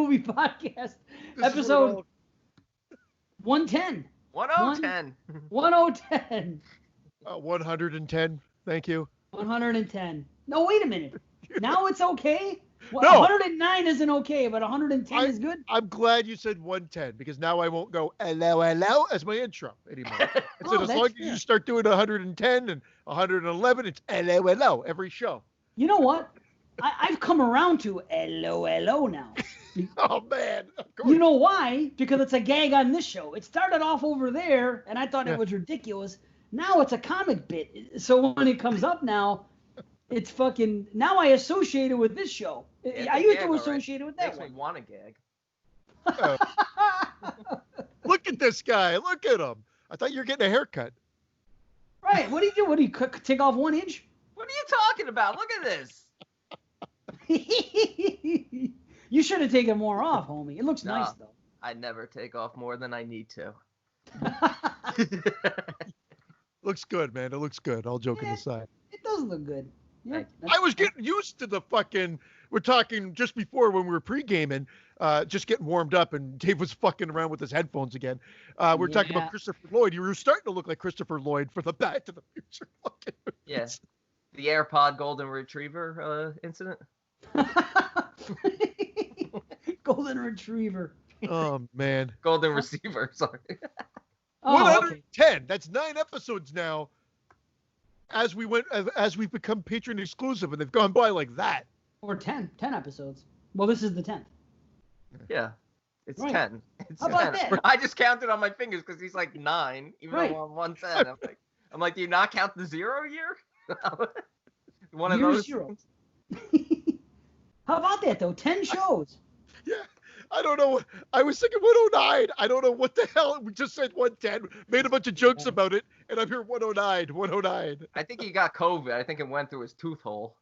Movie Podcast, episode 110. 1010. 1010. 110. Thank you. 110. No, wait a minute. Now it's okay? Well, No. 109 isn't okay, but 110 is good? I'm glad you said 110 because now I won't go hello, hello as my intro anymore. I said as long as you start doing 110 and 111, it's hello, hello every show. You know what? I've come around to hello, hello now. Oh, man. Of course. You know why? Because it's a gag on this show. It started off over there, and I thought it was ridiculous. Now it's a comic bit. So when it comes up now, it's fucking... Now I associate it with this show. I used to associate it with that one. Makes me want a gag. Look at this guy. Look at him. I thought you were getting a haircut. Right. What do you do? What do you take off 1 inch? What are you talking about? Look at this. You should have taken more off, homie. It looks nice, though. I never take off more than I need to. Looks good, man. It looks good. All joking aside. It does look good. Yeah, I was getting used to the fucking... We're talking just before when we were pre-gaming, just getting warmed up, and Dave was fucking around with his headphones again. We're talking about Christopher Lloyd. You were starting to look like Christopher Lloyd for the Back to the Future fucking movies. Yes. The AirPod Golden Retriever incident. Golden Retriever. Oh, man. Golden Receiver, sorry. 110. Okay. That's 9 episodes now. As we've become Patreon exclusive, and they've gone by like that. Or 10 episodes. Well, this is the 10th. Yeah, it's 10. It's How about 10. That? I just counted on my fingers because he's like 9, even though I'm 110. I'm like, do you not count the 0 year? One of those. 0. How about that though? 10 shows. Yeah. I don't know. I was thinking 109. I don't know what the hell. We just said 110, made a bunch of jokes about it, and I'm here 109. I think he got COVID. I think it went through his tooth hole.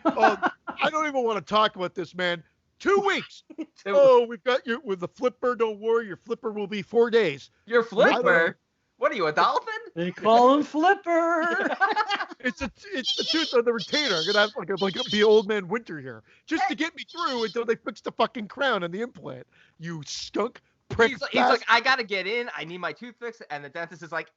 I don't even want to talk about this, man. 2 weeks. We've got you with the flipper. Don't worry, your flipper will be 4 days. Your flipper? What are you, a dolphin? They call him Flipper. It's the tooth on the retainer. I'm gonna have like be old man Winter here, just to get me through until they fix the fucking crown and the implant. You skunk prick. He's like, I gotta get in. I need my tooth fixed, and the dentist is like.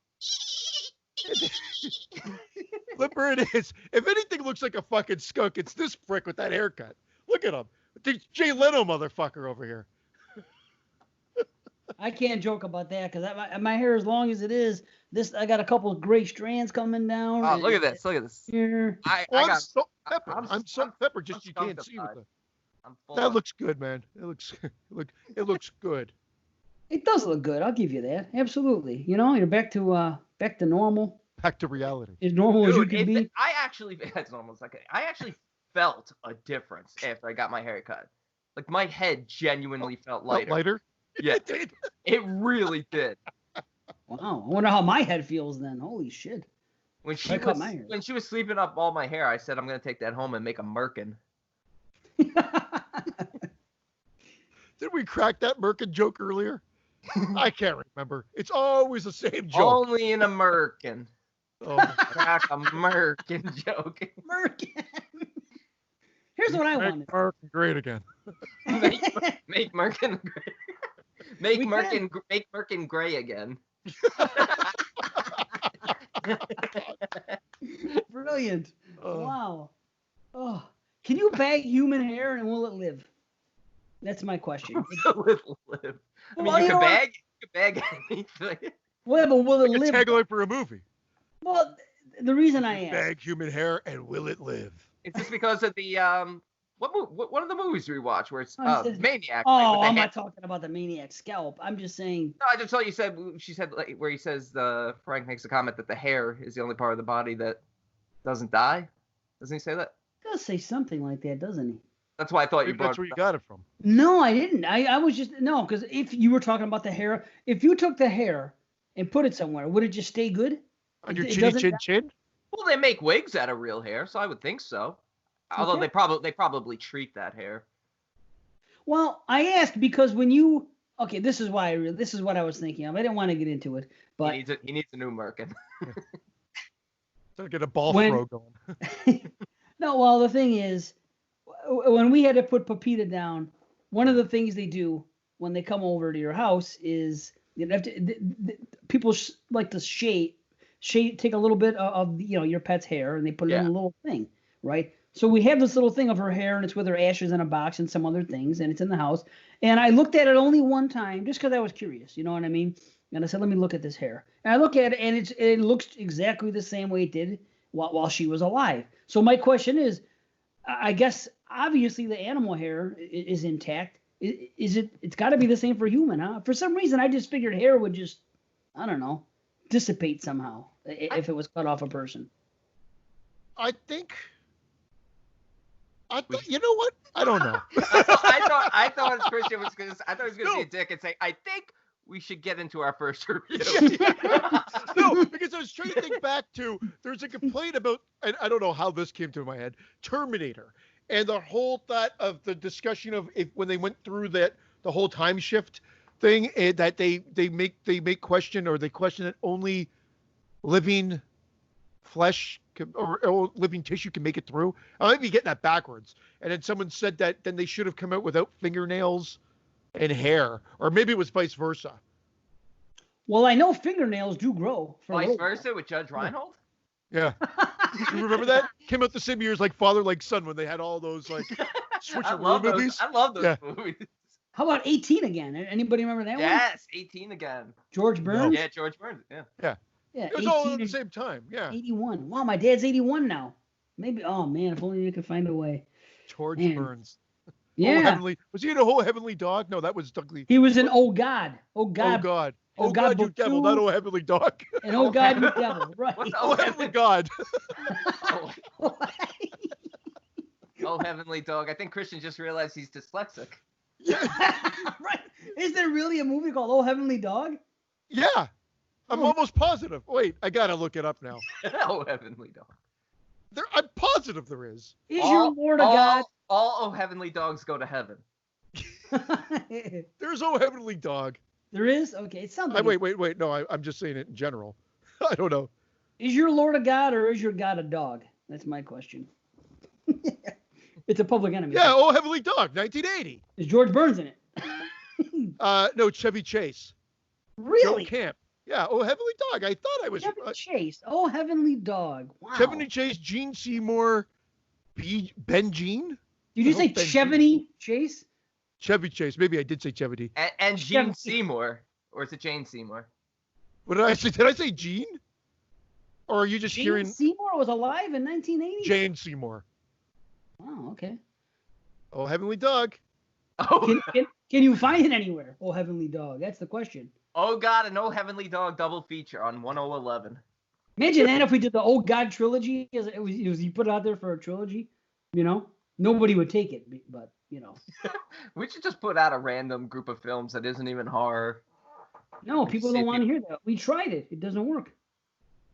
Flipper it is. If anything looks like a fucking skunk, it's this prick with that haircut. Look at him. The Jay Leno motherfucker over here. I can't joke about that because my hair, as long as it is, I got a couple of gray strands coming down. Oh, look at this! Look at this. Here. I'm salt pepper. I'm salt pepper. Just you can't see with that looks good, man. It looks good. It does look good. I'll give you that. Absolutely. You know, you're back to normal. Back to reality. As normal as you can be. I actually felt a difference after I got my hair cut. Like my head genuinely felt lighter. Lighter? Yeah, it really did. Wow, I wonder how my head feels then. Holy shit! When she was sleeping up all my hair, I said I'm gonna take that home and make a merkin. Did we crack that merkin joke earlier? I can't remember. It's always the same joke. Only in a merkin. Crack a merkin joke. Merkin. Here's what I wanted. Make Merkin great again. Make Merkin great. Make Merkin gray again. Brilliant. Wow. Oh, can you bag human hair and will it live? That's my question. Will it live? I mean, you can bag anything. Well, but will it live? Tagline for a movie. Well, the reason I asked. Bag human hair and will it live? It's just because of the one of the movies we watch where it's Maniac. Oh, I'm not talking about the Maniac scalp. I'm just saying. No, I just thought she said like, where he says Frank makes a comment that the hair is the only part of the body that doesn't die. Doesn't he say that? He does say something like that, doesn't he? That's why I thought That's where you got it from. No, I didn't. I was just because if you were talking about the hair, if you took the hair and put it somewhere, would it just stay good? On your chinny chin? Well, they make wigs out of real hair, so I would think so. Although they probably treat that hair. Well, I asked because when you this is what I was thinking of. I didn't want to get into it, but he needs a new merkin. So get a ball throw going. No, well the thing is, when we had to put Pepita down, one of the things they do when they come over to your house is you have to, people like to take a little bit of your pet's hair and they put it in a little thing, right? So we have this little thing of her hair and it's with her ashes in a box and some other things and it's in the house. And I looked at it only one time just because I was curious, you know what I mean? And I said, let me look at this hair. And I look at it and it looks exactly the same way it did while she was alive. So my question is, I guess obviously the animal hair is intact. It's got to be the same for human, huh? For some reason, I just figured hair would just, I don't know, dissipate somehow if it was cut off a person. I think. You know what? I don't know. I thought Christian was going to be a dick and say, I think we should get into our first review. No, because I was trying to think back to, there's a complaint about, and I don't know how this came to my head, Terminator. And the whole thought of the discussion of when they went through the whole time shift thing, and that they question that only living flesh or living tissue can make it through. I might be getting that backwards. And then someone said that then they should have come out without fingernails and hair, or maybe it was vice versa. Well, I know fingernails do grow. Vice versa with Judge Reinhold? Yeah. You remember that? Came out the same year as like Father Like Son when they had all those like switcheroo movies. I love those movies. How about 18 Again? Anybody remember that one? Yes, 18 Again. George Burns? Yeah, George Burns. Yeah. It was all at the same time. Yeah. 81. Wow, my dad's 81 now. Maybe. Oh man, if only you could find a way. George Burns. Yeah. Was he in a whole Heavenly Dog? No, that was Doug Lee. He was in Oh God. Oh God. Oh God. Oh God, you devil, not Oh Heavenly Dog. And Oh God, you devil. Right. Oh Heavenly God. Oh Heavenly Dog. I think Christian just realized he's dyslexic. Right. Is there really a movie called Oh Heavenly Dog? Yeah. I'm almost positive. Wait, I gotta look it up now. Oh Heavenly Dog. I'm positive there is. Is your Lord of God? All Oh Heavenly Dogs go to heaven. There's Oh Heavenly Dog. There is? Okay. It sounds like Wait. No, I'm just saying it in general. I don't know. Is your Lord a God or is your God a dog? That's my question. It's a Public Enemy. Yeah, Oh Heavenly Dog, 1980. Is George Burns in it? No, Chevy Chase. Really? Joe Camp. Yeah, Oh Heavenly Dog. I thought I was. Chevy Chase. Oh Heavenly Dog. Wow. Chevy Chase, Gene Seymour, Ben Jean. Did you say Chevy Chase? Chevy Chase. Maybe I did say Chevy. And Gene Seymour. Or is it Jane Seymour? What did I say? Did I say Gene? Or are you just hearing? Jane Seymour was alive in 1980? Jane Seymour. Oh, okay. Oh Heavenly Dog. Oh. Can you find it anywhere? Oh Heavenly Dog. That's the question. Oh God and Oh Heavenly Dog double feature on 1011. Imagine that if we did the Oh God trilogy. You put it out there for a trilogy, nobody would take it, but We should just put out a random group of films that isn't even horror. No, people don't want to hear that. We tried it. It doesn't work.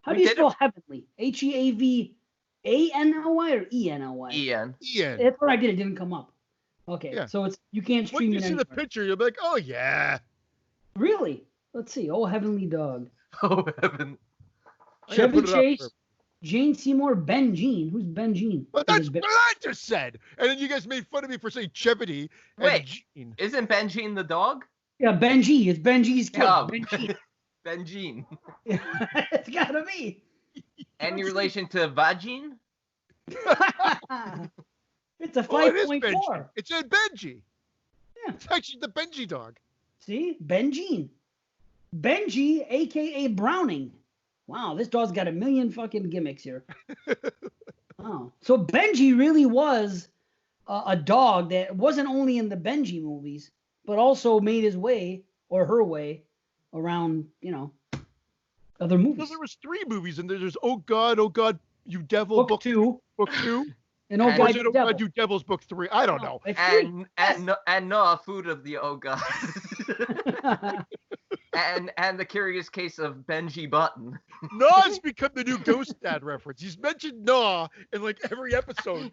How do you spell heavenly? Heavany or Enly? En. That's what I did. It didn't come up. Okay, so you can't stream it. When you see the picture, you'll be like, oh yeah. Really? Let's see. Oh Heavenly Dog. Oh Heaven. Chevy Chase, Jane Seymour, Ben Jean. Who's Ben Jean? Well, that's what I just said. And then you guys made fun of me for saying Chevy. Wait, Jean. Isn't Ben Jean the dog? Yeah, Benji. It's Benji's kid. Oh, Benji. Ben Jean. It's gotta be. Any relation to Vagine? It's a 5.4. It's in Benji. Yeah. It's actually the Benji dog. See? Benji, a.k.a. Browning. Wow, this dog's got a million fucking gimmicks here. Wow. So Benji really was a dog that wasn't only in the Benji movies, but also made his way, or her way, around, other movies. Well, there was 3 movies, and there's Oh God, You Devil, Book 2. Book 2. And Oh God, You Devil. You Devil's Book 3. I don't know. And Noah, Food of the Oh God. and The Curious Case of Benji Button. Noah's become the new Ghost Dad reference. He's mentioned Noah in like every episode.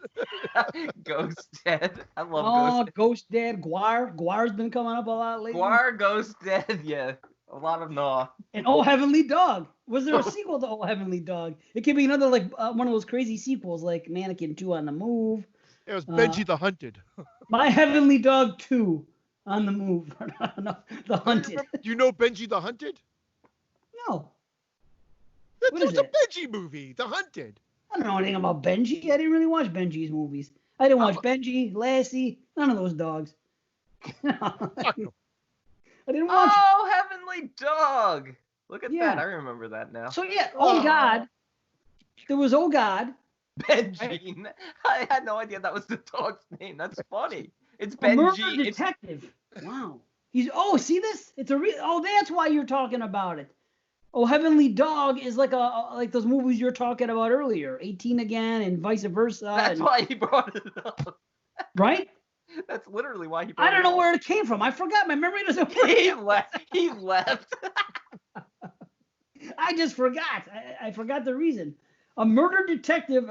Ghost Dad. I love Ghost Dad. Guar's been coming up a lot lately. Guar, Ghost Dad, yeah. A lot of Noah. And Oh Heavenly Dog. Was there a sequel to Oh Heavenly Dog? It could be another one of those crazy sequels like Mannequin 2 on the Move. It was Benji the Hunted. My Heavenly Dog 2 on the move. No, the Hunted. Do you know Benji the Hunted? No. That was a Benji movie, The Hunted. I don't know anything about Benji. I didn't really watch Benji's movies. I didn't watch Benji, Lassie, none of those dogs. I didn't watch. Oh, Heavenly Dog! Look at that. I remember that now. So yeah, oh God. There was Oh God. Benji. I had no idea that was the dog's name. That's funny. It's A Benji. murder detective. Wow. See this? It's a real. Oh, that's why you're talking about it. Oh, Heavenly Dog is like like those movies you were talking about earlier, 18 Again and vice versa. That's why he brought it up. Right? That's literally why he brought it up. I don't know where it came from. I forgot. My memory doesn't work. He left. I just forgot. I forgot the reason. A murder detective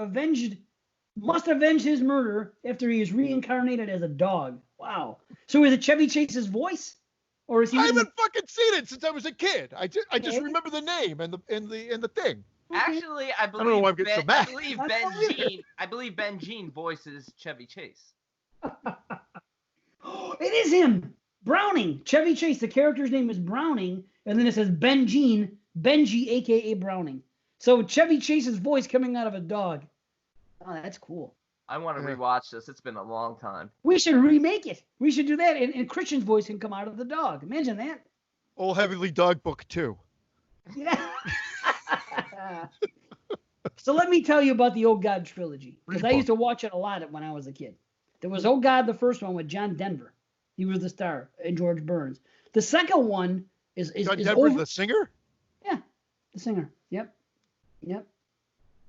must avenge his murder after he is reincarnated as a dog. Wow. So is it Chevy Chase's voice? Or is he? I haven't fucking seen it since I was a kid. I just remember the name and the thing. Actually, I don't know why I'm getting so mad. I believe Ben Jean voices Chevy Chase. It is him. Browning. Chevy Chase. The character's name is Browning, and then it says Ben Jean, Benji, aka Browning. So Chevy Chase's voice coming out of a dog. Oh, that's cool. I want to rewatch this. It's been a long time. We should remake it. We should do that, and Christian's voice can come out of the dog. Imagine that. Old Heavenly Dog Book 2. Yeah. So let me tell you about the Oh God trilogy, because I used to watch it a lot when I was a kid. There was Oh God, the first one with John Denver. He was the star, and George Burns. The second one is John Denver, the singer? Yeah, the singer. Yep.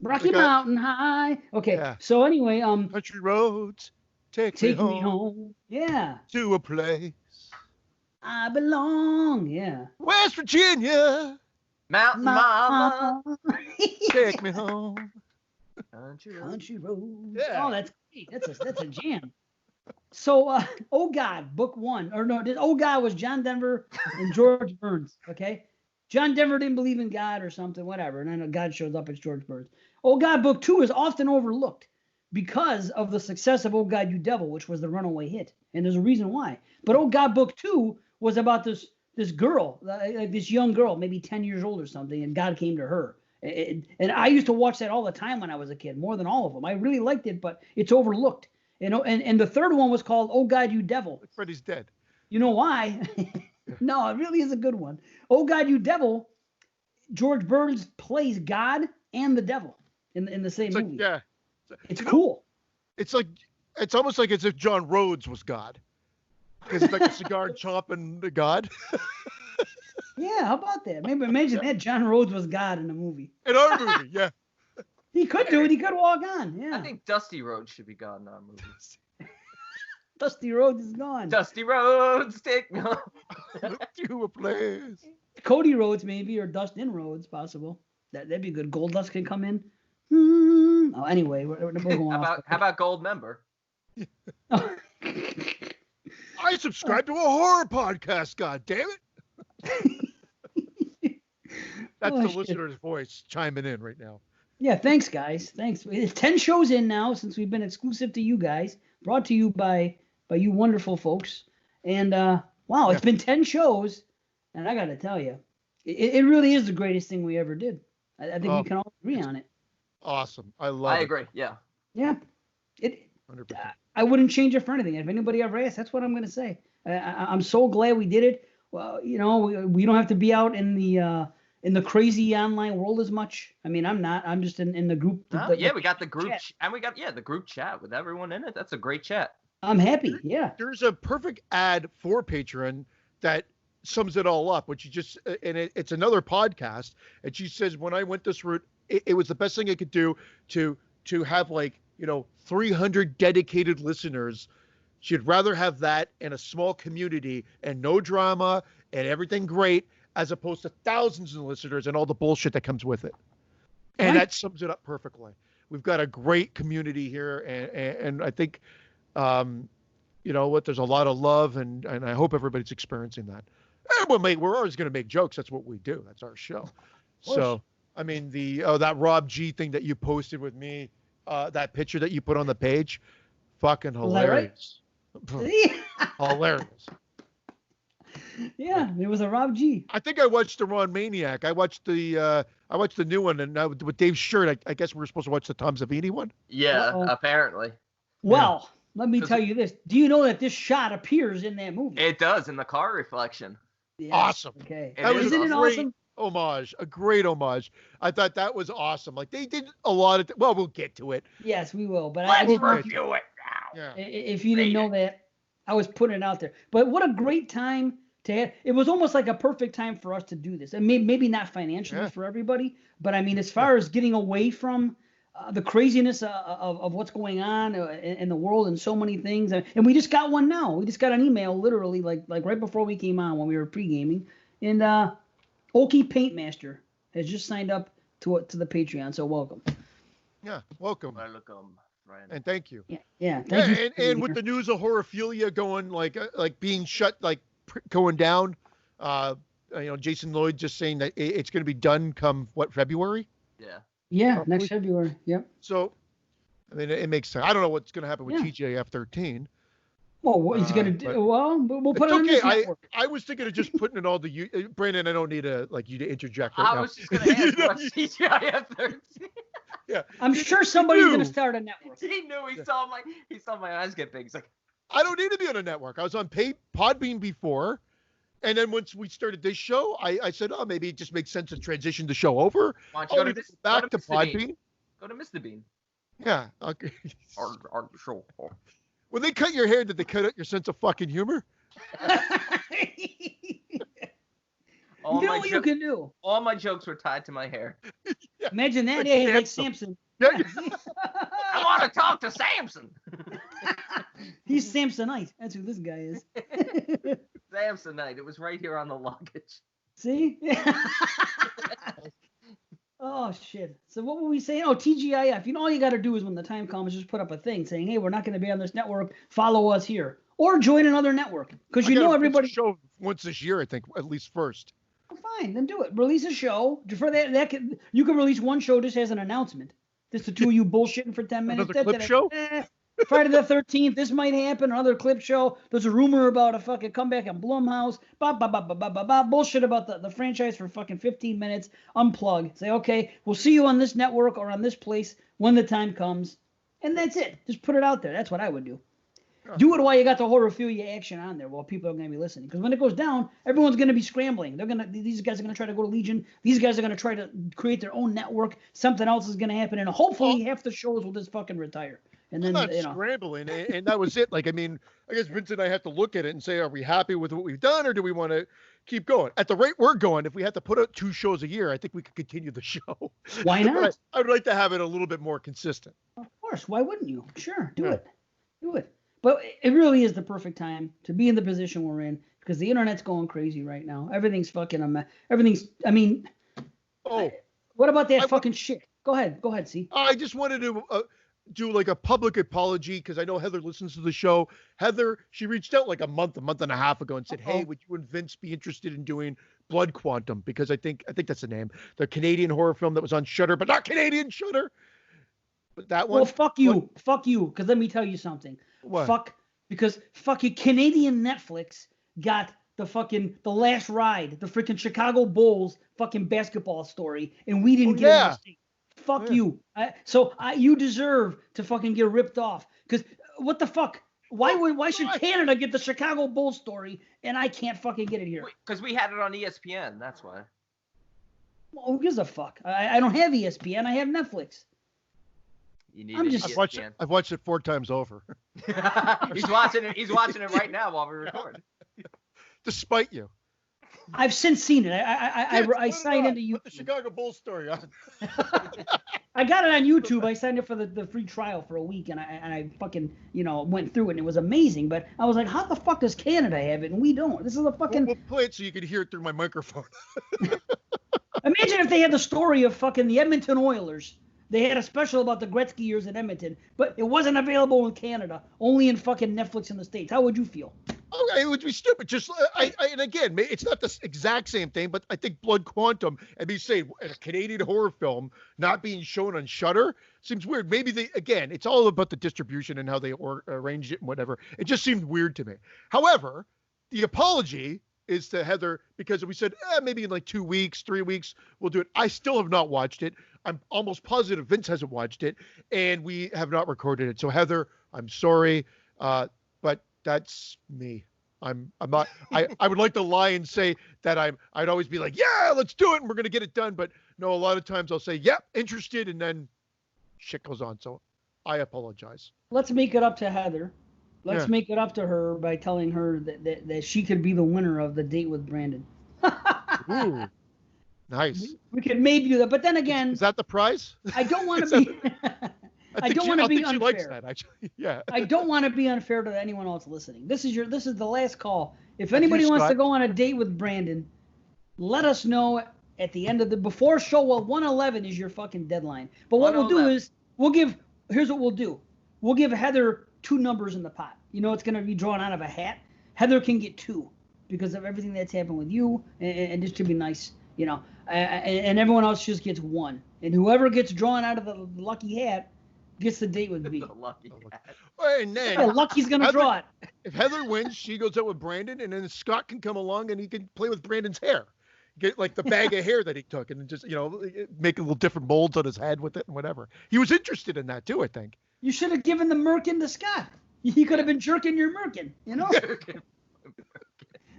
Rocky Mountain High. Okay, so anyway, Country roads, take me home. Yeah. To a place I belong. Yeah. West Virginia. Mountain Mama. Take me home. Country road. Yeah. Oh, that's great. That's a jam. So, Oh God, book 1. Or no, Oh God was John Denver and George Burns. Okay. John Denver didn't believe in God or something, whatever. And then God shows up as George Burns. Oh God, book 2 is often overlooked because of the success of Oh God, You Devil, which was the runaway hit. And there's a reason why. But Oh God, book 2 was about this girl, like this young girl, maybe 10 years old or something, and God came to her. And I used to watch that all the time when I was a kid, more than all of them. I really liked it, but it's overlooked. And the third one was called Oh God, You Devil. Freddy's dead. You know why? No, it really is a good one. Oh God, You Devil. George Burns plays God and the devil in the same movie. Yeah. It's cool. It's almost like as if John Rhodes was God. Because it's like a cigar chomping the God. Yeah, how about that? Maybe imagine that John Rhodes was God in a movie. In our movie, yeah. He could do it. He could walk on. Yeah. I think Dusty Rhodes should be God in our movies. Dusty Rhodes is gone. Dusty Rhodes, take me home. To a place. Cody Rhodes maybe, or Dustin Rhodes, possible. That'd be good. Goldust can come in. Oh, anyway, we're going How about Gold Member? I subscribe to a horror podcast, god damn it. That's the listener's voice chiming in right now. Yeah, thanks, guys. Thanks. It's 10 shows in now since we've been exclusive to you guys. Brought to you by you wonderful folks. And, wow, it's been 10 shows. And I got to tell you, it really is the greatest thing we ever did. I think we can all agree on it. Awesome. I agree. Yeah. Yeah. 100%. I wouldn't change it for anything. If anybody ever asks, that's what I'm going to say. I'm so glad we did it. Well, you know, we don't have to be out in the crazy online world as much. I mean, I'm not. I'm just in the group. We got the group and we got the group chat with everyone in it. That's a great chat. I'm happy. Yeah. There's a perfect ad for Patreon that sums it all up, which you just and it's another podcast, and she says when I went this route, it was the best thing I could do to have 300 dedicated listeners. She'd rather have that in a small community and no drama and everything great, as opposed to thousands of listeners and all the bullshit that comes with it. And that sums it up perfectly. We've got a great community here, and I think, there's a lot of love, and I hope everybody's experiencing that. And we're always going to make jokes. That's what we do. That's our show. So, I mean, that Rob G thing that you posted with me, that picture that you put on the page, fucking hilarious. Hilarious. Yeah, it was a Rob G. I think I watched the wrong Maniac. I watched the new one, and with Dave's shirt, I guess we were supposed to watch the Tom Savini one. Yeah, Uh-oh. apparently. Well, let me tell you this. Do you know that this shot appears in that movie? It does, in the car reflection. Yeah. Awesome. Okay. That was Isn't it awesome? Homage, a great homage. I thought that was awesome. Like they did a lot of. Well, we'll get to it. Yes, we will. But Let's I review it now. Yeah. If you didn't know that, I was putting it out there. But what a great time to have. It was almost like a perfect time for us to do this. And maybe not financially for everybody, but I mean, as far as getting away from the craziness of what's going on in the world and so many things. And we just got one now. We just got an email literally like right before we came on when we were pre-gaming. And Okie Paintmaster has just signed up to the Patreon. So welcome. Yeah, welcome. Welcome, friend. And thank you. Yeah. Thank you. And with the news of Horophilia going like being shut, like going down, Jason Lloyd just saying that it's going to be done come February? Yeah. Yeah, probably. Next February. Yep. So, I mean, it makes sense. I don't know what's going to happen with TJF 13. Well, what he's going to do? Well, we'll put it on this network. I was thinking of just putting it all to you, Brandon. I don't need you to interject right now. I was just going to ask about TJF 13. Yeah, I'm sure somebody's going to start a network. He knew. He saw my eyes get big. He's like, I don't need to be on a network. I was on Podbean before. And then once we started this show, I said, oh, maybe it just makes sense to transition the show over. Why don't you go back to Podbean? Go to Mr. Bean. Yeah. Okay. Our show. When they cut your hair, did they cut out your sense of fucking humor? You know what you can do? All my jokes were tied to my hair. Yeah. Imagine that. Yeah, like Samson. Yeah. I want to talk to Samson. He's Samsonite. That's who this guy is. Samsonite. It was right here on the luggage. See? Oh, shit. So what were we saying? Oh, TGIF. All you got to do is when the time comes, just put up a thing saying, hey, we're not going to be on this network. Follow us here. Or join another network. Because everybody. Show once this year, I think, at least first. Oh, fine. Then do it. Release a show. For you can release one show just as an announcement. Just the two of you bullshitting for 10 minutes. Another clip show? Friday the 13th, this might happen. Another clip show. There's a rumor about a fucking comeback on Blumhouse. Bullshit about the franchise for fucking 15 minutes. Unplug. Say, okay, we'll see you on this network or on this place when the time comes. And that's it. Just put it out there. That's what I would do. Oh. Do it while you got the Horophilia action on there while people are going to be listening. Because when it goes down, everyone's going to be scrambling. These guys are going to try to go to Legion. These guys are going to try to create their own network. Something else is going to happen. And hopefully half the shows will just fucking retire. And then, I'm not scrambling, and that was it. Like, I mean, I guess Vince and I have to look at it and say, are we happy with what we've done, or do we want to keep going? At the rate we're going, if we had to put out 2 shows a year, I think we could continue the show. Why not? I would like to have it a little bit more consistent. Of course. Why wouldn't you? Sure. Do it. But it really is the perfect time to be in the position we're in because the internet's going crazy right now. Everything's fucking a mess. What about that fucking shit? Go ahead, see. I just wanted to do like a public apology because I know Heather listens to the show. Heather, she reached out like a month and a half ago and said, hey, would you and Vince be interested in doing Blood Quantum? Because I think that's the name. The Canadian horror film that was on Shudder, but not Canadian Shudder. But that one. Well, fuck you. Because let me tell you something. What? Because fucking Canadian Netflix got the Last Ride, the freaking Chicago Bulls fucking basketball story, and we didn't get it in the States. Fuck you. You deserve to fucking get ripped off. Because what the fuck? Why should Canada get the Chicago Bulls story and I can't fucking get it here? Because we had it on ESPN. That's why. Well, who gives a fuck? I don't have ESPN. I have Netflix. I've watched it 4 times over. He's watching it right now while we record. Despite you. I've since seen it. I signed into you. The Chicago Bulls story on. I got it on YouTube. I signed up for the free trial for a week, and I fucking went through it, and it was amazing. But I was like, how the fuck does Canada have it and we don't? This is a fucking. We'll play it so you can hear it through my microphone. Imagine if they had the story of fucking the Edmonton Oilers. They had a special about the Gretzky years in Edmonton, but it wasn't available in Canada, only in fucking Netflix in the States. How would you feel? Okay, it would be stupid. Just and again, it's not the exact same thing, but I think Blood Quantum and me saying a Canadian horror film not being shown on Shudder seems weird. Maybe it's all about the distribution and how they arranged it and whatever. It just seemed weird to me. However, the apology is to Heather because we said maybe in like 2 weeks, 3 weeks we'll do it. I still have not watched it. I'm almost positive Vince hasn't watched it, and we have not recorded it. So Heather, I'm sorry, but that's me. I'm not. I would like to lie and say that I'd always be like, yeah, let's do it, and we're gonna get it done. But no, a lot of times I'll say, yep, interested, and then shit goes on. So I apologize. Let's make it up to Heather. Let's make it up to her by telling her that she could be the winner of the date with Brandon. Ooh, nice. We could maybe do that, but then again, is that the prize? I don't want to be. I don't want to be unfair. She likes that, actually. Yeah. I don't want to be unfair to anyone else listening. This is the last call. If anybody wants to go on a date with Brandon, let us know at the end of before show. Well, 111 is your fucking deadline. But what we'll do is here's what we'll do. We'll give Heather 2 numbers in the pot. It's going to be drawn out of a hat. Heather can get 2 because of everything that's happened with you, and just to be nice, and everyone else just gets 1. And whoever gets drawn out of the lucky hat gets the date with me. The lucky hat. And then Lucky's going to draw it. If Heather wins, she goes out with Brandon, and then Scott can come along and he can play with Brandon's hair. Get like the bag of hair that he took and just, make a little different molds on his head with it and whatever. He was interested in that too, I think. You should have given the merkin to Scott. He could have been jerking your merkin,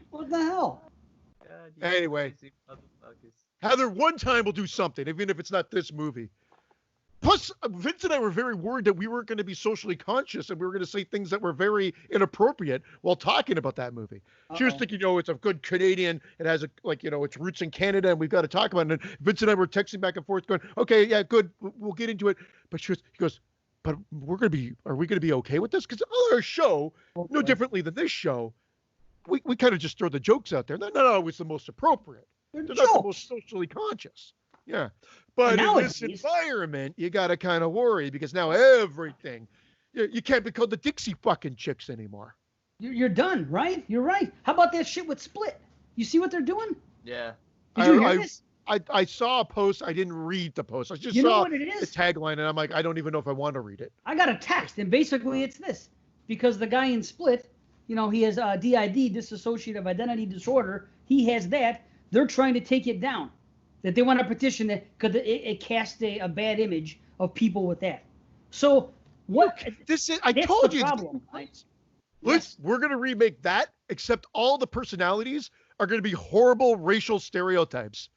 What the hell? God, anyway, Heather, one time we'll do something, even if it's not this movie. Plus, Vince and I were very worried that we weren't going to be socially conscious and we were going to say things that were very inappropriate while talking about that movie. She was thinking, it's a good Canadian. It has its roots in Canada and we've got to talk about it. And Vince and I were texting back and forth going, okay, yeah, good. We'll get into it. But he goes, but are we going to be okay with this? Because our show, no differently than this show, we kind of just throw the jokes out there. They're not always the most appropriate. They're not the most socially conscious. Yeah. But in this environment, you got to kind of worry because now everything, you can't be called the Dixie fucking chicks anymore. You're done, right? You're right. How about that shit with Split? You see what they're doing? Yeah. Did you hear this? I saw a post. I didn't read the post. I just saw what it is? The tagline, and I'm like, I don't even know if I want to read it. I got a text, and basically it's this. Because the guy in Split, he has DID, dissociative identity disorder. He has that. They're trying to take it down. That they want to petition that because it casts a bad image of people with that. So what? I told you. Problem. We're going to remake that, except all the personalities are going to be horrible racial stereotypes.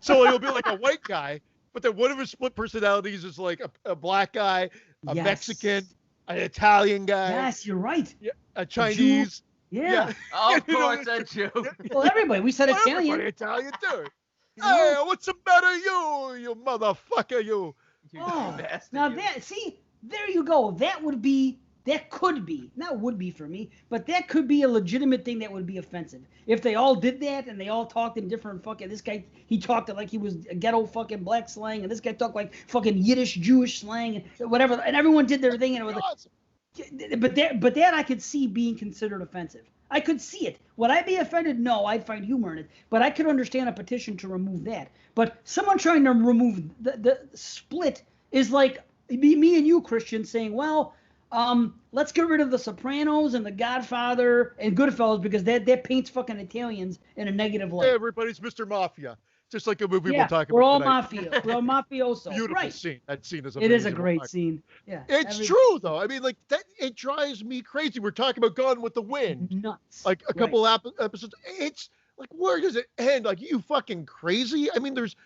So it'll be like a white guy, but then one of his split personalities is like a black guy, a Mexican, an Italian guy. Yes, you're right. A Chinese. Yeah. Oh, of course, that joke. Well, everybody. We said Italian. Everybody Italian too. Hey, what's the matter, you motherfucker, you? Oh, now there you go. That could be, not would be for me, but that could be a legitimate thing that would be offensive. If they all did that and they all talked in different this guy, he talked like he was a ghetto fucking black slang, and this guy talked like fucking Yiddish Jewish slang and whatever, and everyone did their thing, and it was awesome. But that I could see being considered offensive. I could see it. Would I be offended? No, I'd find humor in it. But I could understand a petition to remove that. But someone trying to remove the Split is like me and you, Christian, saying, well, let's get rid of The Sopranos and The Godfather and Goodfellas because that paints fucking Italians in a negative light. Hey, everybody's Mr. Mafia. Just like a movie we'll talk about we're all tonight. mafia. We're all mafioso. Beautiful scene. That scene is amazing. It is a great scene. Yeah. It's true, though. I mean, like, that, it drives me crazy. We're talking about Gone with the Wind. Nuts. Like, a couple episodes. It's, like, where does it end? Like, you fucking crazy? I mean, there's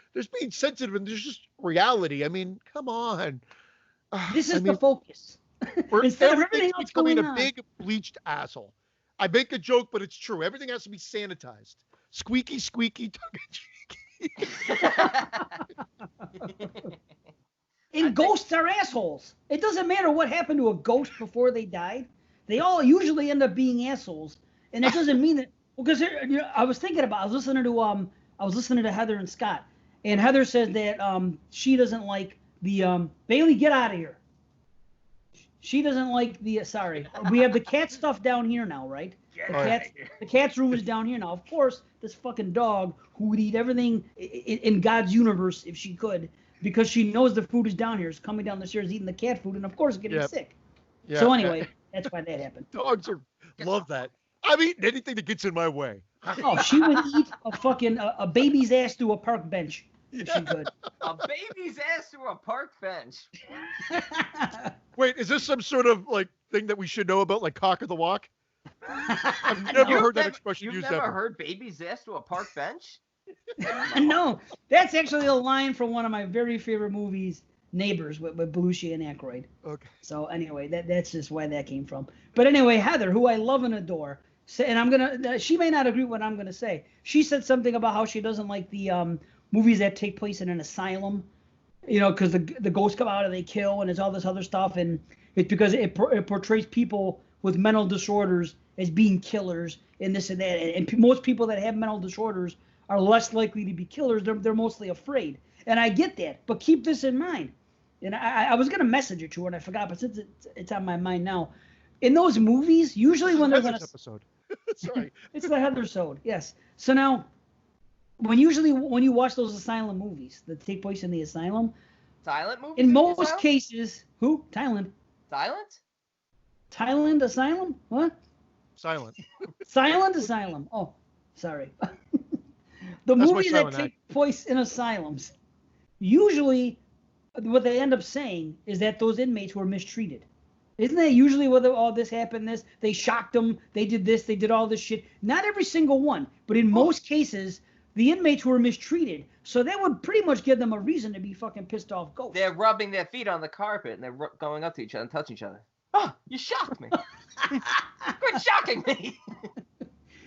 being sensitive and there's just reality. I mean, come on. This is the focus. Instead of everything else becoming a big bleached asshole. I make a joke, but it's true. Everything has to be sanitized. Squeaky, squeaky, tongue-in-cheek. And ghosts are assholes. It doesn't matter what happened to a ghost before they died. They all usually end up being assholes, and it doesn't mean that. Because I was listening to Heather and Scott, and Heather says that she doesn't like the Bailey. Get out of here. She doesn't like the. Sorry, we have the cat stuff down here now, right? The cat's room is down here now. Of course, this fucking dog who would eat everything in God's universe if she could, because she knows the food is down here, is coming down the stairs eating the cat food, and of course getting sick. Yeah. So anyway, that's why that happened. Dogs love that. I'm eating anything that gets in my way. Oh, she would eat a baby's ass through a park bench if she could. A baby's ass through a park bench. Wait, is this some sort of like thing that we should know about, like cock of the walk? I've never heard that expression used ever. You've never heard baby's ass through a park bench? No, that's actually a line from one of my very favorite movies, Neighbors, with Belushi and Aykroyd. Okay. So anyway, that's just why that came from. But anyway, Heather, who I love and adore, and she may not agree with what I'm gonna say. She said something about how she doesn't like the movies that take place in an asylum, because the ghosts come out and they kill, and there's all this other stuff, and it's because it portrays people with mental disorders as being killers and this and that, and most people that have mental disorders are less likely to be killers. They're mostly afraid, and I get that. But keep this in mind. And I was gonna message it to her and I forgot, but since it's on my mind now, in those movies, usually when they're gonna episode. Sorry. It's the Heather-sode, yes. So now, when you watch those asylum movies that take place in the asylum, silent movies. In most cases, Thailand. Thailand asylum? What? Silent. Silent asylum. Oh, sorry. The movies that take place in asylums, usually what they end up saying is that those inmates were mistreated. Isn't that usually whether all this happened, they shocked them, they did this, they did all this shit? Not every single one, but in most cases, the inmates were mistreated. So that would pretty much give them a reason to be fucking pissed off ghosts. They're rubbing their feet on the carpet and they're going up to each other and touching each other. Oh, you shocked me. Quit shocking me.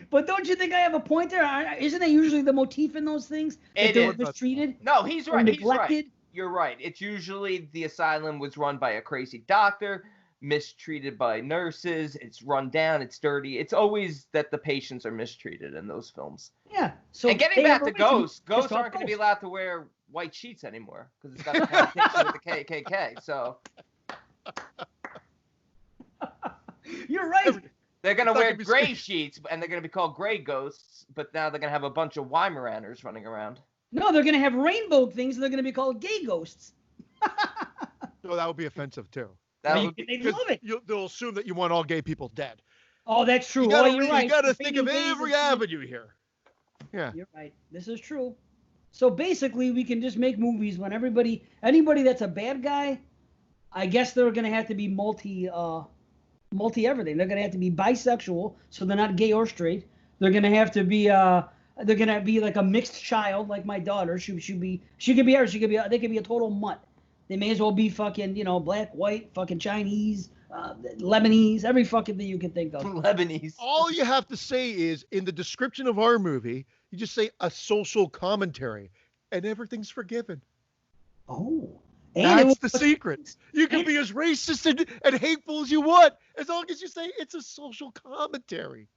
But don't you think I have a point there? Isn't that usually the motif in those things? That they were mistreated? No, he's right. Neglected? He's right. You're right. It's usually the asylum was run by a crazy doctor, mistreated by nurses. It's run down. It's dirty. It's always that the patients are mistreated in those films. Yeah. So and getting back to ghosts aren't going to be allowed to wear white sheets anymore because it's got a connotation with the KKK. So you're right. They're going to wear gray sheets, and they're going to be called gray ghosts, but now they're going to have a bunch of Weimaraners running around. No, they're going to have rainbow things, and they're going to be called gay ghosts. No, that would be offensive, too. They love it. They'll assume that you want all gay people dead. Oh, that's true. You're right. You got to think of every avenue here. Yeah. You're right. This is true. So basically, we can just make movies when anybody that's a bad guy, I guess they're going to have to be multi everything. They're going to have to be bisexual, so they're not gay or straight. They're going to have to be like a mixed child, like my daughter. They could be a total mutt. They may as well be fucking, black, white, fucking Chinese, Lebanese, every fucking thing you can think of. Lebanese. All you have to say is, in the description of our movie, you just say a social commentary, and everything's forgiven. Oh. That's the secret. You can be as racist and hateful as you want, as long as you say it's a social commentary.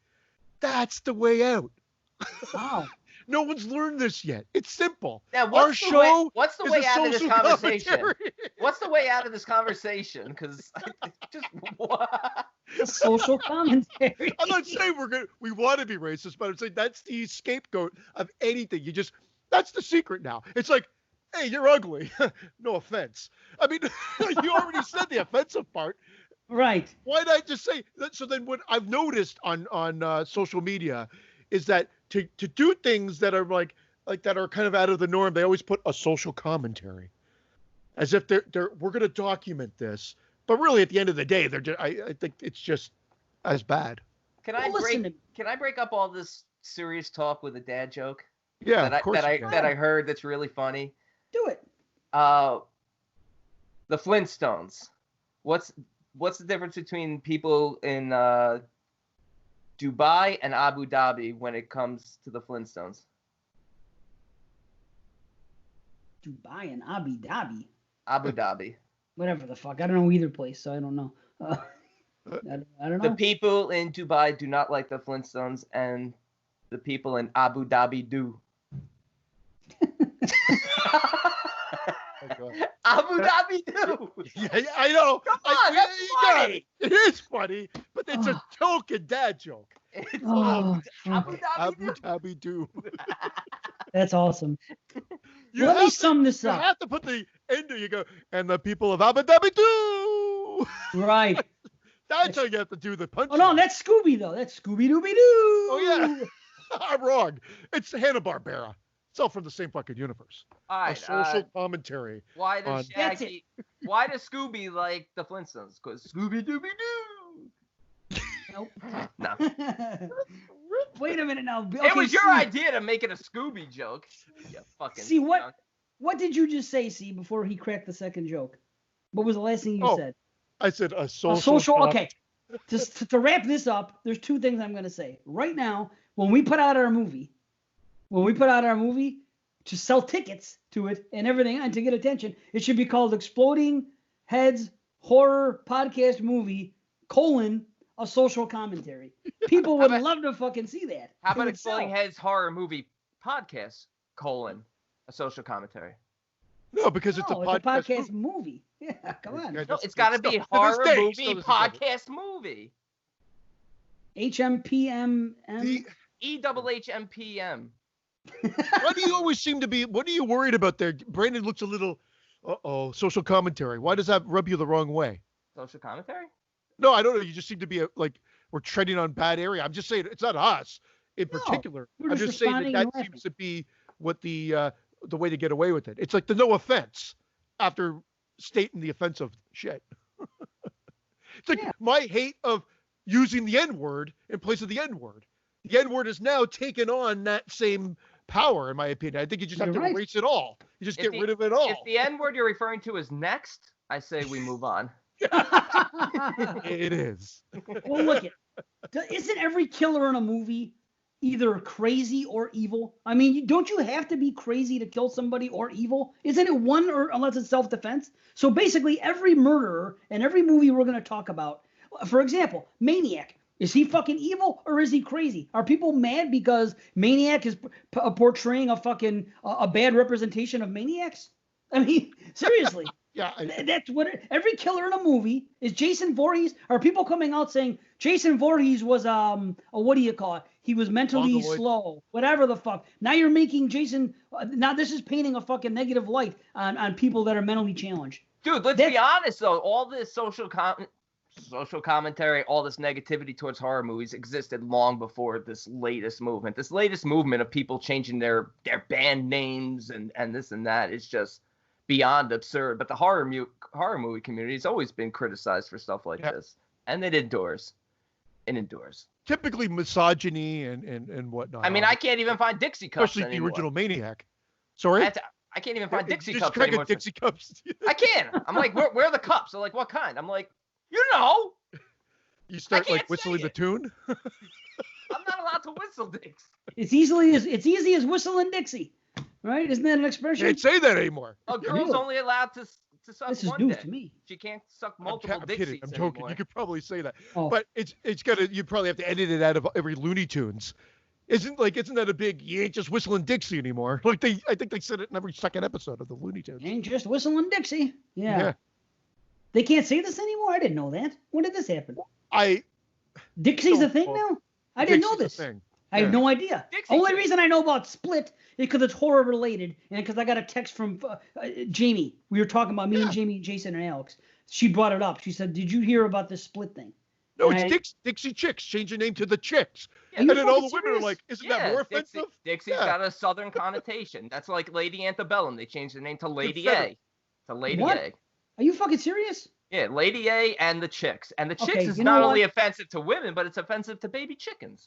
That's the way out. Wow. No one's learned this yet. It's simple. Now, what's the way out of this conversation? What's the way out of this conversation? Because just what? A social commentary. I'm not saying we want to be racist, but I'm saying that's the scapegoat of anything. That's the secret now. It's like, hey, you're ugly. No offense. I mean, you already said the offensive part. Right. Why not just say that? So then what I've noticed on social media is that to do things that are like that are kind of out of the norm, they always put a social commentary, as if we're going to document this. But really, at the end of the day, I think it's just as bad. Can I break up all this serious talk with a dad joke? Yeah, of course that I heard that's really funny. Do it. The Flintstones. What's the difference between people in Dubai and Abu Dhabi when it comes to the Flintstones? Dubai and Abu Dhabi? Abu Dhabi. Whatever the fuck. I don't know either place, so I don't know. I don't know. The people in Dubai do not like the Flintstones, and the people in Abu Dhabi do. Abu Dhabi do. Yeah, I know. Come on, that's funny. It is funny, but it's a token dad joke. It's Oh, Abu Dhabi Abu Doo. Dhabi Doo. that's awesome. You Let me have to- sum this You up. have to put the end. You go, and the people of Abu Dhabi Doo. Right. That's how you have to do the punch. Oh no, that's Scooby though. That's Scooby Dooby Doo. Oh yeah. I'm wrong. It's Hanna-Barbera. It's all from the same fucking universe. All A right. social commentary. Why on- does That's Shaggy? Why does Scooby like the Flintstones? Because Scooby Dooby Doo. Nope. No. Wait a minute now. It was your see. idea to make it a Scooby joke. You fucking See what? skunk. What did you just say, C, before he cracked the second joke? What was the last thing you said? I said a A social. social. Okay. Just to wrap this up, there's two things I'm going to say. Right now, when we put out our movie, to sell tickets to it and everything and to get attention, it should be called Exploding Heads Horror Podcast Movie, a social commentary. People would love to fucking see that. How It about would Exploding sell. Heads Horror Movie Podcast, a social commentary? No, because it's a No, podcast. movie. Yeah, come on. Yeah, No, just- it's got to still- be to this horror day, movie still doesn't cover it. podcast movie. HMPM. The- EHHMPM. Why do you always seem to be? What are you worried about there? Brandon looks a little. Social commentary. Why does that rub you the wrong way? Social commentary? No, I don't know. You just seem to be like we're treading on bad area. I'm just saying it's not us in No, particular. we're I'm just just saying responding that and laughing. seems to be what the way to get away with it. It's like the no offense after stating the offensive shit. It's like my hate of using the N word in place of the N word. The N word is now taken on that same power, in my opinion. I think you just have You're to right. erase it all. You just If get rid of it all. If the N word you're referring to is next, I say we move on. It is. Well, look it. Isn't every killer in a movie either crazy or evil? I mean, don't you have to be crazy to kill somebody or evil? Isn't it one or unless it's self-defense? So basically, every murderer in every movie we're going to talk about, for example, Maniac. Is he fucking evil or is he crazy? Are people mad because Maniac is portraying a bad representation of maniacs? I mean, seriously. Yeah. That's what every killer in a movie is. Jason Voorhees. Are people coming out saying Jason Voorhees was what do you call it? He was mentally Mongoloid. slow, whatever the fuck. Now you're making Jason. Now this is painting a fucking negative light on people that are mentally challenged. Dude, let's be honest though. All this social commentary, all this negativity towards horror movies existed long before this latest movement. This latest movement of people changing their band names and this and that is just beyond absurd. But the horror movie community has always been criticized for stuff like this, and it endures. Typically misogyny and whatnot. I mean, I can't even find Dixie cups especially anymore. the original Maniac. Sorry. I can't even find Dixie Just cups try to anymore. get Dixie cups. I can't. I'm like, where are the cups? They're like, what kind? I'm like, you know, You start can't like whistling say the it. tune. I'm not allowed to whistle, Dix. It's easy as whistling Dixie, right? Isn't that an expression? Can't say that anymore. A girl's Really? only allowed to suck This is one news dick. to me. She can't suck I'm multiple kidding. Dixies I'm joking. anymore. You could probably say that, Oh. but it's gotta. You probably have to edit it out of every Looney Tunes. Isn't that a big? You ain't just whistling Dixie anymore. Like I think they said it in every second episode of the Looney Tunes. Ain't just whistling Dixie. Yeah. They can't say this anymore? I didn't know that. When did this happen? Dixie's a thing now? I didn't know Dixie's this. a thing. I had no idea. Dixie Only chick. reason I know about Split is because it's horror related, and because I got a text from Jamie. We were talking about me and Jamie, Jason, and Alex. She brought it up. She said, "Did you hear about this Split thing?" No, And it's Dixie Chicks. Change the name to the Chicks. Yeah, And you then all the fucking women are serious? like, isn't that more offensive? Dixie's Yeah. got a southern connotation. That's like Lady Antebellum. They changed the name to Lady Confederate. A. To Lady What? A. Are you fucking serious? Yeah, Lady A and the Chicks. And the Chicks Okay, is you know not what? only offensive to women, but it's offensive to baby chickens.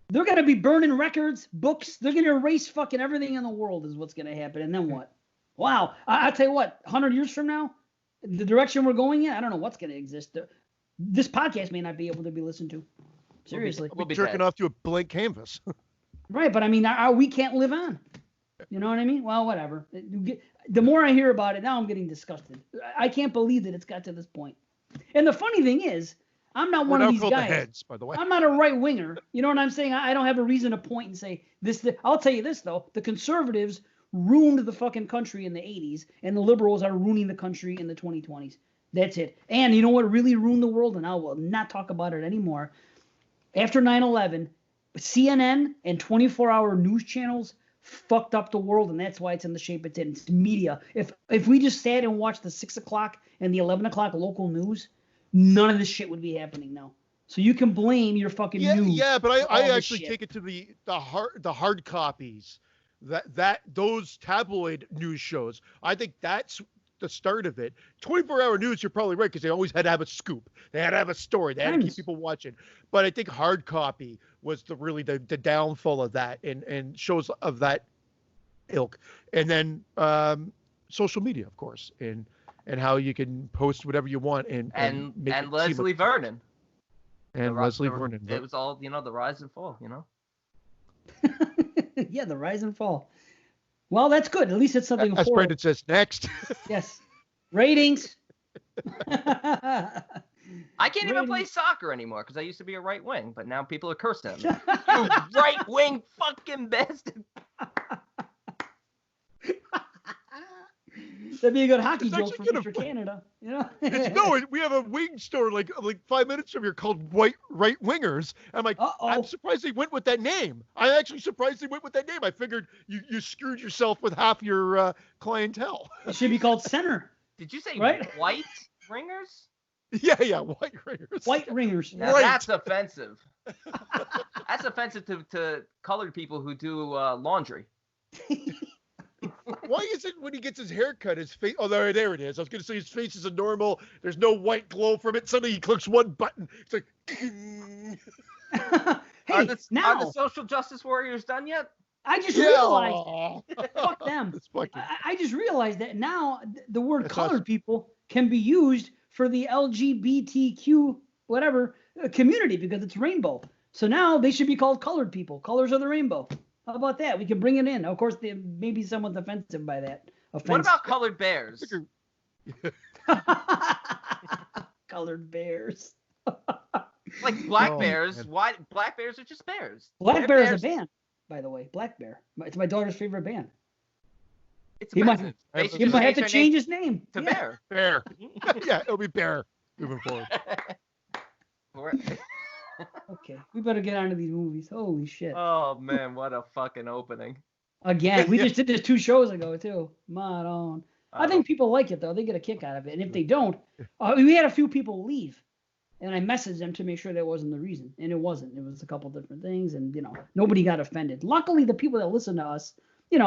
They're gonna be burning records, books. They're gonna erase fucking everything in the world. Is what's gonna happen. And then what? Wow. I tell you what. 100 years from now, the direction we're going in, I don't know what's gonna exist. This podcast may not be able to be listened to. Seriously. We'll be jerking dead. off to a blank canvas. Right, but I mean, we can't live on. You know what I mean? Well, whatever. The more I hear about it, now I'm getting disgusted. I can't believe that it's got to this point. And the funny thing is, I'm not one We're of now these called guys. the Heads, by the way. I'm not a right winger. You know what I'm saying? I don't have a reason to point and say this. I'll tell you this though: the conservatives ruined the fucking country in the 80s, and the liberals are ruining the country in the 2020s. That's it. And you know what really ruined the world? And I will not talk about it anymore. After 9/11, CNN and 24-hour news channels fucked up the world, and that's why it's in the shape it's in. It's media. If we just sat and watched the 6 o'clock and the 11 o'clock local news, none of this shit would be happening now. So you can blame your fucking news. Yeah, but I actually take it to the hard copies. Those tabloid news shows. I think that's the start of it. 24-hour news, you're probably right, because they always had to have a scoop. They had to have a story. They had to keep people watching. But I think hard copy was really the downfall of that, and shows of that ilk. And then social media, of course, and how you can post whatever you want and Leslie Vernon. And Leslie Vernon. It was all, the rise and fall, Yeah, the rise and fall. Well, that's good. At least it's something. As Brendan says, next. Yes. Ratings. I can't even play soccer anymore because I used to be a right wing, but now people are cursing at me. You right wing fucking bastard. That'd be a good hockey joke for Canada. We have a wing store like 5 minutes from here called Right Wingers. I'm like, I'm surprised they went with that name. I'm actually surprised they went with that name. I figured you screwed yourself with half your clientele. It should be called Center. Did you say right? White Ringers? Yeah, White Ringers. White Ringers. Now, that's offensive. That's offensive to colored people who do laundry. Why is it when he gets his hair cut, his face? Oh, there it is. I was going to say his face is a normal. There's no white glow from it. Suddenly he clicks one button. It's like. Hey, are the social justice warriors done yet? I just realized. Fuck them. I just realized that now the word colored people can be used for the LGBTQ whatever community because it's rainbow. So now they should be called colored people. Colors of the rainbow. How about that? We can bring it in. Of course, maybe someone's offensive by that. What about colored bears? Colored bears. Like black bears. Man. Why? Black bears are just bears. Black Bear is a band, by the way. Black Bear. It's my daughter's favorite band. He might have to change his name to Bear. Bear. Yeah, it'll be Bear moving forward. Okay, we better get on to these movies. Holy shit. Oh, man, what a fucking opening. Again, we just did this 2 shows ago, too. Madon. I think people like it, though. They get a kick out of it. And if they don't, we had a few people leave. And I messaged them to make sure that wasn't the reason. And it wasn't. It was a couple different things. And, nobody got offended. Luckily, the people that listen to us, they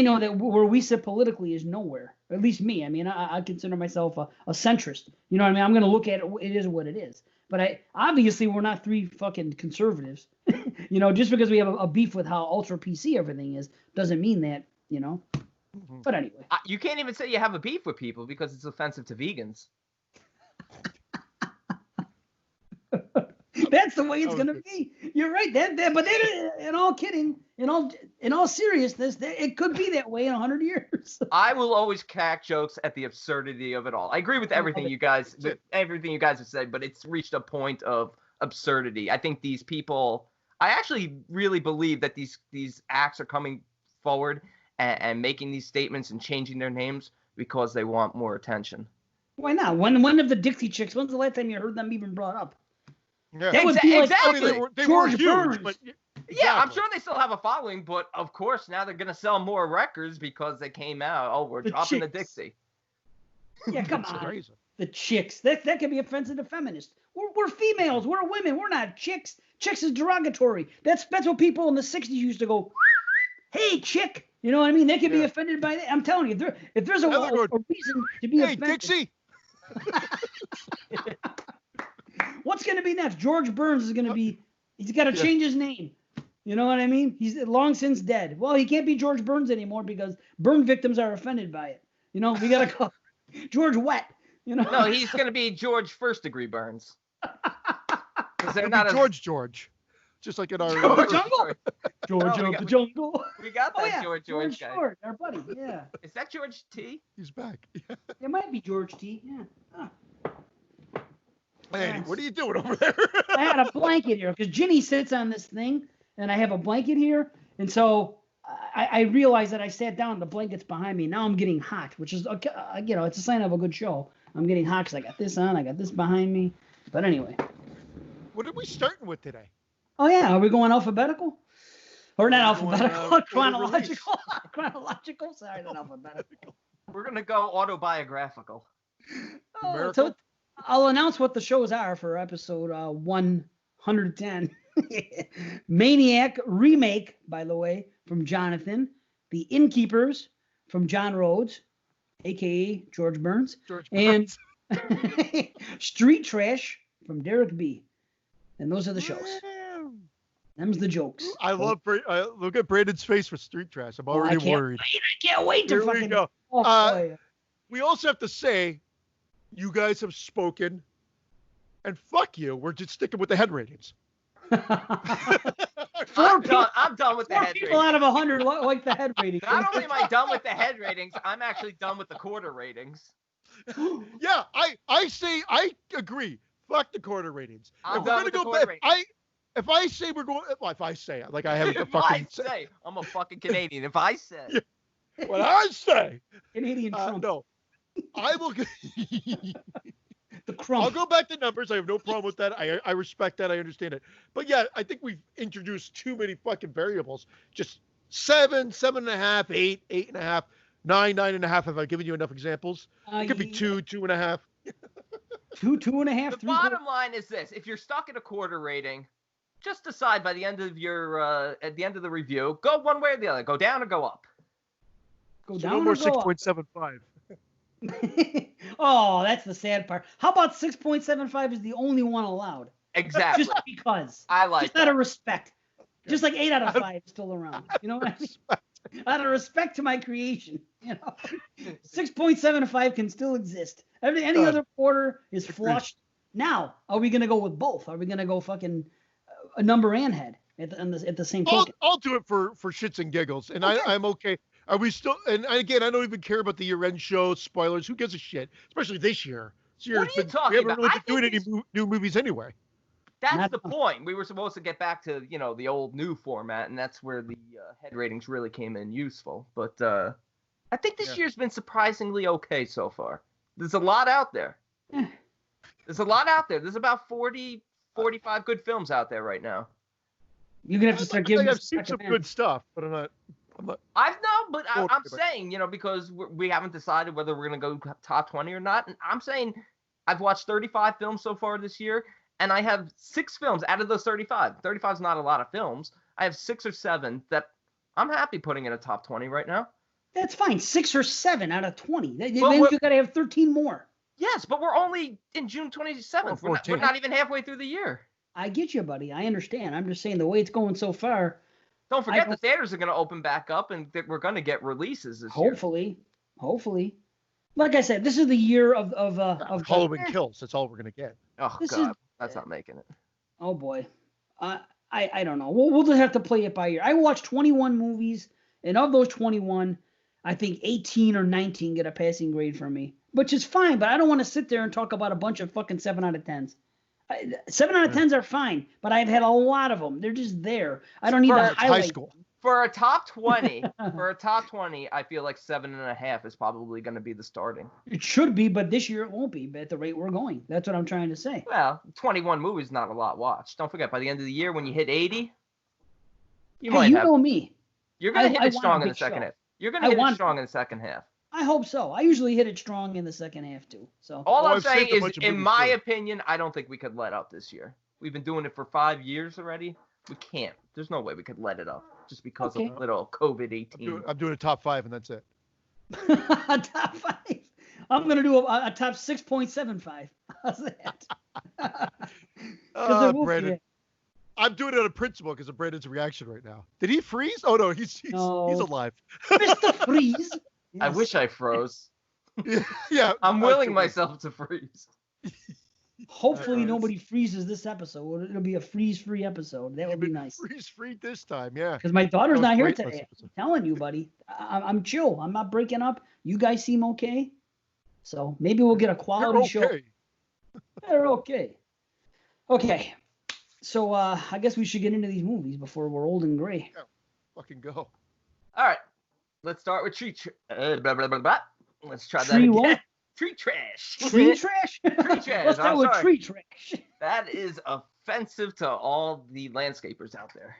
know that where we sit politically is nowhere. At least me. I mean, I consider myself a centrist. You know what I mean? I'm going to look at it. It is what it is. But obviously we're not 3 fucking conservatives. Just because we have a beef with how ultra PC everything is doesn't mean that, Mm-hmm. But anyway. You can't even say you have a beef with people because it's offensive to vegans. That's the way it's gonna be. You're right. But in all kidding, in all seriousness, it could be that way in 100 years. I will always crack jokes at the absurdity of it all. I agree with everything you guys have said, but it's reached a point of absurdity. I think these people. I actually really believe that these acts are coming forward and making these statements and changing their names because they want more attention. Why not? One of the Dixie Chicks. When's the last time you heard them even brought up? Yeah. That would be like, exactly. They were huge, but yeah, I'm sure they still have a following, but of course now they're gonna sell more records because they came out. Oh, we're dropping the Dixie. Yeah, come on. Crazy. The chicks. That can be offensive to feminists. We're females. We're women. We're not chicks. Chicks is derogatory. That's what people in the 60s used to go, hey, chick. You know what I mean? They can be offended by that. I'm telling you, if there's a reason to be offended. Hey, Dixie. What's going to be next? George Burns is going to be, he's got to change his name. You know what I mean? He's long since dead. Well, he can't be George Burns anymore because burn victims are offended by it. We got to call George Wet. No, he's going to be George First Degree Burns. They're not George. Just like in our Jungle. George of the Jungle. We got that George guy. Short, our buddy. Yeah. Is that George T? He's back. Yeah. It might be George T. Yeah. Hey, what are you doing over there? I had a blanket here because Ginny sits on this thing, and I have a blanket here, and so I realized that I sat down, the blanket's behind me. Now I'm getting hot, which is it's a sign of a good show. I'm getting hot because I got this on. I got this behind me. But anyway. What are we starting with today? Oh, yeah. Are we going alphabetical? Or not We're alphabetical, going, chronological. Chronological? Sorry, not alphabetical. We're going to go autobiographical. So I'll announce what the shows are for episode 110. Maniac remake, by the way, from Jonathan. The Innkeepers from John Rhodes, a.k.a. George Burns. And Street Trash from Derek B. And those are the shows. Them's the jokes. I love look at Brandon's face for Street Trash. I'm already worried. I can't wait to fucking go. We also have to say, you guys have spoken, and fuck you. We're just sticking with the head ratings. I'm done with the head ratings. People out of 100 like the head ratings. Not only am I done with the head ratings, I'm actually done with the quarter ratings. Yeah, I say I agree. Fuck the quarter ratings. I'm done with the quarter ratings. If I say we're going, well, if I say it, like I haven't fucking say, I'm a fucking Canadian. If I say, what I say, Canadian Trump. No, I will. The crump. I'll go back to numbers. I have no problem with that. I respect that. I understand it. But yeah, I think we've introduced too many fucking variables. Just 7, 7.5, 8, 8.5, 9, 9.5. Have I given you enough examples? It could be 2, 2.5. 2, 2.5. The bottom line is this: if you're stuck at a quarter rating, just decide by the end of your at the end of the review, go one way or the other, go down or go up. Go So down no more or go 6.75. Oh, that's the sad part. How about 6.75 is the only one allowed? Exactly. Just because. I like just out of respect. Just like 8 out of 5 is still around. You know what I mean? Out of respect to my creation. You know, 6.75 can still exist. Any other quarter is flushed. Now, are we gonna go with both? Are we gonna go fucking a number and head at the same token? I'll do it for shits and giggles, and okay. I'm okay. Are we still? And again, I don't even care about the year-end show spoilers. Who gives a shit? Especially this year. What are you talking about? We haven't really been doing any new movies anyway. That's the point. We were supposed to get back to the old new format, and that's where the head ratings really came in useful. But I think this year's been surprisingly okay so far. There's a lot out there. There's a lot out there. There's about 40, 45 good films out there right now. You're gonna have to start giving. I've seen some good stuff, but I'm not. I'm saying, because we haven't decided whether we're going to go top 20 or not. And I'm saying I've watched 35 films so far this year, and I have 6 films out of those 35. 35 is not a lot of films. I have 6 or 7 that I'm happy putting in a top 20 right now. That's fine. 6 or 7 out of 20. Then you got to have 13 more. Yes, but we're only in June 27th. We're not even halfway through the year. I get you, buddy. I understand. I'm just saying the way it's going so far. Don't forget the theaters are going to open back up, and we're going to get releases this year. Hopefully. Like I said, this is the year of Halloween Kills. That's all we're going to get. Oh God, that's not making it. Oh boy, I don't know. We'll just have to play it by ear. I watched 21 movies, and of those 21, I think 18 or 19 get a passing grade from me, which is fine. But I don't want to sit there and talk about a bunch of fucking 7 out of 10s. 7 out of 10s are fine, but I've had a lot of them. They're just there. I don't need to highlight. High school. For a top 20, I feel like 7.5 is probably going to be the starting. It should be, but this year it won't be. At the rate we're going, that's what I'm trying to say. Well, 21 movies, not a lot watched. Don't forget, by the end of the year, when you hit 80, you know me. You're going to hit it strong in the second half. You're going to hit it strong in the second half. I hope so. I usually hit it strong in the second half too. So all I'm saying is, in my opinion, I don't think we could let up this year. We've been doing it for 5 years already. We can't. There's no way we could let it up just because of little COVID-19. I'm doing a top 5 and that's it. Top 5. I'm gonna do a top 6.75. How's that? Brandon. I'm doing it on a principle because of Brandon's reaction right now. Did he freeze? Oh no, he's alive. Mr. Freeze. Yes. I wish I froze. Yeah. I'm willing myself to freeze. Hopefully nobody freezes this episode. It'll be a freeze-free episode. That would be nice. Freeze-free this time, yeah. Because my daughter's not here today. I'm telling you, buddy. I'm chill. I'm not breaking up. You guys seem okay. So maybe we'll get a quality show. They're okay. Okay. So I guess we should get into these movies before we're old and gray. Yeah. Fucking go. All right. Let's start with Tree. Let's try that Tree again. what? Tree trash. Tree trash? Tree trash. Let's start with tree trash. That is offensive to all the landscapers out there.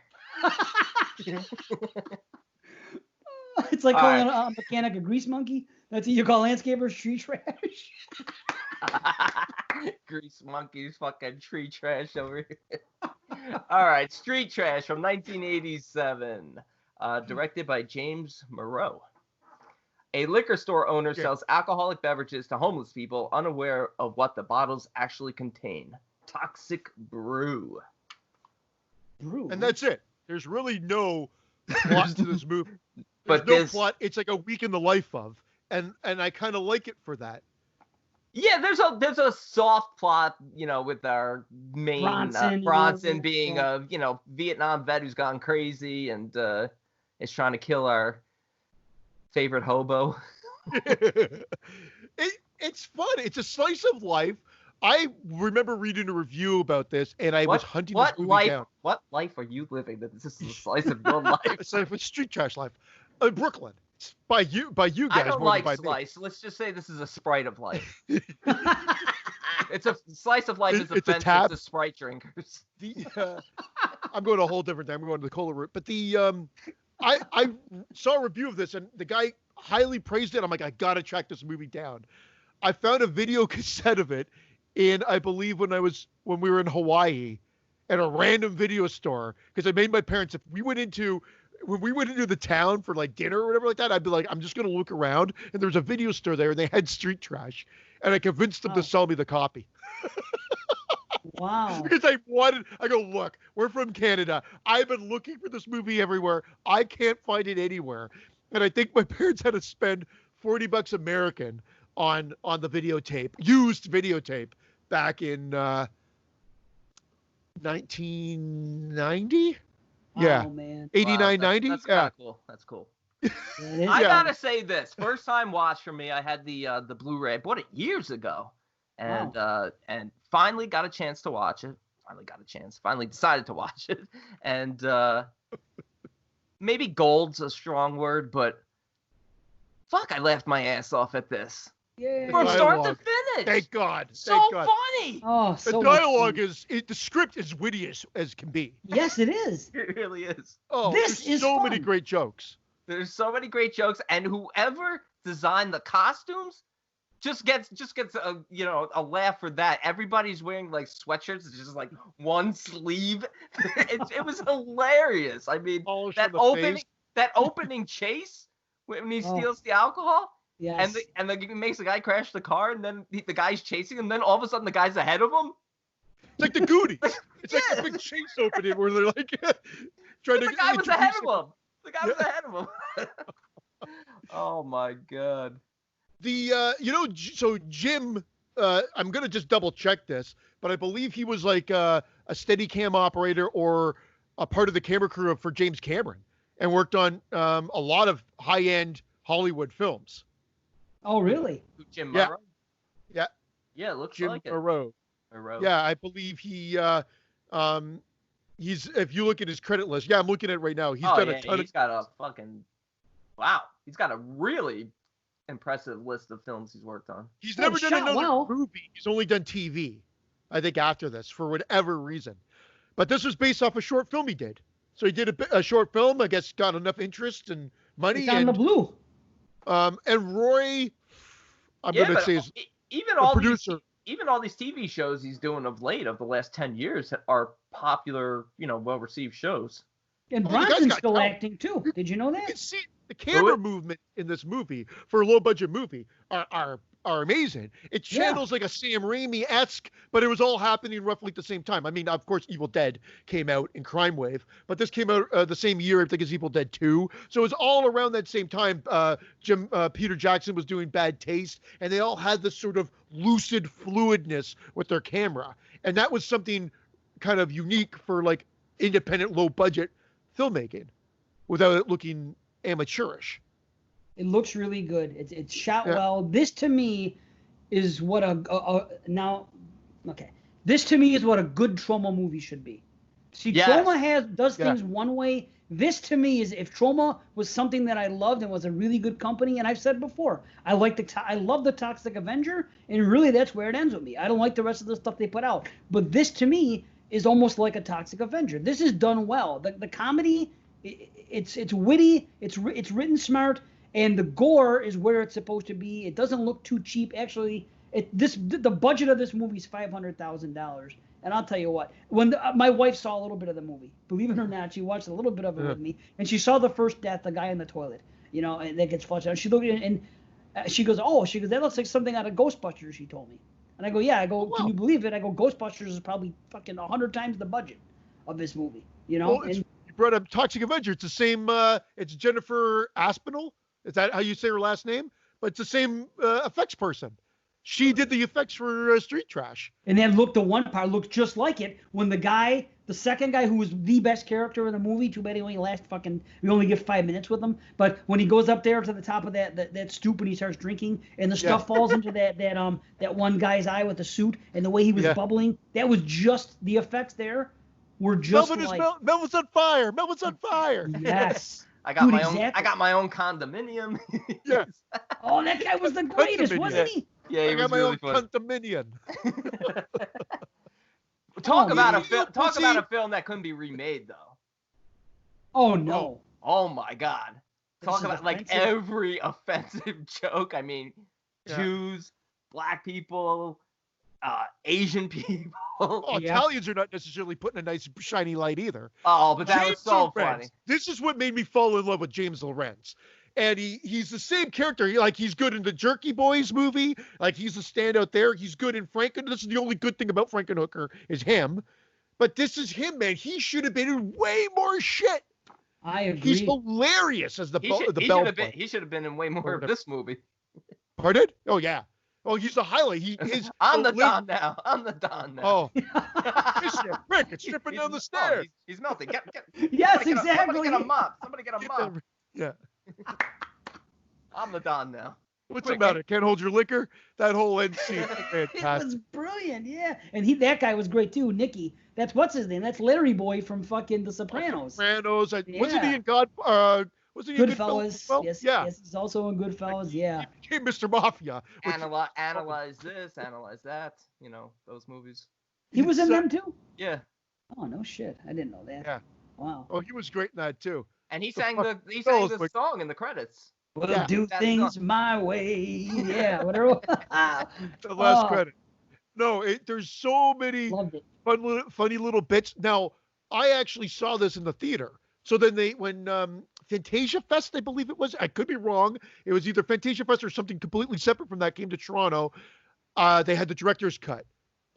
It's like calling a mechanic a grease monkey. That's what you call landscapers, tree trash. Grease monkeys, fucking tree trash over here. All right, Street Trash from 1987, directed by James Moreau. A liquor store owner sells alcoholic beverages to homeless people unaware of what the bottles actually contain. Toxic brew. And that's it. There's really no plot to this movie. There's no plot. It's like a week in the life of, and I kind of like it for that. Yeah, there's a soft plot, with our main Bronson being a Vietnam vet who's gone crazy and is trying to kill our favorite hobo. It's fun. It's a slice of life. I remember reading a review about this, and I was hunting this movie down. What life are you living that this is a slice of your life? It's like Street Trash life. Brooklyn. It's by you guys. I don't more like than by slice. Me. Let's just say this is a Sprite of life. It's a slice of life is it's offensive to Sprite drinkers. I'm going a whole different thing. I'm going to the cola route. But I saw a review of this, and the guy highly praised it. I'm like, I got to track this movie down. I found a video cassette of it in, I believe, when we were in Hawaii at a random video store, because I made my parents, when we went into the town for like dinner or whatever like that, I'd be like, I'm just going to look around, and there's a video store there, and they had Street Trash, and I convinced them to sell me the copy. Wow. Because I go, look, we're from Canada. I've been looking for this movie everywhere. I can't find it anywhere. And I think my parents had to spend $40 American on the videotape, used videotape, back in 1990. Yeah, man. 89, 90. That's kind of cool. That's cool. I gotta say this. First time watch for me. I had the Blu-ray. I bought it years ago, and finally got a chance to watch it. Finally decided to watch it, and maybe gold's a strong word, but fuck, I laughed my ass off at this. Yeah. From start to finish. Thank God. Funny. Oh, so the dialogue the script is witty as can be. Yes, it is. It really is. Oh, this is so fun. many great jokes. There's so many great jokes, and whoever designed the costumes just gets a laugh for that. Everybody's wearing like sweatshirts, it's just like one sleeve. It was hilarious. I mean, that opening chase when he steals the alcohol. Yes. And he makes the guy crash the car, and then the guy's chasing him, and then all of a sudden the guy's ahead of him. It's like the Goonies. It's like a big chase opening where they're like trying to. The guy was ahead of him. The guy was ahead of him. Oh my God. So Jim, I'm gonna just double check this, but I believe he was like a Steadicam operator or a part of the camera crew for James Cameron, and worked on a lot of high-end Hollywood films. Oh, really? Jim Moreau? Yeah. Yeah, it looks Jim like it. Moreau. Yeah, I believe he's, if you look at his credit list, I'm looking at it right now. He's done a ton he's got a fucking, wow. He's got a really impressive list of films he's worked on. He's never done another movie. He's only done TV, I think, after this, for whatever reason. But this was based off a short film he did. So he did a short film, I guess, got enough interest and money. It's on the blue. And Roy, I'm going to say, is the producer. Even all these TV shows he's doing of late, of the last 10 years, are popular, well-received shows. And Bronson's still acting, too. Did you know that? You can see the camera movement in this movie, for a low-budget movie, are amazing. It channels like a Sam Raimi-esque, but it was all happening roughly at the same time. I mean, of course, Evil Dead came out in Crime Wave, but this came out the same year, I think, as Evil Dead 2. So it was all around that same time. Peter Jackson was doing Bad Taste, and they all had this sort of lucid fluidness with their camera. And that was something kind of unique for, like, independent, low-budget filmmaking without it looking amateurish. It looks really good. It's shot well. This to me is what This to me is what a good Troma movie should be. See, Yes. Troma does things one way. This to me is, if Troma was something that I loved and was a really good company, and I've said before, I love the Toxic Avenger, and really that's where it ends with me. I don't like the rest of the stuff they put out, but this to me is almost like a Toxic Avenger. This is done well. The comedy, it's witty, it's written smart, and the gore is where it's supposed to be. It doesn't look too cheap. Actually, the budget of this movie is $500,000. And I'll tell you what, when my wife saw a little bit of the movie, believe it or not, she watched a little bit of it with me, and she saw the first death, the guy in the toilet, and that gets flushed out. She looked at it and she goes, that looks like something out of Ghostbusters, she told me. And I go, yeah. I go, can you believe it? I go, Ghostbusters is probably fucking 100 times the budget of this movie, Well, you brought up Toxic Avenger. It's the same, it's Jennifer Aspinall. Is that how you say her last name? But it's the same effects person. She did the effects for Street Trash. And then the one part looked just like it when the second guy who was the best character in the movie, too bad he only we only get 5 minutes with him, but when he goes up there to the top of that stoop and he starts drinking and the stuff falls into that one guy's eye with the suit, and the way he was bubbling, that was just, the effects there were just Melvin's on fire. Melvin's on fire. Yes. I got my own condominium. Yes. Oh, that guy was the greatest, wasn't he? Yeah, he was really funny. Condominium. Talk about a film that couldn't be remade, though. Oh no. Oh my God. Talk about offensive. Every offensive joke. I mean, Jews, black people, Asian people. Italians are not necessarily putting a nice shiny light either. Oh, but that was so funny. This is what made me fall in love with James Lorenz. And he's the same character. He's good in the Jerky Boys movie. Like, he's a standout there. He's good in Franken. This is the only good thing about Frankenhooker is him. But this is him, man. He should have been in way more shit. I agree. He's hilarious as the bell. He should have been in way more of this movie. Pardon? Oh, yeah. Oh, he's the highlight. He is. I'm the Don now. Oh. Rick, it's stripping down the stairs. He's melting. Yes, exactly. Somebody get a mop. Yeah. I'm the Don now. What's the matter? Can't hold your liquor? That whole end scene. It was brilliant, yeah. And that guy was great too, Nicky. What's his name? That's Larry Boy from fucking The Sopranos. Wasn't he in Goodfellas? Yes, he's also in Goodfellas. Yeah. He became Mr. Mafia. Analyze this, analyze that. Those movies. He was in them too? Yeah. Oh no shit! I didn't know that. Yeah. Wow. Oh, he was great in that too. And he sang the song in the credits. We'll do things my way. Yeah, whatever. The last credit. No, there's so many funny little bits. Now, I actually saw this in the theater. So then when Fantasia Fest, I believe it was, I could be wrong. It was either Fantasia Fest or something completely separate from that came to Toronto. They had the director's cut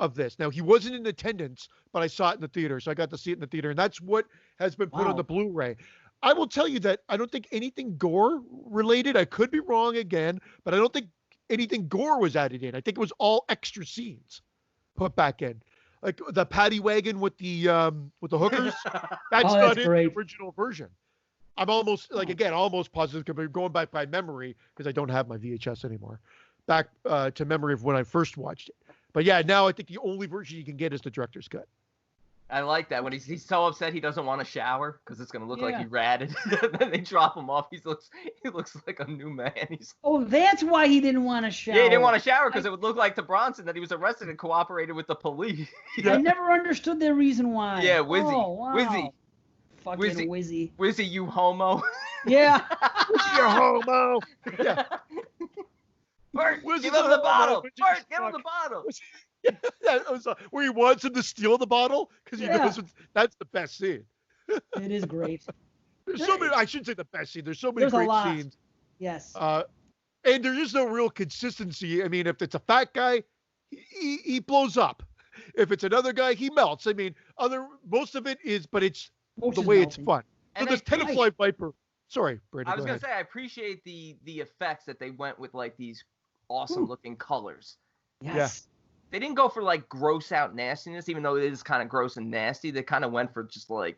of this. Now, he wasn't in attendance, but I saw it in the theater. So I got to see it in the theater. And that's what has been put on the Blu-ray. I will tell you that I don't think anything gore related. I could be wrong again, but I don't think anything gore was added in. I think it was all extra scenes put back in, like the paddy wagon with the hookers. That's not in the original version. I'm almost almost positive because we're going back by memory because I don't have my VHS anymore. Back to memory of when I first watched it. But yeah, now I think the only version you can get is the director's cut. I like that when he's so upset he doesn't want to shower because it's gonna look like he ratted. Then they drop him off. He looks like a new man. That's why he didn't want to shower. Yeah, he didn't want to shower because it would look like to Bronson that he was arrested and cooperated with the police. I never understood the reason why. Yeah, Wizzy. Oh, wow. Wizzy. Fucking Wizzy. Wizzy, you homo. Yeah. Wizzy, you homo. Yeah. Bert, give him the bottle. Bert, give him the bottle. That was where he wants him to steal the bottle because he knows that's the best scene. It is great. There's so many. I shouldn't say the best scene. There's so many great scenes. Yes. And there is no real consistency. I mean, if it's a fat guy, he blows up. If it's another guy, he melts. I mean, most of it is, but it's the way it's fun. So this Tenafly Viper. Sorry, Brady. I was gonna say I appreciate the effects that they went with, like these awesome looking colors. Yes. Yeah. They didn't go for like gross out nastiness, even though it is kind of gross and nasty. They kind of went for just like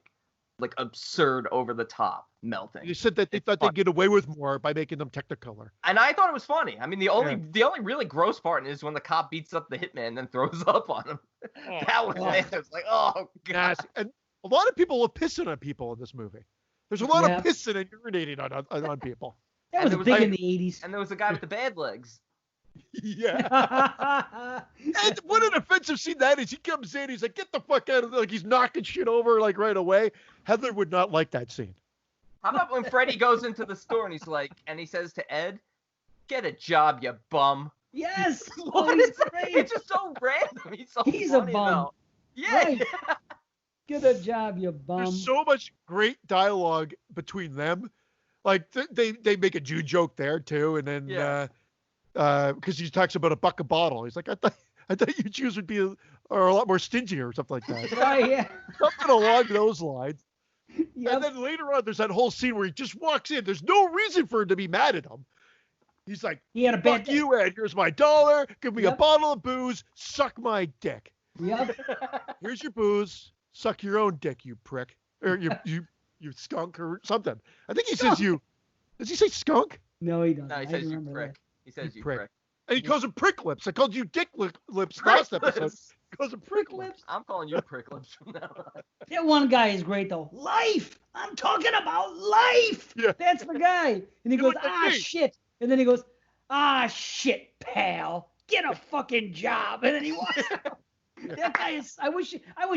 absurd, over the top melting. You said that they thought they'd get away with more by making them Technicolor. And I thought it was funny. I mean, the only really gross part is when the cop beats up the hitman and then throws up on him. That was nasty. It's like, oh god. And A lot of people are pissing on people in this movie. There's a lot of pissing and urinating on people. That was big in the 80s. And there was a guy with the bad legs. Yeah. And what an offensive scene that is. He comes in, he's like, get the fuck out of there. Like, he's knocking shit over, like, right away. Heather would not like that scene. How about when Freddy goes into the store and he's like, and he says to Ed, get a job, you bum. Yes. What is that? It's just so random. He's a bum. Though. Yeah. Right. Get a job, you bum. There's so much great dialogue between them. Like, they make a Jew joke there, too. And then, because he talks about a buck a bottle. He's like, I thought you Jews would be a lot more stingy or something like that. Right, yeah. Something along those lines. Yep. And then later on, there's that whole scene where he just walks in. There's no reason for him to be mad at him. He's like, he had a bad fuck you, Ed. Here's my $1. Give me a bottle of booze. Suck my dick. Yep. Here's your booze. Suck your own dick, you prick. Or you skunk or something. I think he says you. Does he say skunk? No, he doesn't. No, he says you prick. That. He says you prick. And he calls him prick lips. I called you dick lips last episode. He calls him prick lips. I'm calling you prick lips from now on. That one guy is great, though. Life! I'm talking about life! Yeah. That's the guy. And he goes, shit. And then he goes, shit, pal. Get a fucking job. And then he walks out. That guy is. I wish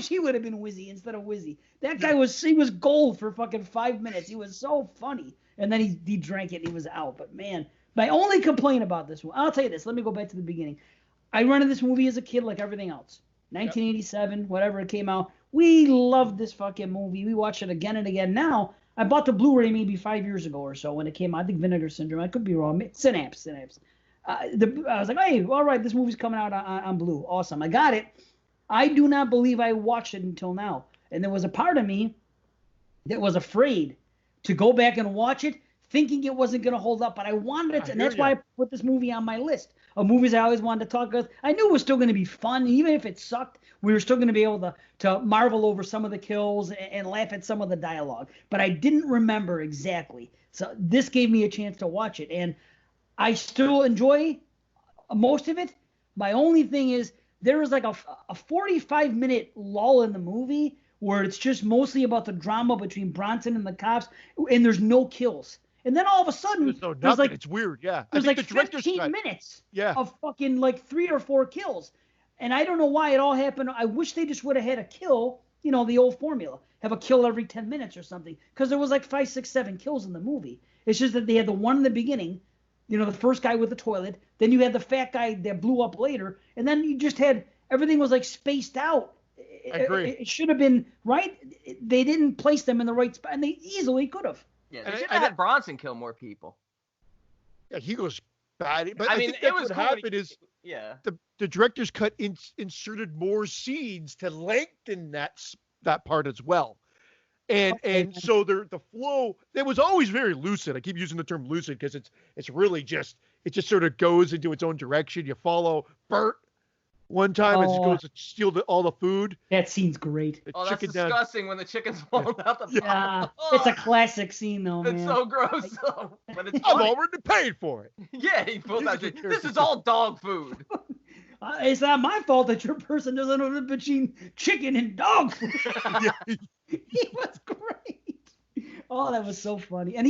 he would have been Wizzy instead of Wizzy. That guy was gold for fucking 5 minutes. He was so funny. And then he drank it and he was out. But man, my only complaint about this one, I'll tell you this. Let me go back to the beginning. I rented this movie as a kid like everything else. 1987, whatever it came out. We loved this fucking movie. We watched it again and again. Now, I bought the Blu-ray maybe 5 years ago or so when it came out. I think Vinegar Syndrome. I could be wrong. Synapse. I was like, hey, all right, this movie's coming out on Blue. Awesome. I got it. I do not believe I watched it until now. And there was a part of me that was afraid to go back and watch it, thinking it wasn't going to hold up. But I wanted it to, and that's why I put this movie on my list of movies I always wanted to talk about. I knew it was still going to be fun. Even if it sucked, we were still going to be able to marvel over some of the kills and laugh at some of the dialogue. But I didn't remember exactly. So this gave me a chance to watch it. And I still enjoy most of it. My only thing is, there is like a 45-minute lull in the movie where it's just mostly about the drama between Bronson and the cops, and there's no kills. And then all of a sudden, there's like, it's weird, yeah. There's like 15 minutes of fucking like 3 or 4 kills. And I don't know why it all happened. I wish they just would have had a kill, the old formula. Have a kill every 10 minutes or something. Because there was like 5, 6, 7 kills in the movie. It's just that they had the one in the beginning, the first guy with the toilet. Then you had the fat guy that blew up later. And then you just had, everything was like spaced out. I agree. It should have been, right? They didn't place them in the right spot. And they easily could have. Yeah, they should have had Bronson kill more people. Yeah, he goes bad. But I mean, think what happened is the director's cut inserted more scenes to lengthen that part as well. And so the flow, it was always very lucid. I keep using the term lucid because it's really just, it just sort of goes into its own direction. You follow Bert one time as he goes to steal all the food. That scene's great. That's disgusting when the chicken's falling out the bottom. Yeah, it's a classic scene though, man. It's so gross though. But it's I've already paid for it. Yeah, he pulls out. This is all dog food. It's not my fault that your person doesn't know between chicken and dog food. He was great. Oh, that was so funny. And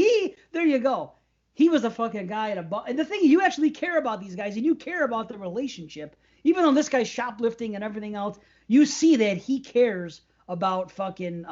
there you go. He was a fucking guy and the thing, you actually care about these guys and you care about the relationship. Even though this guy's shoplifting and everything else, you see that he cares about fucking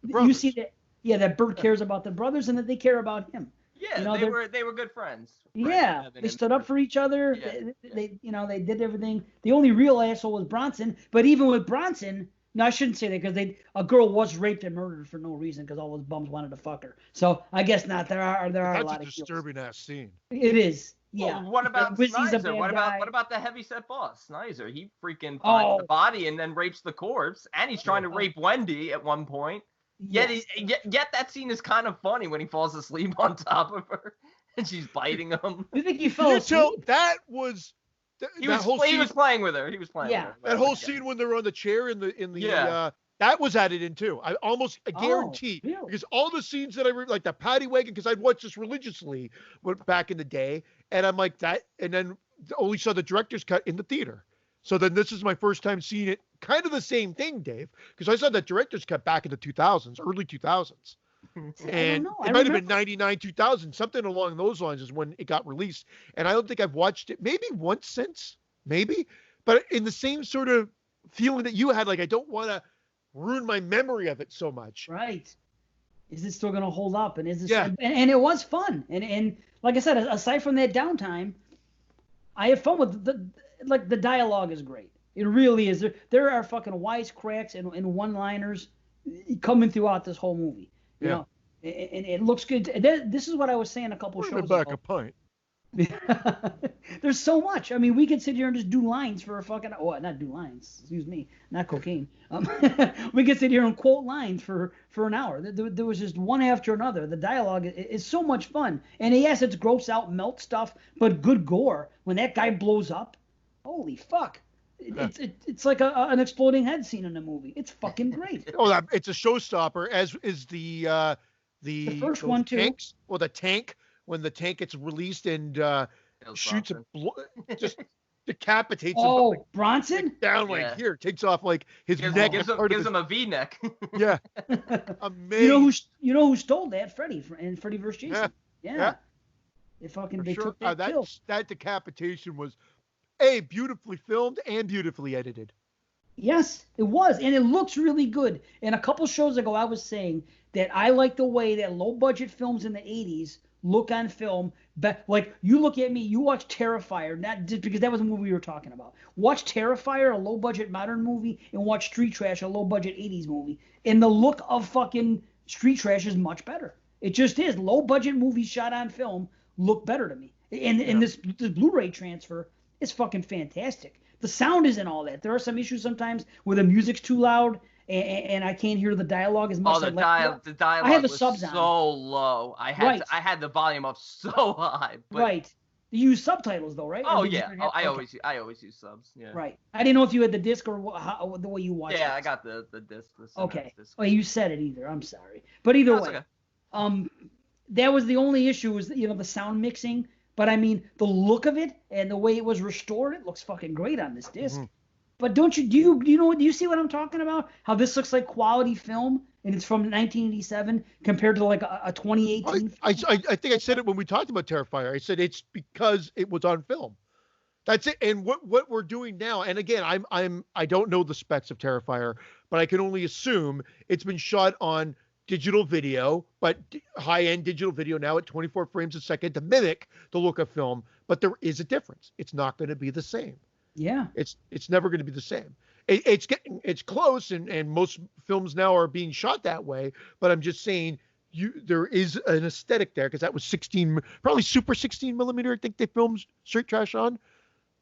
you see that that Bert cares about the brothers and that they care about him. Yeah, they were good friends. Yeah, they stood up for each other. Yeah. They did everything. The only real asshole was Bronson, but even with Bronson, no, I shouldn't say that because a girl was raped and murdered for no reason because all those bums wanted to fuck her. So I guess not. There are a lot of disturbing ass scene. It is. Yeah. Well, what about Snizer? What about the heavyset boss, Snizer? He freaking finds the body and then rapes the corpse, and he's trying to rape Wendy at one point. Yes. Yet that scene is kind of funny when he falls asleep on top of her and she's biting him. You think he fell asleep? That was. He was playing with her. He was playing with her. That whole scene when they're on the chair in the that was added in too. I guarantee really? Because all the scenes that I like the paddy wagon, because I'd watched this religiously back in the day, and I'm like that, and then only saw the director's cut in the theater. So then this is my first time seeing it. Kind of the same thing, Dave, because I saw that director's cut back in the 2000s, early 2000s. And it might have been 99, 2000, something along those lines is when it got released. And I don't think I've watched it maybe once since, maybe, but in the same sort of feeling that you had, like, I don't want to ruin my memory of it so much. Right. Is it still going to hold up? And is it, and it was fun. And like I said, aside from that downtime, I had fun with the dialogue is great. It really is. There are fucking wisecracks and one-liners coming throughout this whole movie. You know, and it looks good. This is what I was saying a couple shows ago. Back a pint. There's so much. I mean, we could sit here and just do lines for a fucking. Oh, not do lines. Excuse me, not cocaine. We could sit here and quote lines for an hour. There was just one after another. The dialogue is so much fun. And yes, it's gross out melt stuff, but good gore. When that guy blows up, holy fuck. It's like an exploding head scene in a movie. It's fucking great. Oh, it's a showstopper, as is the first one too. Tanks, or the tank, when the tank gets released and shoots just decapitates him. Oh, like, Bronson? Down like here, takes off like his neck. Gives him a V-neck. Yeah. Amazing. You know who stole that? Freddy vs. Jason. Yeah. They took that kill. That decapitation was beautifully filmed and beautifully edited. Yes, it was, and it looks really good. And a couple shows ago, I was saying that I like the way that low-budget films in the 80s look on film. But like, you look at me, you watch Terrifier, not just because that was the movie we were talking about. Watch Terrifier, a low-budget modern movie, and watch Street Trash, a low-budget 80s movie. And the look of fucking Street Trash is much better. It just is. Low-budget movies shot on film look better to me. And this Blu-ray transfer is fucking fantastic. The sound isn't all that. There are some issues sometimes where the music's too loud and I can't hear the dialogue as much. Oh, the dialogue I have the subs on. So low. I had the volume up so high. But... Right. You use subtitles though, right? Oh yeah. I always use subs. Yeah. Right. I didn't know if you had the disc or the way you watched it. Yeah, I got the disc. Okay. Disc. Oh, you said it either. I'm sorry. But either way, okay. That was the only issue was the sound mixing. But I mean, the look of it and the way it was restored, it looks fucking great on this disc. Mm-hmm. But do you see what I'm talking about? How this looks like quality film and it's from 1987 compared to like a 2018. I think I said it when we talked about Terrifier. I said it's because it was on film. That's it. And what we're doing now, and again, I don't know the specs of Terrifier, but I can only assume it's been shot on digital video, but high-end digital video now at 24 frames a second to mimic the look of film. But there is a difference. It's not going to be the same. Yeah. It's never going to be the same. It's close, and most films now are being shot that way. But I'm just saying, there is an aesthetic there because that was probably super 16 millimeter. I think they filmed Straight Trash on.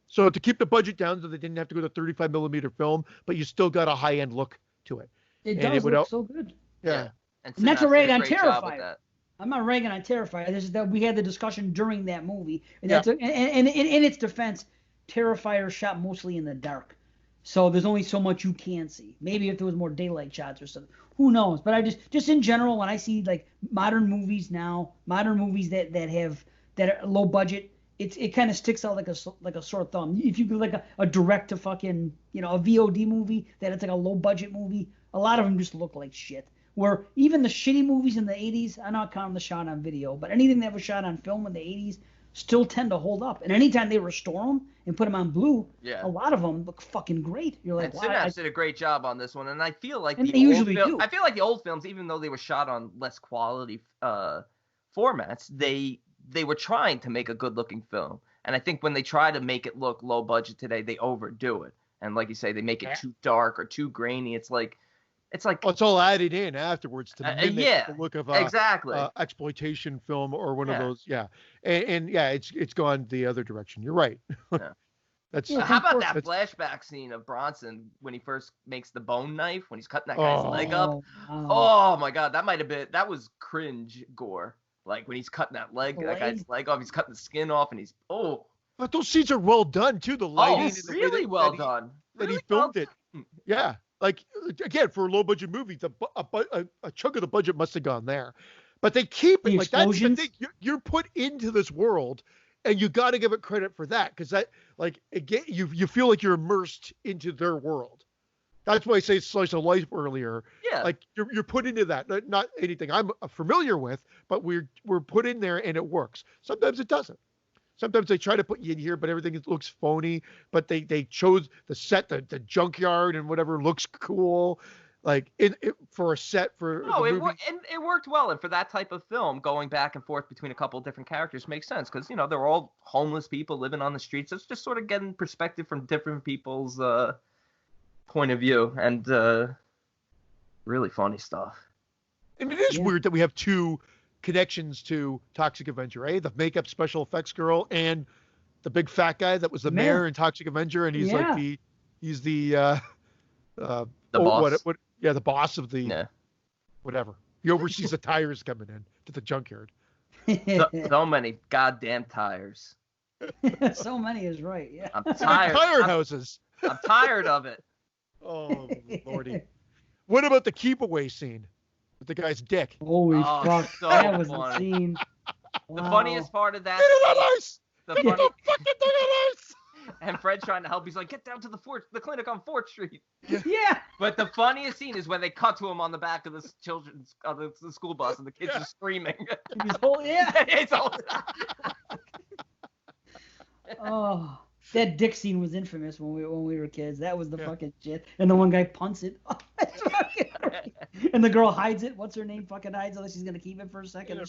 So to keep the budget down, so they didn't have to go to 35 millimeter film, but you still got a high-end look to it. It does look so good. Yeah. And that's a rag on Terrifier. I'm not ragging on Terrifier. We had the discussion during that movie. And in its defense, Terrifier shot mostly in the dark. So there's only so much you can see. Maybe if there was more daylight shots or something. Who knows? But I just in general, when I see like modern movies that are low budget, it kind of sticks out like a sore thumb. If you do like a direct to fucking, a VOD movie that it's like a low budget movie, a lot of them just look like shit. Where even the shitty movies in the 80s, I'm not counting the shot on video, but anything that was shot on film in the 80s still tend to hold up. And anytime they restore them and put them on blue, a lot of them look fucking great. You're like, wow. Synapse did a great job on this one, and I feel like the old films, even though they were shot on less quality formats, they were trying to make a good-looking film. And I think when they try to make it look low budget today, they overdo it. And like you say, they make it too dark or too grainy. It's like it's all added in afterwards to mimic the look of exploitation film or one of those. Yeah. And it's gone the other direction. You're right. Yeah. How about that flashback scene of Bronson when he first makes the bone knife, when he's cutting that guy's leg up? Oh my God. That was cringe gore. Like when he's cutting that guy's leg off, he's cutting the skin off and But those scenes are well done too. The lighting. Oh, really well done. That he filmed it. Yeah. Like, again, for a low-budget movie, a chunk of the budget must have gone there. But they keep it. Like, that's the thing. You're put into this world, and you got to give it credit for that. Because like again, you feel like you're immersed into their world. That's why I say slice of life earlier. Yeah. Like you're put into that. Not anything I'm familiar with, but we're put in there and it works. Sometimes it doesn't. Sometimes they try to put you in here, but everything looks phony. But they chose the set, the junkyard and whatever looks cool. Like for a set for no, the it movie. it worked well, and for that type of film, going back and forth between a couple of different characters makes sense because they're all homeless people living on the streets. It's just sort of getting perspective from different people's point of view, and really funny stuff. And it is weird that we have two connections to Toxic Avenger, eh? The makeup special effects girl and the big fat guy that was the mayor in Toxic Avenger, and he's like the boss. The boss of the whatever. He oversees the tires coming in to the junkyard. So many goddamn tires. So many is right. Yeah. I'm tired. Tire houses. I'm tired of it. Oh lordy. What about the keep away scene with the guy's dick? Holy fuck! So that was funny. the scene. The Wow. funniest part of that. Get the fucking thing on ice. And Fred's trying to help. He's like, get down to the clinic on 4th Street. Yeah. But the funniest scene is when they cut to him on the back of the the school bus, and the kids are screaming. It's all... Oh, that dick scene was infamous when we were kids. That was the fucking shit. And the one guy punts it. Oh, that's fucking great. And the girl hides it. What's her name? Fucking hides it. Like she's gonna keep it for a second. He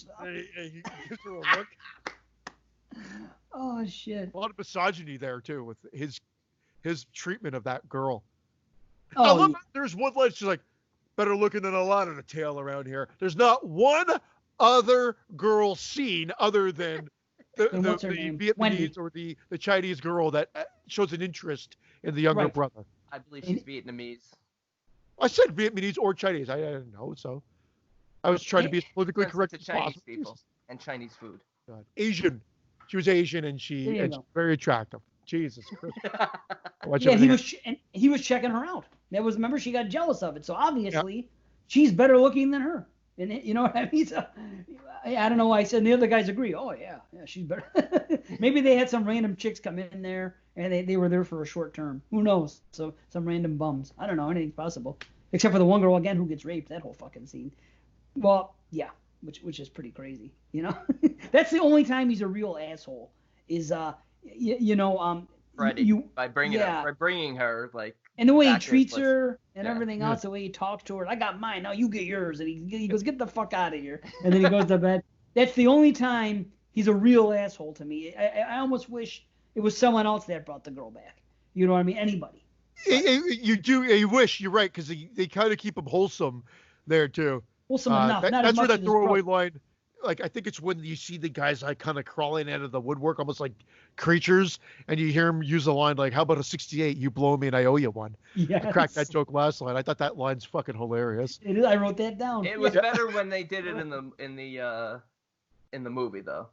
gives her a look. Oh shit. A lot of misogyny there too with his treatment of that girl. Oh, I love it. There's one line she's like, better looking than a lot of the tail around here. There's not one other girl seen other than the Vietnamese or the Chinese girl that shows an interest in the younger brother. I believe she's Vietnamese. I said Vietnamese or Chinese. I didn't know, so I was trying to be as politically correct as Chinese possible. people and Chinese food. God. Asian. She was Asian and she's very attractive. Jesus Christ. He was checking her out. Remember she got jealous of it. So obviously she's better looking than her. And you know what I mean? So, I don't know why I said, and the other guys agree. Oh yeah, she's better. Maybe they had some random chicks come in there and they were there for a short term. Who knows? So some random bums. I don't know. Anything's possible. Except for the one girl again who gets raped. That whole fucking scene. Well, yeah, which is pretty crazy. That's the only time he's a real asshole. Is Freddie, by bringing her like. And the way he treats her and everything else, the way he talks to her. I got mine, now you get yours. And he goes, get the fuck out of here. And then he goes to bed. That's the only time he's a real asshole to me. I almost wish it was someone else that brought the girl back. You know what I mean? Anybody. You wish, you're right, because they kind of keep him wholesome there, too. Wholesome enough. That's where that throwaway line, like, I think it's when you see the guys like kind of crawling out of the woodwork, almost like creatures, and you hear him use a line like, how about a 68? You blow me and I owe you one. Yes. I cracked that joke last line. I thought that line's fucking hilarious. It is. I wrote that down. It was better when they did it in the movie, though.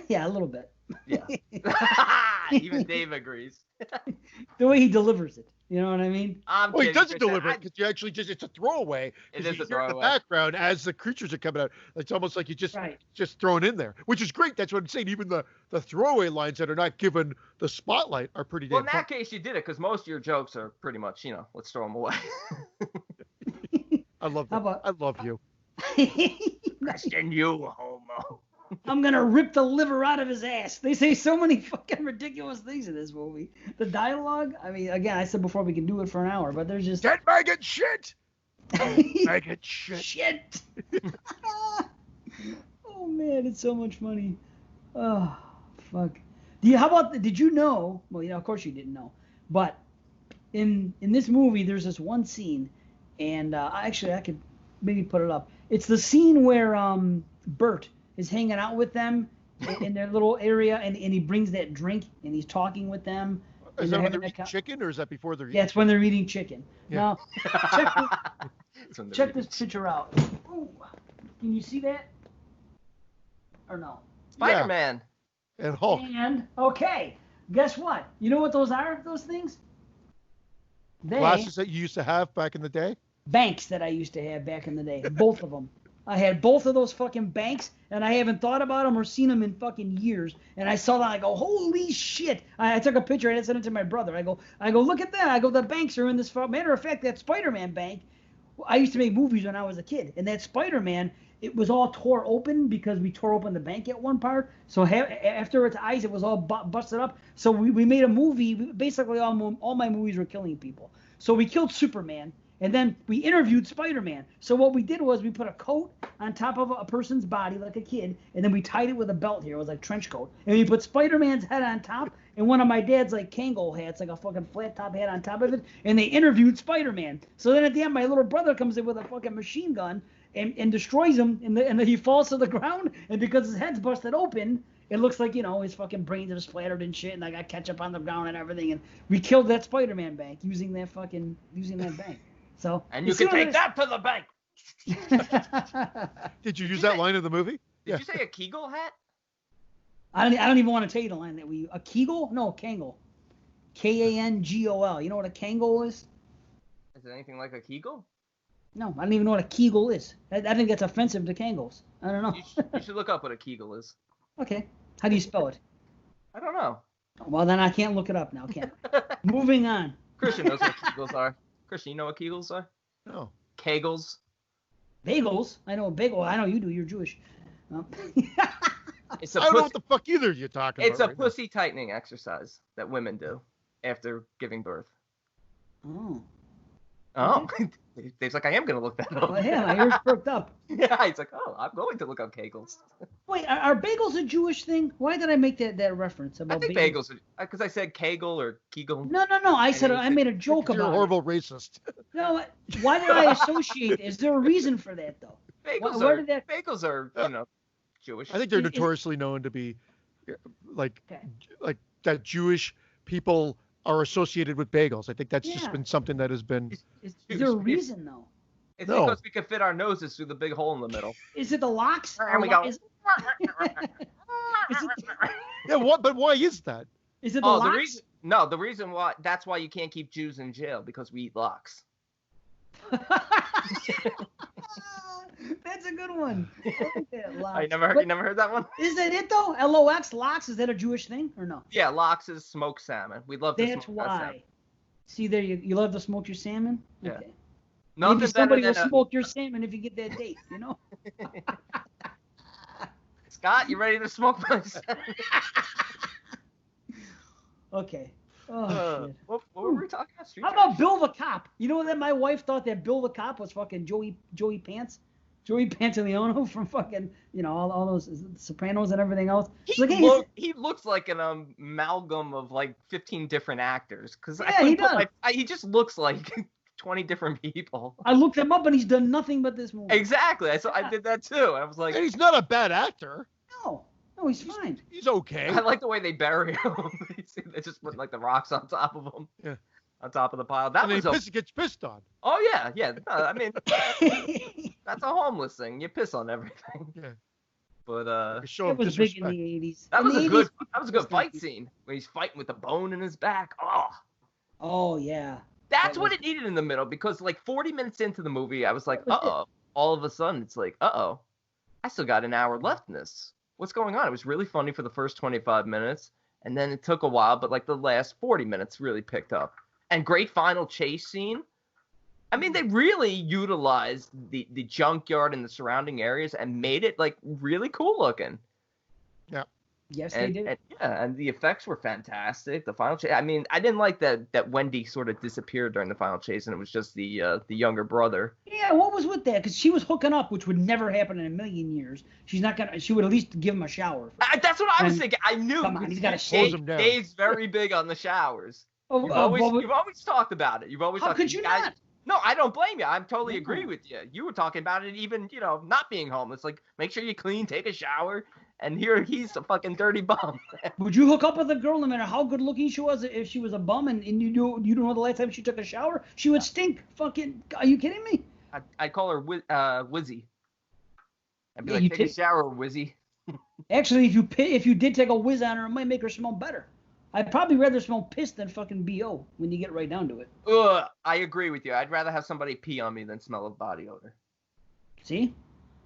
Yeah, a little bit. Yeah. Even Dave agrees. The way he delivers it. You know what I mean? He doesn't deliver it because you actually it's a throwaway. It is a throwaway. In the background as the creatures are coming out. It's almost like you just thrown in there, which is great. That's what I'm saying. Even the throwaway lines that are not given the spotlight are pretty damn Well, in that case, you did it because most of your jokes are pretty much, let's throw them away. I love that. I love you. Christian, you homo. I'm going to rip the liver out of his ass. They say so many fucking ridiculous things in this movie. The dialogue, I mean, again, I said before we can do it for an hour, but there's just... Dead maggot shit! Maggot shit. Shit! Oh, man, it's so much funny. Oh, fuck. Did you know, well, of course you didn't know, but in this movie, there's this one scene, and actually, I could maybe put it up. It's the scene where Bert is hanging out with them in their little area, and he brings that drink, and he's talking with them. Is that when they're eating chicken, or is that before they're eating? Yeah, it's when they're eating chicken. Yeah. Now, check this picture out. Ooh, can you see that? Or no? Spider-Man. Yeah. And Hulk. And, okay, guess what? You know what those are, those things? Glasses that you used to have back in the day? Banks that I used to have back in the day. Both of them. I had both of those fucking banks, and I haven't thought about them or seen them in fucking years. And I saw that, I go, holy shit! I took a picture, I sent it to my brother. I go, look at that! I go, the banks are in this. Matter of fact, that Spider-Man bank. I used to make movies when I was a kid, and that Spider-Man, it was all tore open because we tore open the bank at one part. So after its eyes, it was all busted up. So we made a movie. Basically, all my movies were killing people. So we killed Superman. And then we interviewed Spider-Man. So what we did was we put a coat on top of a person's body like a kid, and then we tied it with a belt here. It was like trench coat. And we put Spider-Man's head on top and one of my dad's like Kangol hats, like a fucking flat top hat on top of it. And they interviewed Spider-Man. So then at the end, my little brother comes in with a fucking machine gun and destroys him, and then he falls to the ground. And because his head's busted open, it looks like, his fucking brains are splattered and shit, and I got ketchup on the ground and everything. And we killed that Spider-Man bank using that bank. So, and you can take that to the bank. Did you use that line in the movie? Did you say a Kegel hat? I don't even want to tell you the line that we a Kegel? No, Kangol. Kangol. You know what a Kangol is? Is it anything like a Kegel? No, I don't even know what a Kegel is. I think that's offensive to Kangols. I don't know. You should look up what a Kegel is. Okay. How do you spell it? I don't know. Well, then I can't look it up now, can I? Moving on. Christian knows what Kegels are. Christian, you know what Kegels are? No. Kegels. Bagels? I know a bagel. I know you do. You're Jewish. I don't know what the fuck either you're talking about. It's a pussy tightening exercise that women do after giving birth. Oh. Oh. Dave's like, I am going to look that up. Well, yeah, my ears perked up. Yeah, he's like, oh, I'm going to look up Kegels. Wait, are bagels a Jewish thing? Why did I make that reference about I think bagels because I said Kegel or Kegel. No. I made a joke about it. You're a horrible racist. No, why did I associate? Is there a reason for that, though? Bagels are, Jewish. I think they're notoriously known to be like that Jewish people are associated with bagels. I think that's just been something that has been. Is there a reason, though? It's because we can fit our noses through the big hole in the middle. Is it the locks? There we go. Yeah, but why is that? Is it the locks? The reason why, that's why you can't keep Jews in jail, because we eat locks. That's a good one. You never heard that one? Is that it though? LOX, locks, is that a Jewish thing or no? Yeah, locks is smoked salmon. We love to That's smoke why. salmon. See there, you love to smoke your salmon? Yeah. Okay. Maybe somebody will smoke your salmon if you get that date, Scott, you ready to smoke my salmon? Okay. Oh, shit. What were we talking about? How about Bill the Cop? You know that my wife thought that Bill the Cop was fucking Joey Pants? Joey Pantoliano from fucking, all those Sopranos and everything else. He looks like an amalgam of like 15 different actors. He just looks like 20 different people. I looked him up and he's done nothing but this movie. Exactly. I did that too. I was like, and he's not a bad actor. No, he's fine. He's okay. I like the way they bury him. They just put like the rocks on top of him. Yeah. On top of the pile. Gets pissed on. Oh yeah. No, I mean, that's a homeless thing. You piss on everything. Yeah. But it was big in the 80s. That was a good fight scene when he's fighting with the bone in his back. Oh yeah. That's what it needed in the middle, because like 40 minutes into the movie, I was like, uh-oh. All of a sudden, it's like, uh-oh. I still got an hour left in this. What's going on? It was really funny for the first 25 minutes, and then it took a while, but like the last 40 minutes really picked up. And great final chase scene. I mean, they really utilized the junkyard and the surrounding areas and made it like really cool looking. Yeah. Yes, they did. And the effects were fantastic. The final chase. I mean, I didn't like that Wendy sort of disappeared during the final chase, and it was just the younger brother. Yeah, what was with that? Because she was hooking up, which would never happen in a million years. She would at least give him a shower. That's what I was thinking. I knew. Come on, he's got to shave him down. Dave's very big on the showers. You've always talked about it. You've always. How could you not? No, I don't blame you. I totally agree with you. You were talking about it even, not being homeless. Like, make sure you clean, take a shower. And here he's a fucking dirty bum. Would you hook up with a girl no matter how good looking she was if she was a bum and you don't know the last time she took a shower? She would stink. Fucking, are you kidding me? I'd call her Wizzy. I'd be like, take a shower, Wizzy. Actually, if you did take a whiz on her, it might make her smell better. I'd probably rather smell piss than fucking BO when you get right down to it. Ugh, I agree with you. I'd rather have somebody pee on me than smell of body odor. See?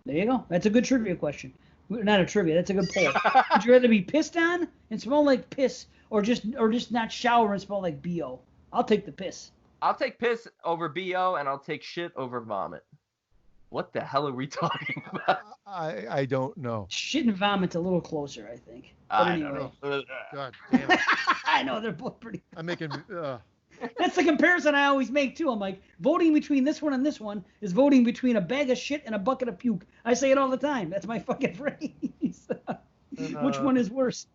There you go. That's a good trivia question. Not a trivia. That's a good poll. Would you rather be pissed on and smell like piss, or just not shower and smell like BO? I'll take the piss. I'll take piss over BO, and I'll take shit over vomit. What the hell are we talking about? I don't know. Shit and vomit's a little closer, I think. But I anyway. don't know. God damn it. I know they're both pretty. I'm making. That's the comparison I always make too. I'm like, voting between this one and this one is voting between a bag of shit and a bucket of puke. I say it all the time. That's my fucking phrase. Which one is worse?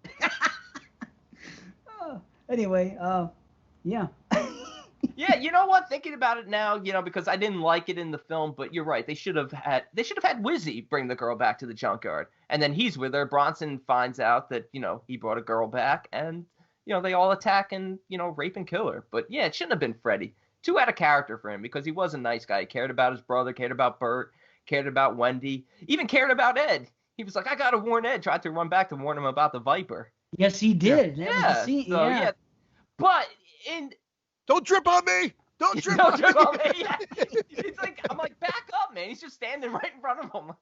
Anyway, yeah. Yeah, you know what? Thinking about it now, because I didn't like it in the film, but you're right. They should have had Wizzy bring the girl back to the junkyard, and then he's with her. Bronson finds out that he brought a girl back, and they all attack and rape and kill her. But yeah, it shouldn't have been Freddy. Too out of character for him, because he was a nice guy. He cared about his brother, cared about Bert, cared about Wendy, even cared about Ed. He was like, I gotta warn Ed. Tried to run back to warn him about the Viper. Yes, he did. Yeah. That was the scene. So, yeah. But Don't trip on me! Don't trip on me! Yeah. It's like, I'm like, back up, man. He's just standing right in front of him.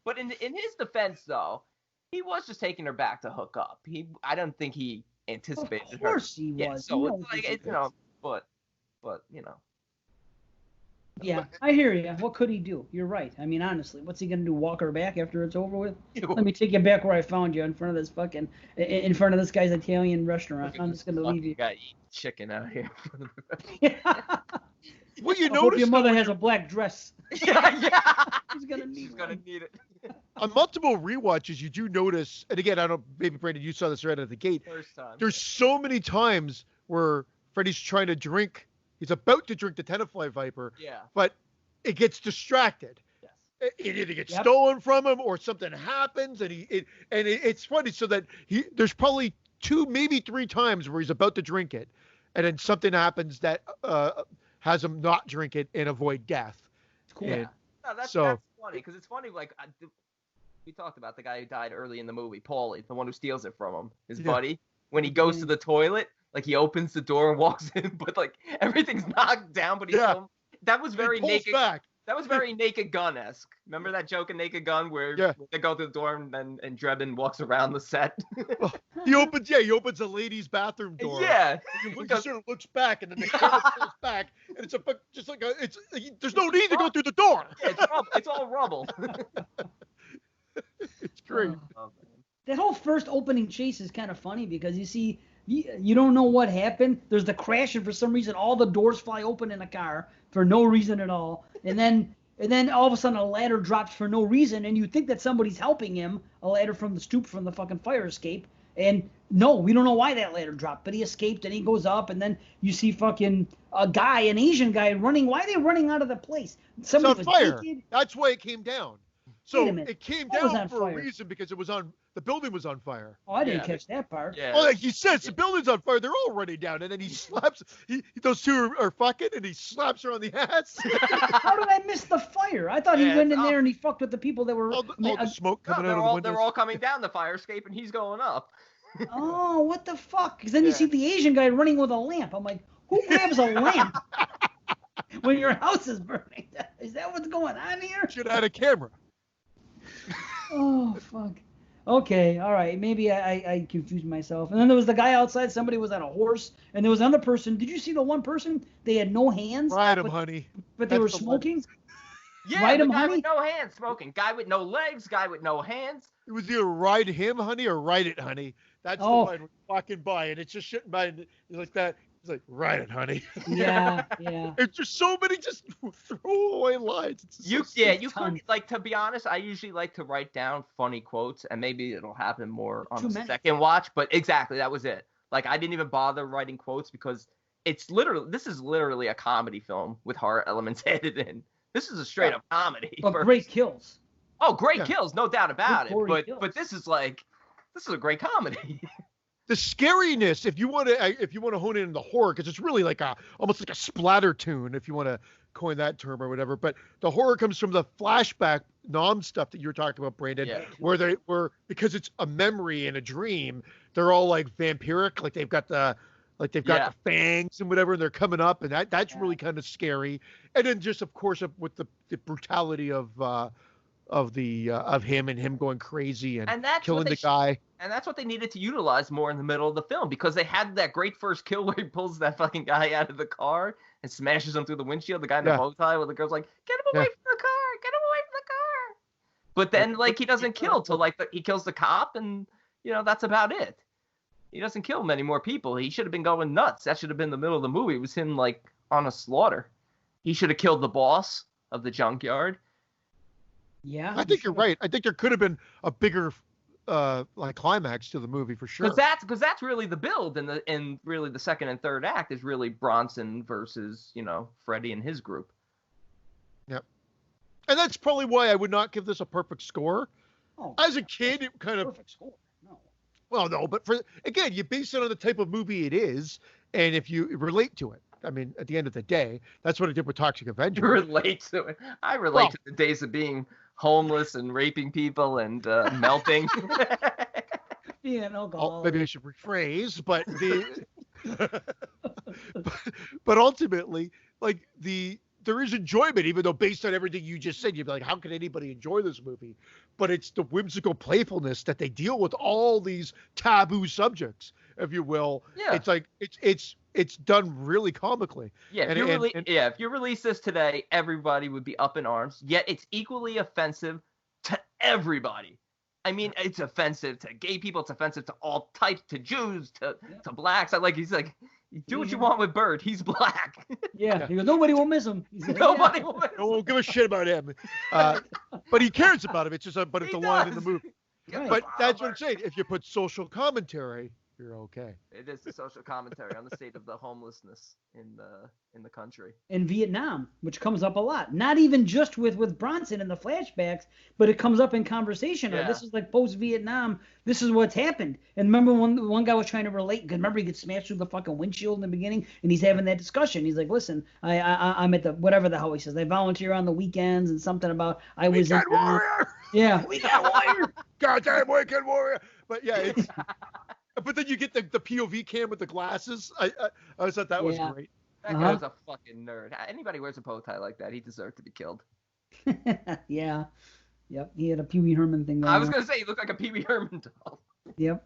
But in his defense, though, he was just taking her back to hook up. I don't think he anticipated her. Of course he was. Yeah, so it's like, but. Yeah, I hear you. What could he do? You're right. I mean, honestly, what's he gonna do? Walk her back after it's over with? Let me take you back where I found you, in front of this guy's Italian restaurant. I'm just gonna leave you. Got eat chicken out here. Well, you I hope notice your mother has a black dress. yeah. She's gonna need it. On multiple rewatches, you do notice, and again, I don't. Maybe Brandon, you saw this right at the gate. First time. There's so many times where Freddy's trying to drink. He's about to drink the Tenafly Viper. Yeah. But it gets distracted. Yes. It either gets stolen from him or something happens, and it's funny. So that there's probably 2, maybe 3 times where he's about to drink it, and then something happens that has him not drink it and avoid death. Cool. Yeah. No, that's funny, because it's funny. Like we talked about the guy who died early in the movie, Paulie, the one who steals it from him, his buddy. When he goes to the toilet, like he opens the door and walks in, but like everything's knocked down. But that was very naked. Back. That was very Naked Gun-esque. Remember that joke in Naked Gun where they go through the door and Drebin walks around the set? He opens a lady's bathroom door. Yeah. He sort of looks back, and then the camera pulls back, and there's no need to go through the door. Yeah, it's all rubble. It's great. That whole first opening chase is kind of funny because you see, you don't know what happened. There's the crash, and for some reason, all the doors fly open in a car for no reason at all. And then all of a sudden, a ladder drops for no reason, and you think that somebody's helping him, a ladder from the stoop from the fucking fire escape. And no, we don't know why that ladder dropped, but he escaped, and he goes up, and then you see fucking an Asian guy running. Why are they running out of the place? Somebody it's on fire. Naked. That's why it came down. So it came down for fire? a reason, because the building was on fire. Oh, I didn't catch that part. Yeah. Well, like he says, the building's on fire. They're all running down, and then he slaps. Those two are fucking, and he slaps her on the ass. How did I miss the fire? I thought he went in there and he fucked with the people that were. All the smoke coming out of the windows. They're all coming down the fire escape, and he's going up. Oh, what the fuck? Because then you see the Asian guy running with a lamp. I'm like, who grabs a lamp when your house is burning? Is that what's going on here? Should have had a camera. Oh, fuck. Okay, all right. Maybe I confused myself. And then there was the guy outside. Somebody was on a horse. And there was another person. Did you see the one person? They had no hands. Ride him, honey. But they were smoking? Yeah, Ride him, guy honey? with no hands smoking. Guy with no legs. Guy with no hands. It was either ride him, honey, or ride it, honey. That's the line we're walking by. And it's just shitting by. And he's like that. He's like, ride it, honey. Yeah. It's just so many just throwaway lines. You could, like, to be honest, I usually like to write down funny quotes, and maybe it'll happen more on the second watch. But exactly, that was it. Like, I didn't even bother writing quotes because this is literally a comedy film with horror elements added in. This is a straight up comedy. But great kills. Oh, great kills, no doubt about it. Kills. But this is a great comedy. The scariness, if you want to hone in on the horror, because it's really like almost like a splatter tune, if you want to coin that term or whatever. But the horror comes from the flashback nom stuff that you were talking about, Brandon, where because it's a memory and a dream, they're all like vampiric, like they've got the fangs and whatever, and they're coming up, and that's really kind of scary. And then just of course with the brutality of of him and him going crazy and that's killing the guy. And that's what they needed to utilize more in the middle of the film, because they had that great first kill where he pulls that fucking guy out of the car and smashes him through the windshield. The guy in the bow tie, where the girl's like, "Get him away from the car! Get him away from the car!" But then, like, he doesn't kill till he kills the cop, and that's about it. He doesn't kill many more people. He should have been going nuts. That should have been the middle of the movie. It was him like on a slaughter. He should have killed the boss of the junkyard. Yeah, I think you're right. I think there could have been a bigger like climax to the movie for sure. Because that's really the build, and really the second and third act is really Bronson versus Freddy and his group. Yep. And that's probably why I would not give this a perfect score. Oh, as a kid, it kind of perfect score. No. Well, no, but again, you base it on the type of movie it is, and if you relate to it. I mean, at the end of the day, that's what I did with Toxic Avenger. Relate to it. I relate to the days of being homeless and raping people and melting. Being an alcoholic. Well, maybe I should rephrase, but but ultimately, like there is enjoyment, even though based on everything you just said, you'd be like, how can anybody enjoy this movie? But it's the whimsical playfulness that they deal with all these taboo subjects, if you will. Yeah. It's like it's done really comically. Yeah, if you release this today, everybody would be up in arms. Yet it's equally offensive to everybody. I mean, it's offensive to gay people. It's offensive to all types, to Jews, to blacks. He's like, do what you want with Bird. He's black. Yeah. He goes, nobody will miss him. Nobody will miss him. No one will give a shit about him. But he cares about him. It's just but it's a line in the movie. Right. But that's what I'm saying. If you put social commentary, you're okay. It is the social commentary on the state of the homelessness in the country. In Vietnam, which comes up a lot. Not even just with Bronson in the flashbacks, but it comes up in conversation. Yeah. This is like post-Vietnam. This is what's happened. And remember when one guy was trying to relate, because remember he gets smashed through the fucking windshield in the beginning, and he's having that discussion. He's like, listen, I'm at the, whatever the hell he says, I volunteer on the weekends, and something about I was in warrior! Yeah, weekend warrior! Goddamn weekend warrior! But yeah, it's... But then you get the POV cam with the glasses. I always thought that was great. That guy was a fucking nerd. Anybody wears a bow tie like that, he deserved to be killed. Yeah. Yep. He had a Pee Wee Herman thing going on. I was going to say, he looked like a Pee Wee Herman doll. Yep.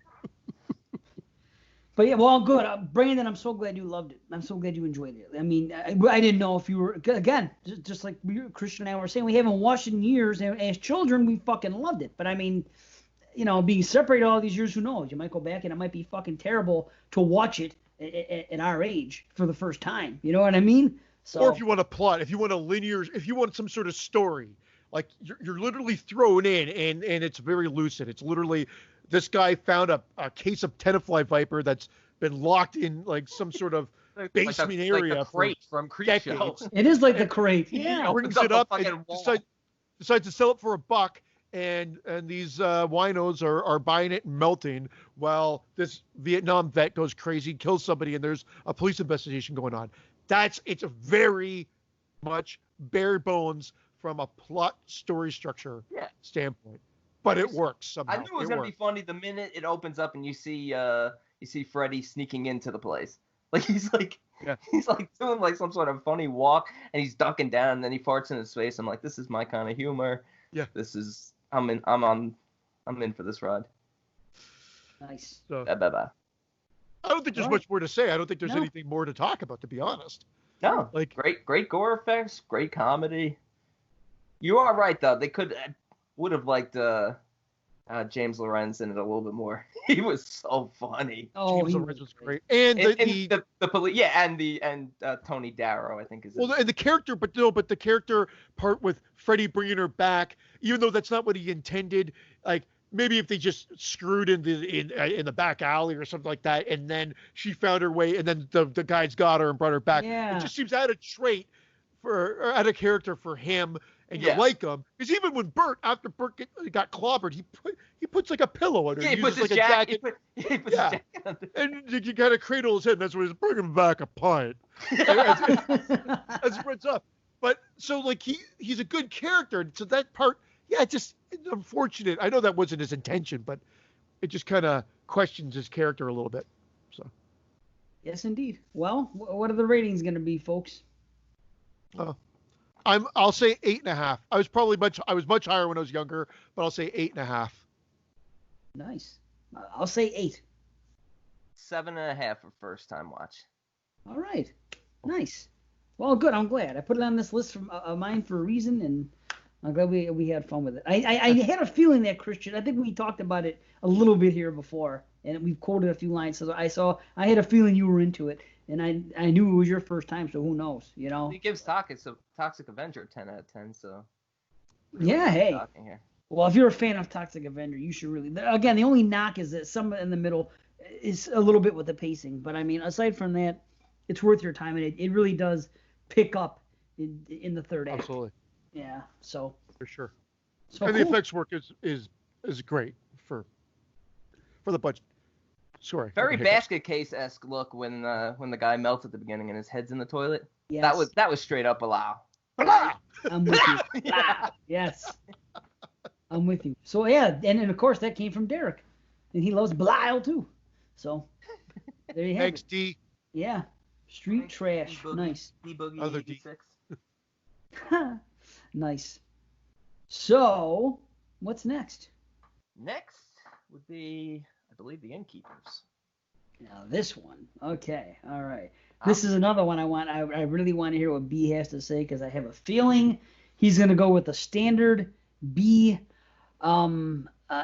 But yeah, well, good. Brandon, I'm so glad you loved it. I'm so glad you enjoyed it. I mean, I didn't know if you were, again, just like Christian and I were saying, we haven't watched it in years. And as children, we fucking loved it. But I mean, being separated all these years, who knows? You might go back and it might be fucking terrible to watch it at our age for the first time. You know what I mean? So, or if you want a plot, if you want some sort of story, like you're literally thrown in and it's very lucid. It's literally this guy found a case of tenafly viper that's been locked in like some sort of basement area like the crate from Creepshow. It is like the crate. Yeah. He brings it up and decides to sell it for $1. And these winos are buying it and melting while this Vietnam vet goes crazy, kills somebody, and there's a police investigation going on. It's a very much bare bones from a plot story structure standpoint, but it works somehow. I knew it was gonna be funny the minute it opens up and you see Freddy sneaking into the place. Like he's like doing like some sort of funny walk and he's ducking down and then he farts in his face. I'm like, this is my kind of humor. Yeah. I'm in for this ride. Nice. So, bye. I don't think there's much more to say. I don't think there's anything more to talk about, to be honest. No. Like great gore effects, great comedy. You are right though. They would have liked James Lorenz in it a little bit more. He was so funny. Oh, James Lorenz was great. And the police, and Tony Darrow, I think is. Well, and the character, but the character part with Freddy bringing her back, even though that's not what he intended. Like maybe if they just screwed in the back alley or something like that, and then she found her way, and then the guys got her and brought her back. Yeah. It just seems out of out of character for him. And you like him because even when after Bert got clobbered, he puts like a pillow under. Yeah, he puts his like jacket. He puts his jacket under. And you kind of cradle his head, and that's when he's bringing back a pint. As it runs up. But so like he's a good character. So that part, it's unfortunate. I know that wasn't his intention, but it just kind of questions his character a little bit. So. Yes, indeed. Well, what are the ratings going to be, folks? I'll say 8.5. I was much higher when I was younger, but I'll say 8.5. Nice. I'll say 8. 7.5 for first time watch. All right. Nice. Well, good. I'm glad. I put it on this list of mine for a reason, and I'm glad we had fun with it. I had a feeling that, Christian, I think we talked about it a little bit here before, and we've quoted a few lines. So I had a feeling you were into it, and I knew it was your first time, so who knows, you know? He gives Toxic Avenger 10 out of 10, so. Yeah, hey. Well, if you're a fan of Toxic Avenger, you should really. Again, the only knock is that some in the middle is a little bit with the pacing, but I mean, aside from that, it's worth your time, and it really does pick up in the third act. Absolutely. Yeah. So. For sure. So and the effects work is great for the budget. Sorry. Very Basket Case-esque look when the guy melts at the beginning and his head's in the toilet. Yes. That was straight up Blah. I'm with you. Yeah. Yes. I'm with you. So yeah, and of course that came from Derek, and he loves Belial too. So there you have Thanks, it. D. Yeah. Street trash. D-Boogie, Nice. D-Boogie Other 86. Nice. So what's next? Next would be, I believe, the Innkeepers. Now this one. Okay. All right. This is another one I really want to hear what B has to say, because I have a feeling he's going to go with the standard B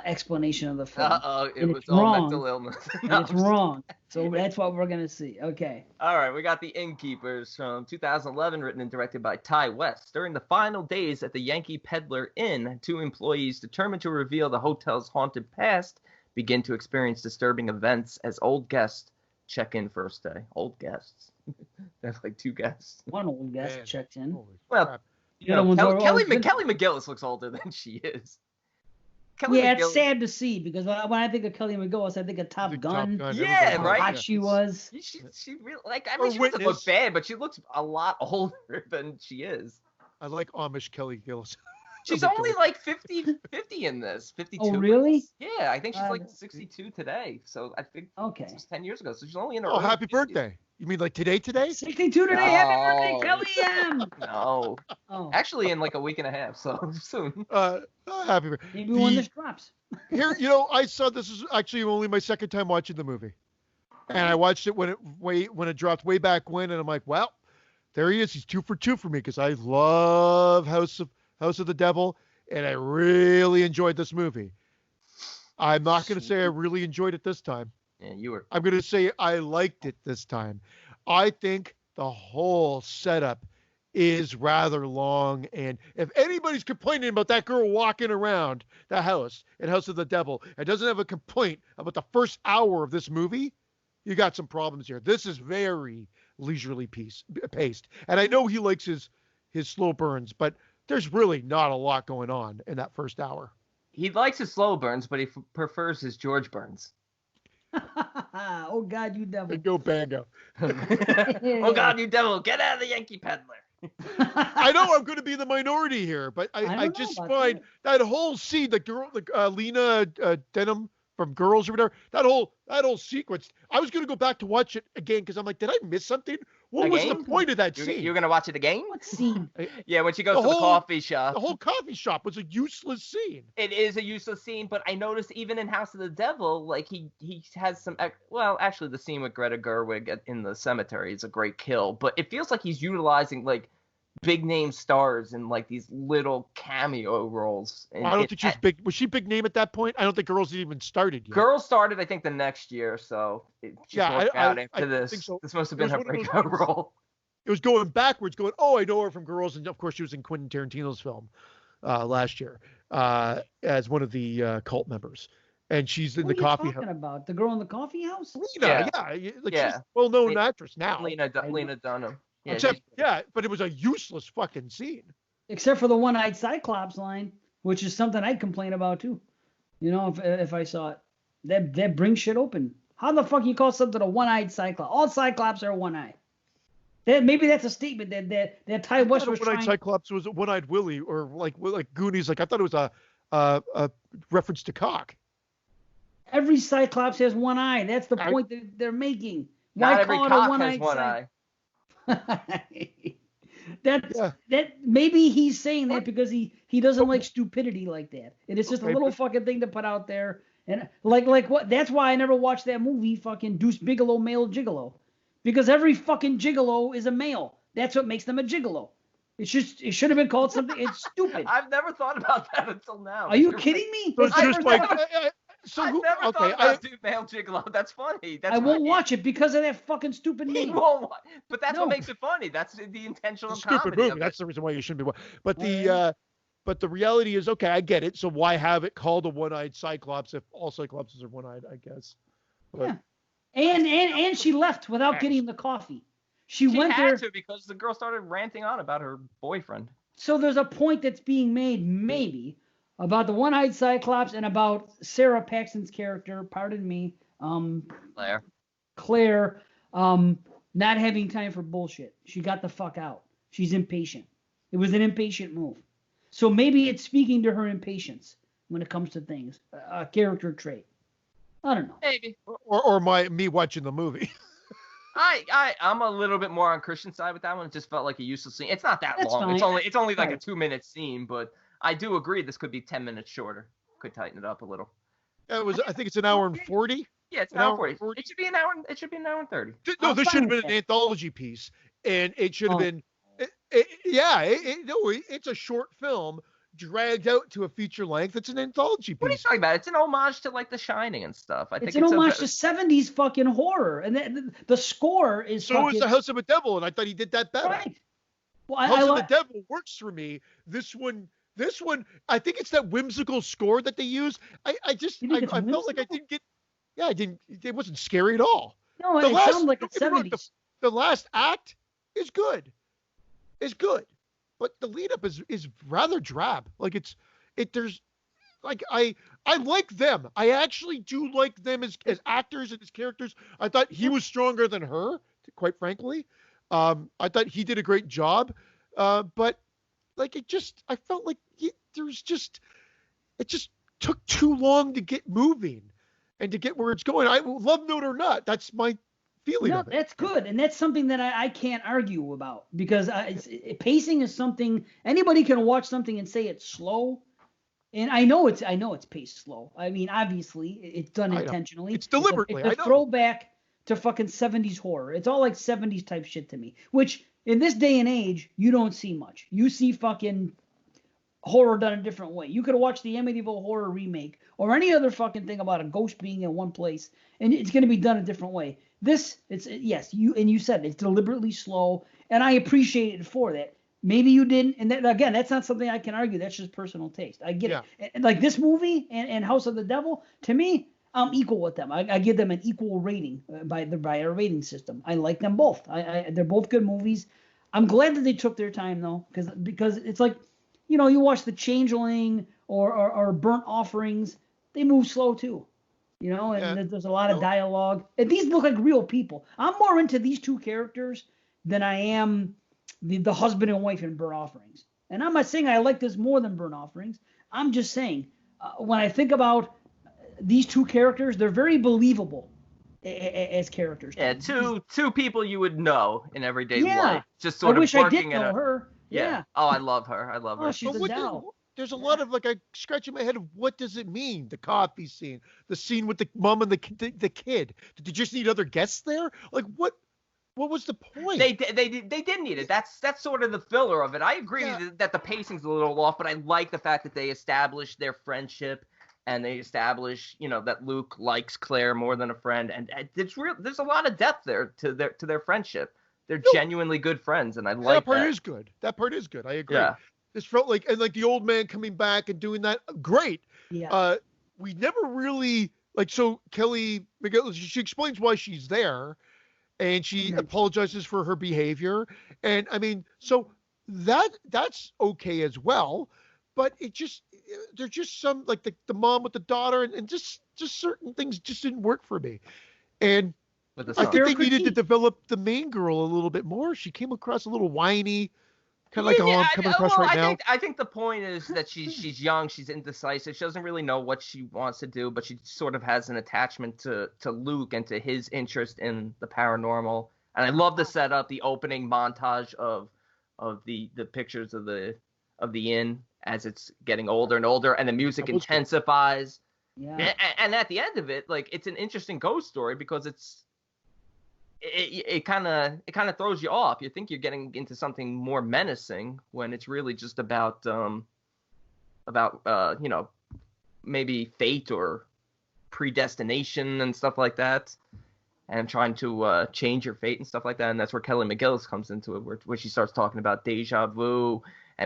explanation of the film. It was all wrong. mental illness. It's wrong. So that's what we're going to see. Okay. All right, we got the Innkeepers from 2011, written and directed by Ty West. During the final days at the Yankee Peddler Inn, 2 employees determined to reveal the hotel's haunted past begin to experience disturbing events as old guests check in first day. Old guests. That's like 2 guests. One old guest checked in. Well, you know, Kelly McGillis looks older than she is. It's sad to see, because when I think of Kelly McGillis, I think of Top Gun. Yeah, right. How hot she was. She really, like, I mean, she doesn't look bad, but she looks a lot older than she is. I like Amish Kelly Gillis. She's only like 50 in this. 52. Oh, really? Yeah, I think she's like 62 today. So I think it was 10 years ago. So she's only in her early happy 50s. birthday. You mean like today? 62 today. Happy birthday, Kelly M. No. Oh. Actually, in like a week and a half, so soon. Happy birthday. Maybe when this drops. Here, I saw this is actually only my second time watching the movie. And I watched it when it dropped way back when, and I'm like, well, there he is. He's 2 for 2 for me, because I love House of the Devil, and I really enjoyed this movie. I'm not going to say I really enjoyed it this time. Yeah, you were. I'm going to say I liked it this time. I think the whole setup is rather long, and if anybody's complaining about that girl walking around the house in House of the Devil and doesn't have a complaint about the first hour of this movie, you got some problems here. This is very leisurely paced, and I know he likes his slow burns, but there's really not a lot going on in that first hour. He likes his slow burns, but he prefers his George burns. Oh, God, you devil. Go Bango. Oh, God, you devil. Get out of the Yankee Peddler. I know I'm going to be the minority here, but I just find that whole scene, the girl, Lena Dunham from Girls or whatever, that whole sequence, I was going to go back to watch it again, because I'm like, did I miss something? What was the point of that scene? You're going to watch it again? What scene? Yeah, when she goes to the coffee shop. The whole coffee shop was a useless scene. It is a useless scene, but I noticed even in House of the Devil, like he has some, well, actually the scene with Greta Gerwig in the cemetery is a great kill, but it feels like he's utilizing like big name stars in like these little cameo roles. And I don't think she was big. Was she big name at that point? I don't think Girls even started yet. Girls started, I think, the next year, so it just worked out after this. Think so. This must have been her breakout role. It was going backwards, going, I know her from Girls, and of course she was in Quentin Tarantino's film last year as one of the cult members. And she's in the coffee house. What are you talking about? The girl in the coffee house? Lena, she's a well-known actress now. Lena Dunham. Yeah, but it was a useless fucking scene. Except for the one-eyed Cyclops line, which is something I'd complain about too. You know, if I saw it, that brings shit open. How the fuck you call something a one-eyed Cyclops? All Cyclops are one-eyed. Maybe that's a statement that Ty West was trying. One-eyed Cyclops was a one-eyed Willie, or like Goonies. Like I thought it was a reference to cock. Every Cyclops has one eye. That's the point that they're making. Not every cock has one eye. That maybe he's saying that because he doesn't like stupidity like that, and it's just a little fucking thing to put out there. And like what? That's why I never watched that movie, fucking Deuce Bigelow, Male Gigolo, because every fucking gigolo is a male. That's what makes them a gigolo. It should have been called something. It's stupid. I've never thought about that until now. Are you kidding me? So it's just like. I've never thought about Male Gigolo. That's funny. I won't watch it because of that fucking stupid name. But that's what makes it funny. That's the intentional stupid comedy. Movie. That's the reason why you shouldn't be. But the reality is, okay, I get it. So why have it called a one-eyed Cyclops if all Cyclopses are one-eyed? I guess. But, yeah. And she left without getting the coffee. She went had there to because the girl started ranting on about her boyfriend. So there's a point that's being made, maybe, about the one-eyed Cyclops and about Sarah Paxton's character, pardon me, Claire, not having time for bullshit. She got the fuck out. She's impatient. It was an impatient move. So maybe it's speaking to her impatience when it comes to things, a character trait. I don't know. Maybe. Or me watching the movie. I'm a little bit more on Christian's side with that one. It just felt like a useless scene. It's not that long. Fine. It's only like a 2-minute scene, but I do agree this could be 10 minutes shorter. Could tighten it up a little. I think it's an hour and 40. Yeah, it's an hour 40. It should be an hour. It should be an hour and 30. No, this should have been an anthology piece, and it should have been. It's a short film dragged out to a feature length. It's an anthology piece. What are you talking about? It's an homage to like The Shining and stuff. I think it's an homage to 70s fucking horror, and the score is. So is The House of the Devil, and I thought he did that better. Right. Well, House of the Devil works for me. This one, I think it's that whimsical score that they use. I felt like I didn't get. Yeah, I didn't. It wasn't scary at all. No, it sounded like it's 70s. The last act is good. But the lead up is rather drab. Like there's like I like them. I actually do like them as actors and as characters. I thought he was stronger than her, quite frankly. I thought he did a great job. But like I felt like it just took too long to get moving and to get where it's going. I love Note or not. That's my feeling. No, that's good, and that's something that I can't argue about because pacing is something anybody can watch something and say it's slow, and I know it's paced slow. I mean, obviously, it's done intentionally. It's deliberately. It's a throwback to fucking 70s horror. It's all like 70s type shit to me, which in this day and age you don't see much. You see fucking horror done a different way. You could watch the Amityville Horror remake or any other fucking thing about a ghost being in one place, and it's going to be done a different way. You said it's deliberately slow, and I appreciate it for that. Maybe you didn't, and again, that's not something I can argue. That's just personal taste. I get it. And like this movie and House of the Devil, to me, I'm equal with them. I give them an equal rating by a rating system. I like them both. They're both good movies. I'm glad that they took their time though, because it's like, you watch The Changeling or Burnt Offerings, they move slow too. There's a lot of dialogue. And these look like real people. I'm more into these two characters than I am the husband and wife in Burnt Offerings. And I'm not saying I like this more than Burnt Offerings. I'm just saying when I think about these two characters, they're very believable as characters. Yeah, two people you would know in everyday life. Just I wish I did know her. Yeah. Oh, I love her. Oh, she's a doll. There's a lot of I scratching my head of what does it mean? The coffee scene, the scene with the mom and the kid. Did they just need other guests there? Like what was the point? They did need it. That's sort of the filler of it. I agree that the pacing's a little off, but I like the fact that they established their friendship and they establish that Luke likes Claire more than a friend, and there's a lot of depth there to their friendship. They're genuinely good friends, and I like that. That part is good. I agree. Yeah. This felt like the old man coming back and doing that. Great. Yeah. We never really so Kelly McGillis, she explains why she's there, and she apologizes for her behavior, and I mean, so that's okay as well, but there's just some like the mom with the daughter, and just certain things just didn't work for me, and I think they needed to develop the main girl a little bit more. She came across a little whiny. Kind of like how I'm coming across right now. I think the point is that she's young, she's indecisive, she doesn't really know what she wants to do, but she sort of has an attachment to Luke and to his interest in the paranormal. And I love the setup, the opening montage of of the pictures of the inn as it's getting older and older, and the music intensifies. Yeah. And at the end of it, like, it's an interesting ghost story because it kind of throws you off. You think you're getting into something more menacing when it's really just about maybe fate or predestination and stuff like that, and trying to change your fate and stuff like that. And that's where Kelly McGillis comes into it, where she starts talking about deja vu,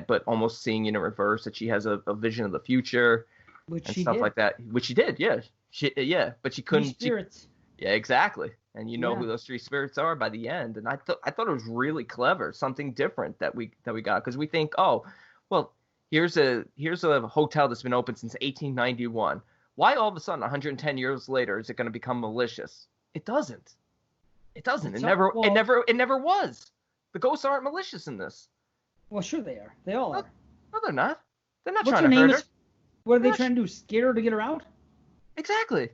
but almost seeing in reverse that she has a vision of the future. Which and she stuff did. like that, which she did, yeah. But she couldn't. Spirits. Yeah, exactly. And you know who those three spirits are by the end. And I thought it was really clever, something different that we got, because we think, oh, well, here's a hotel that's been open since 1891. Why all of a sudden, 110 years later, is it going to become malicious? It doesn't. It doesn't. It never was. The ghosts aren't malicious in this. Well, sure they are. They all are. No, they're not. They're not What's trying to hurt her. What are they trying to do? Scare her to get her out? Exactly.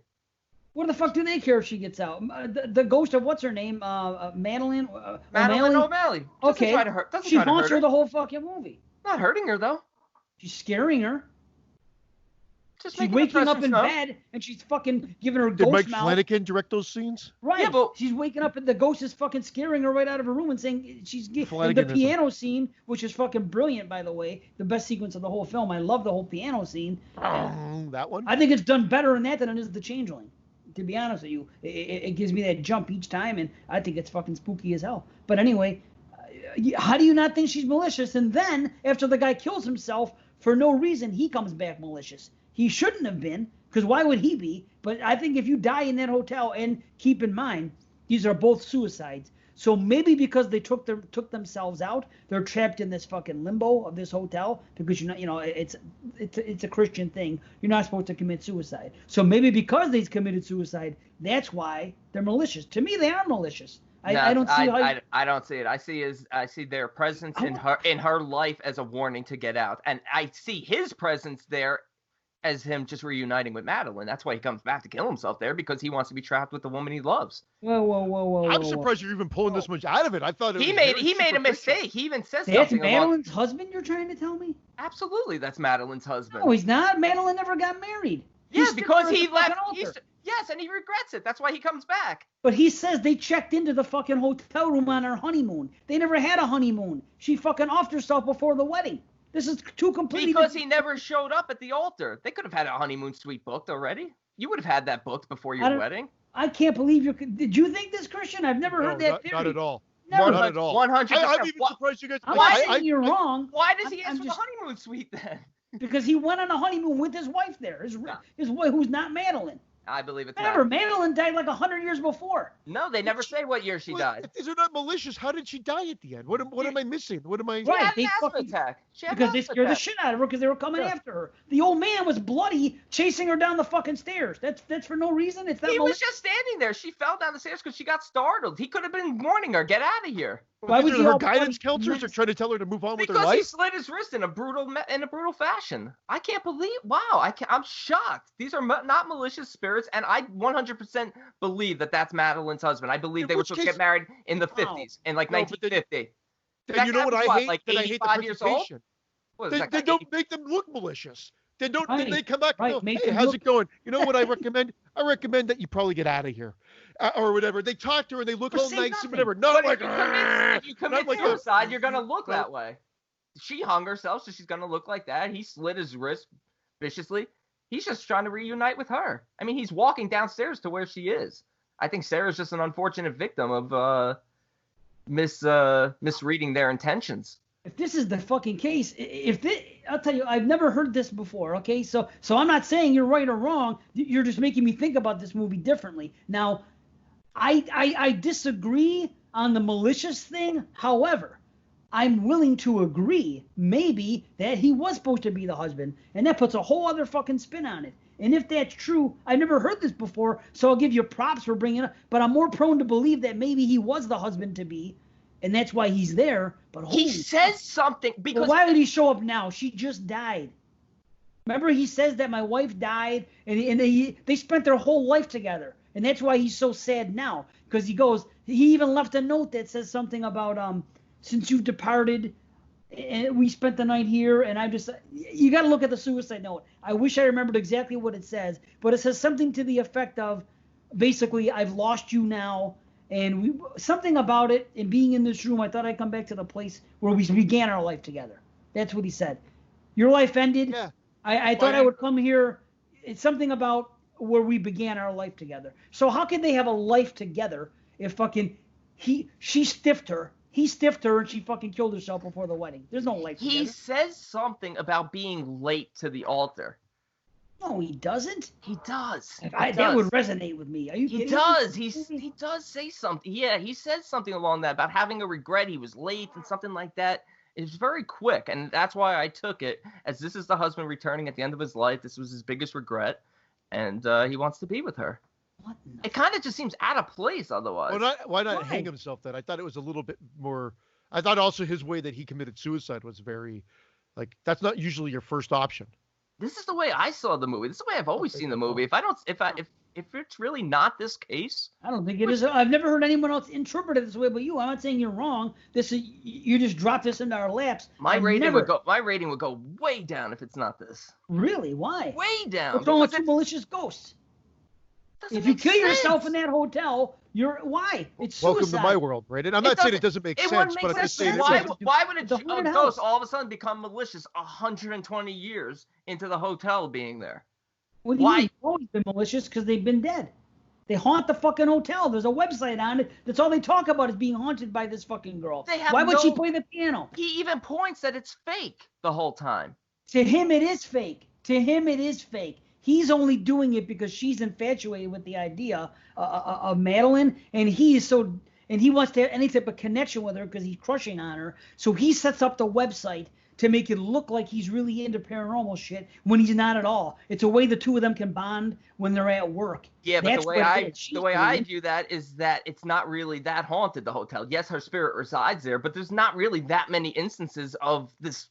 What the fuck do they care if she gets out? The ghost of what's her name? Madeline? Madeline O'Malley. Okay. She haunts her the whole fucking movie. Not hurting her, though. She's scaring her. She's waking up in bed and she's fucking giving her ghost mouth. Did Mike Flanagan direct those scenes? Right. Yeah, but she's waking up and the ghost is fucking scaring her right out of her room and saying the piano scene, which is fucking brilliant, by the way, the best sequence of the whole film. I love the whole piano scene. That one? I think it's done better in that than it is The Changeling. To be honest with you, it gives me that jump each time, and I think it's fucking spooky as hell. But anyway, how do you not think she's malicious? And then after the guy kills himself for no reason, he comes back malicious. He shouldn't have been, because why would he be? But I think if you die in that hotel, and keep in mind, these are both suicides. So maybe because they took themselves out, they're trapped in this fucking limbo of this hotel, because it's a Christian thing. You're not supposed to commit suicide. So maybe because they committed suicide, that's why they're malicious. To me, they are malicious. I don't see how. I don't see it. I see their presence in her life as a warning to get out, and I see his presence there as him just reuniting with Madeline. That's why he comes back to kill himself there, because he wants to be trapped with the woman he loves. Whoa. I'm surprised you're even pulling this much out of it. I thought he made a mistake. He even says that's something. Madeline's husband, you're trying to tell me? Absolutely, that's Madeline's husband. No, he's not. Madeline never got married. Yeah, because he left. Yes, and he regrets it. That's why he comes back. But he says they checked into the fucking hotel room on her honeymoon. They never had a honeymoon. She fucking offed herself before the wedding. This is two completely because he never showed up at the altar. They could have had a honeymoon suite booked already. You would have had that booked before your wedding. I can't believe you could. Did you think this, Christian? I've never heard that theory. Not at all. Never. Not at all. 100%. I'm even surprised you guys. I'm not saying you're wrong. Why does he ask for the honeymoon suite then? Because he went on a honeymoon with his wife there. His wife, who's not Madeline. I believe it's Remember, Madeline died like 100 years before. No, they never say what year she died. If these are not malicious, how did she die at the end? What am I missing? What am I? She had an asthma attack. Because they scared the shit out of her because they were coming after her. The old man was bloody, chasing her down the fucking stairs. That's for no reason. He was just standing there. She fell down the stairs because she got startled. He could have been warning her, get out of here. Why was her guidance counselors are trying to tell her to move on with her life? Because he slit his wrist in a brutal fashion. I can't believe. Wow, I'm shocked. These are not malicious spirits, and I 100% believe that that's Madeline's husband. I believe they were supposed to get married in the 50s, in like 1950. Then you know what I hate? Like that I hate the presentation. They don't make them look malicious. They don't. Then they come back and go, "Hey, how's it going? You know what I recommend? I recommend that you probably get out of here, or whatever." They talk to her and they look all nice and whatever. Not like if you commit suicide, you're gonna look that way. She hung herself, so she's gonna look like that. He slit his wrist viciously. He's just trying to reunite with her. I mean, he's walking downstairs to where she is. I think Sarah's just an unfortunate victim of misreading their intentions. If this is the fucking case, I'll tell you, I've never heard this before, okay? So I'm not saying you're right or wrong. You're just making me think about this movie differently. Now, I disagree on the malicious thing. However, I'm willing to agree maybe that he was supposed to be the husband, and that puts a whole other fucking spin on it. And if that's true, I've never heard this before, so I'll give you props for bringing it up. But I'm more prone to believe that maybe he was the husband-to-be, and that's why he's there. But he says something because why would he show up now? She just died. Remember, he says that my wife died, and they spent their whole life together, and that's why he's so sad now. Because he even left a note that says something about since you've departed, and we spent the night here, and you got to look at the suicide note. I wish I remembered exactly what it says, but it says something to the effect of, basically, I've lost you now, and something about it, and being in this room, I thought I'd come back to the place where we began our life together. That's what he said. Your life ended. Yeah. I thought I would come here. It's something about where we began our life together. So how can they have a life together if fucking she stiffed her? He stiffed her and she fucking killed herself before the wedding. There's no life together. He says something about being late to the altar. No, he doesn't. He does. That would resonate with me. Are you kidding? He does. He does say something. Yeah, he says something along that about having a regret. He was late and something like that. It's very quick, and that's why I took it as this is the husband returning at the end of his life. This was his biggest regret, and he wants to be with her. It kind of just seems out of place otherwise. Well, why not hang himself then? I thought it was a little bit more. I thought also his way that he committed suicide was very, like, that's not usually your first option. This is the way I saw the movie. This is the way I've always seen the movie. If it's really not this case, I don't think it is. I've never heard anyone else interpret it this way but you. I'm not saying you're wrong. You just dropped this into our laps. My rating would go way down if it's not this. Really? Why? Way down. What's wrong with two malicious ghosts? If you kill yourself in that hotel, why? It's suicide. Welcome to my world, Brandon. I'm not saying it doesn't make sense, but I'm just saying why would a ghost all of a sudden become malicious 120 years into the hotel being there? What do you mean? They've always been malicious because they've been dead. They haunt the fucking hotel. There's a website on it. That's all they talk about is being haunted by this fucking girl. Why would she play the piano? He even points that it's fake the whole time. To him, it is fake. He's only doing it because she's infatuated with the idea of Madeline, and he wants to have any type of connection with her because he's crushing on her. So he sets up the website to make it look like he's really into paranormal shit when he's not at all. It's a way the two of them can bond when they're at work. Yeah, but the way I view that is that it's not really that haunted, the hotel. Yes, her spirit resides there, but there's not really that many instances of this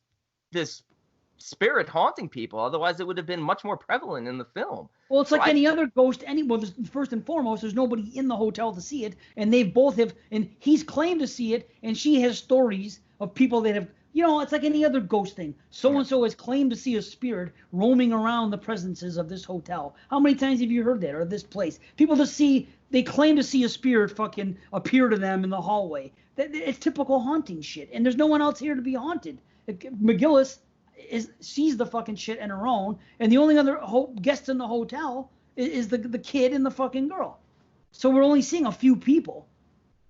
spirit haunting people. Otherwise, it would have been much more prevalent in the film. Well, it's like any other ghost. First and foremost, there's nobody in the hotel to see it, and they both have, and he's claimed to see it, and she has stories of people that have, it's like any other ghost thing. So-and-so has claimed to see a spirit roaming around the presences of this hotel. How many times have you heard that, or this place? People they claim to see a spirit fucking appear to them in the hallway. It's typical haunting shit, and there's no one else here to be haunted. McGillis sees the fucking shit in her own, and the only other guest in the hotel is the kid and the fucking girl. So we're only seeing a few people.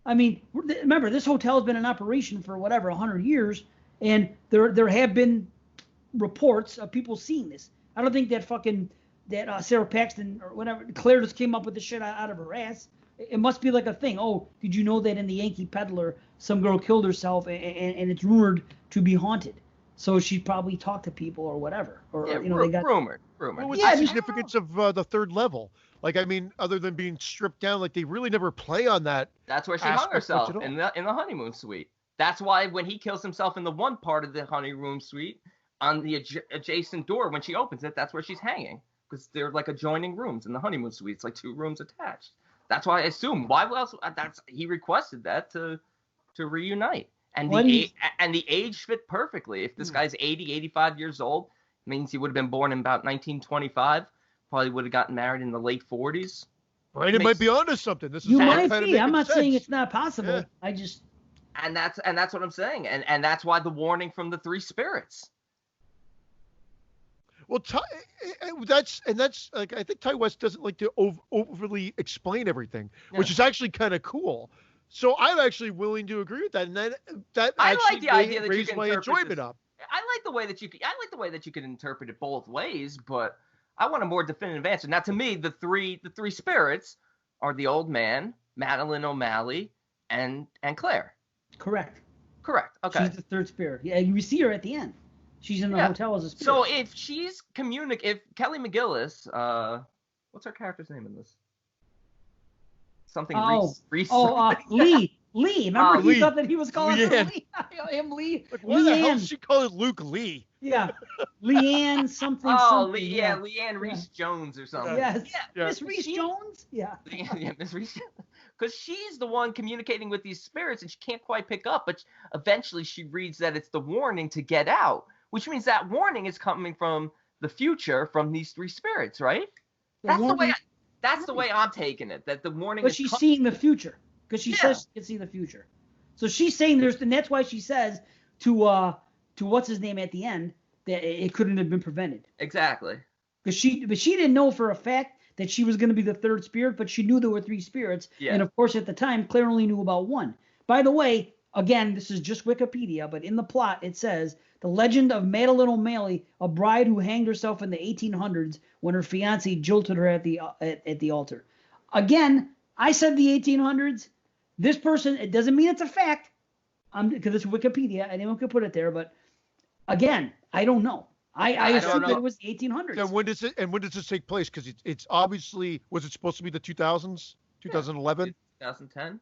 I mean, remember, this hotel has been in operation for 100 years, and there have been reports of people seeing this. I don't think that Sarah Paxton or whatever, Claire just came up with the shit out of her ass. It must be like a thing. Oh, did you know that in the Yankee Peddler, some girl killed herself, and it's rumored to be haunted? So she probably talked to people or whatever. Or, they got rumored. What was the significance of the third level? Like, I mean, other than being stripped down, like, they really never play on that. That's where she hung herself, in the honeymoon suite. That's why when he kills himself in the one part of the honeymoon suite, on the adjacent door, when she opens it, that's where she's hanging. Because they're like adjoining rooms in the honeymoon suite. It's like two rooms attached. That's why I assume. Why else? He requested that to reunite. And the age fit perfectly. If this guy's 80, 85 years old, means he would have been born in about 1925. Probably would have gotten married in the late 40s. Brandon might be onto something. You might be. I'm not saying it's not possible. Yeah. I just. And that's what I'm saying. And that's why the warning from the three spirits. Well, that's like, I think Ty West doesn't like to overly explain everything, which is actually kind of cool. So I'm actually willing to agree with that, and that I actually like the idea that raised my enjoyment up. I like the way that you can interpret it both ways, but I want a more definitive answer. Now, to me, the three spirits are the old man, Madeline O'Malley, and Claire. Correct. Okay. She's the third spirit. Yeah, you see her at the end. She's in the hotel as a spirit. So if if Kelly McGillis, what's her character's name in this? Something Reese. Lee. Remember, he thought that he was calling her Lee. Lee. Like, why the hell did she call it Luke Lee? Yeah. Leanne something. Leanne Reese Jones or something. Yes. Yeah. Miss Reese Jones? Yeah. Miss Reese. because she's the one communicating with these spirits and she can't quite pick up, but eventually she reads that it's the warning to get out, which means that warning is coming from the future from these three spirits, right? That's the way I'm taking it, that the warning but she's seeing the future, because she says she can see the future. So she's saying and that's why she says to what's his name at the end that it couldn't have been prevented. Exactly. But she didn't know for a fact that she was going to be the third spirit, but she knew there were three spirits. Yeah. And of course, at the time, Claire only knew about one. By the way, again, this is just Wikipedia, but in the plot, it says the legend of Madeline O'Malley, a bride who hanged herself in the 1800s when her fiance jilted her at the altar. Again, I said the 1800s. This person, it doesn't mean it's a fact, because it's Wikipedia. Anyone could put it there, but again, I don't know. I assume that it was the 1800s. And when does this take place? Because it's obviously, was it supposed to be the 2000s, 2011, 2010?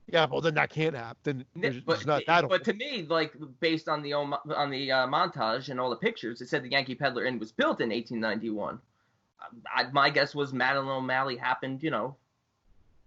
Yeah, well then that can't happen. It's not that old. But to me, like based on the montage and all the pictures, it said the Yankee Peddler Inn was built in 1891. My guess was Madeline O'Malley happened,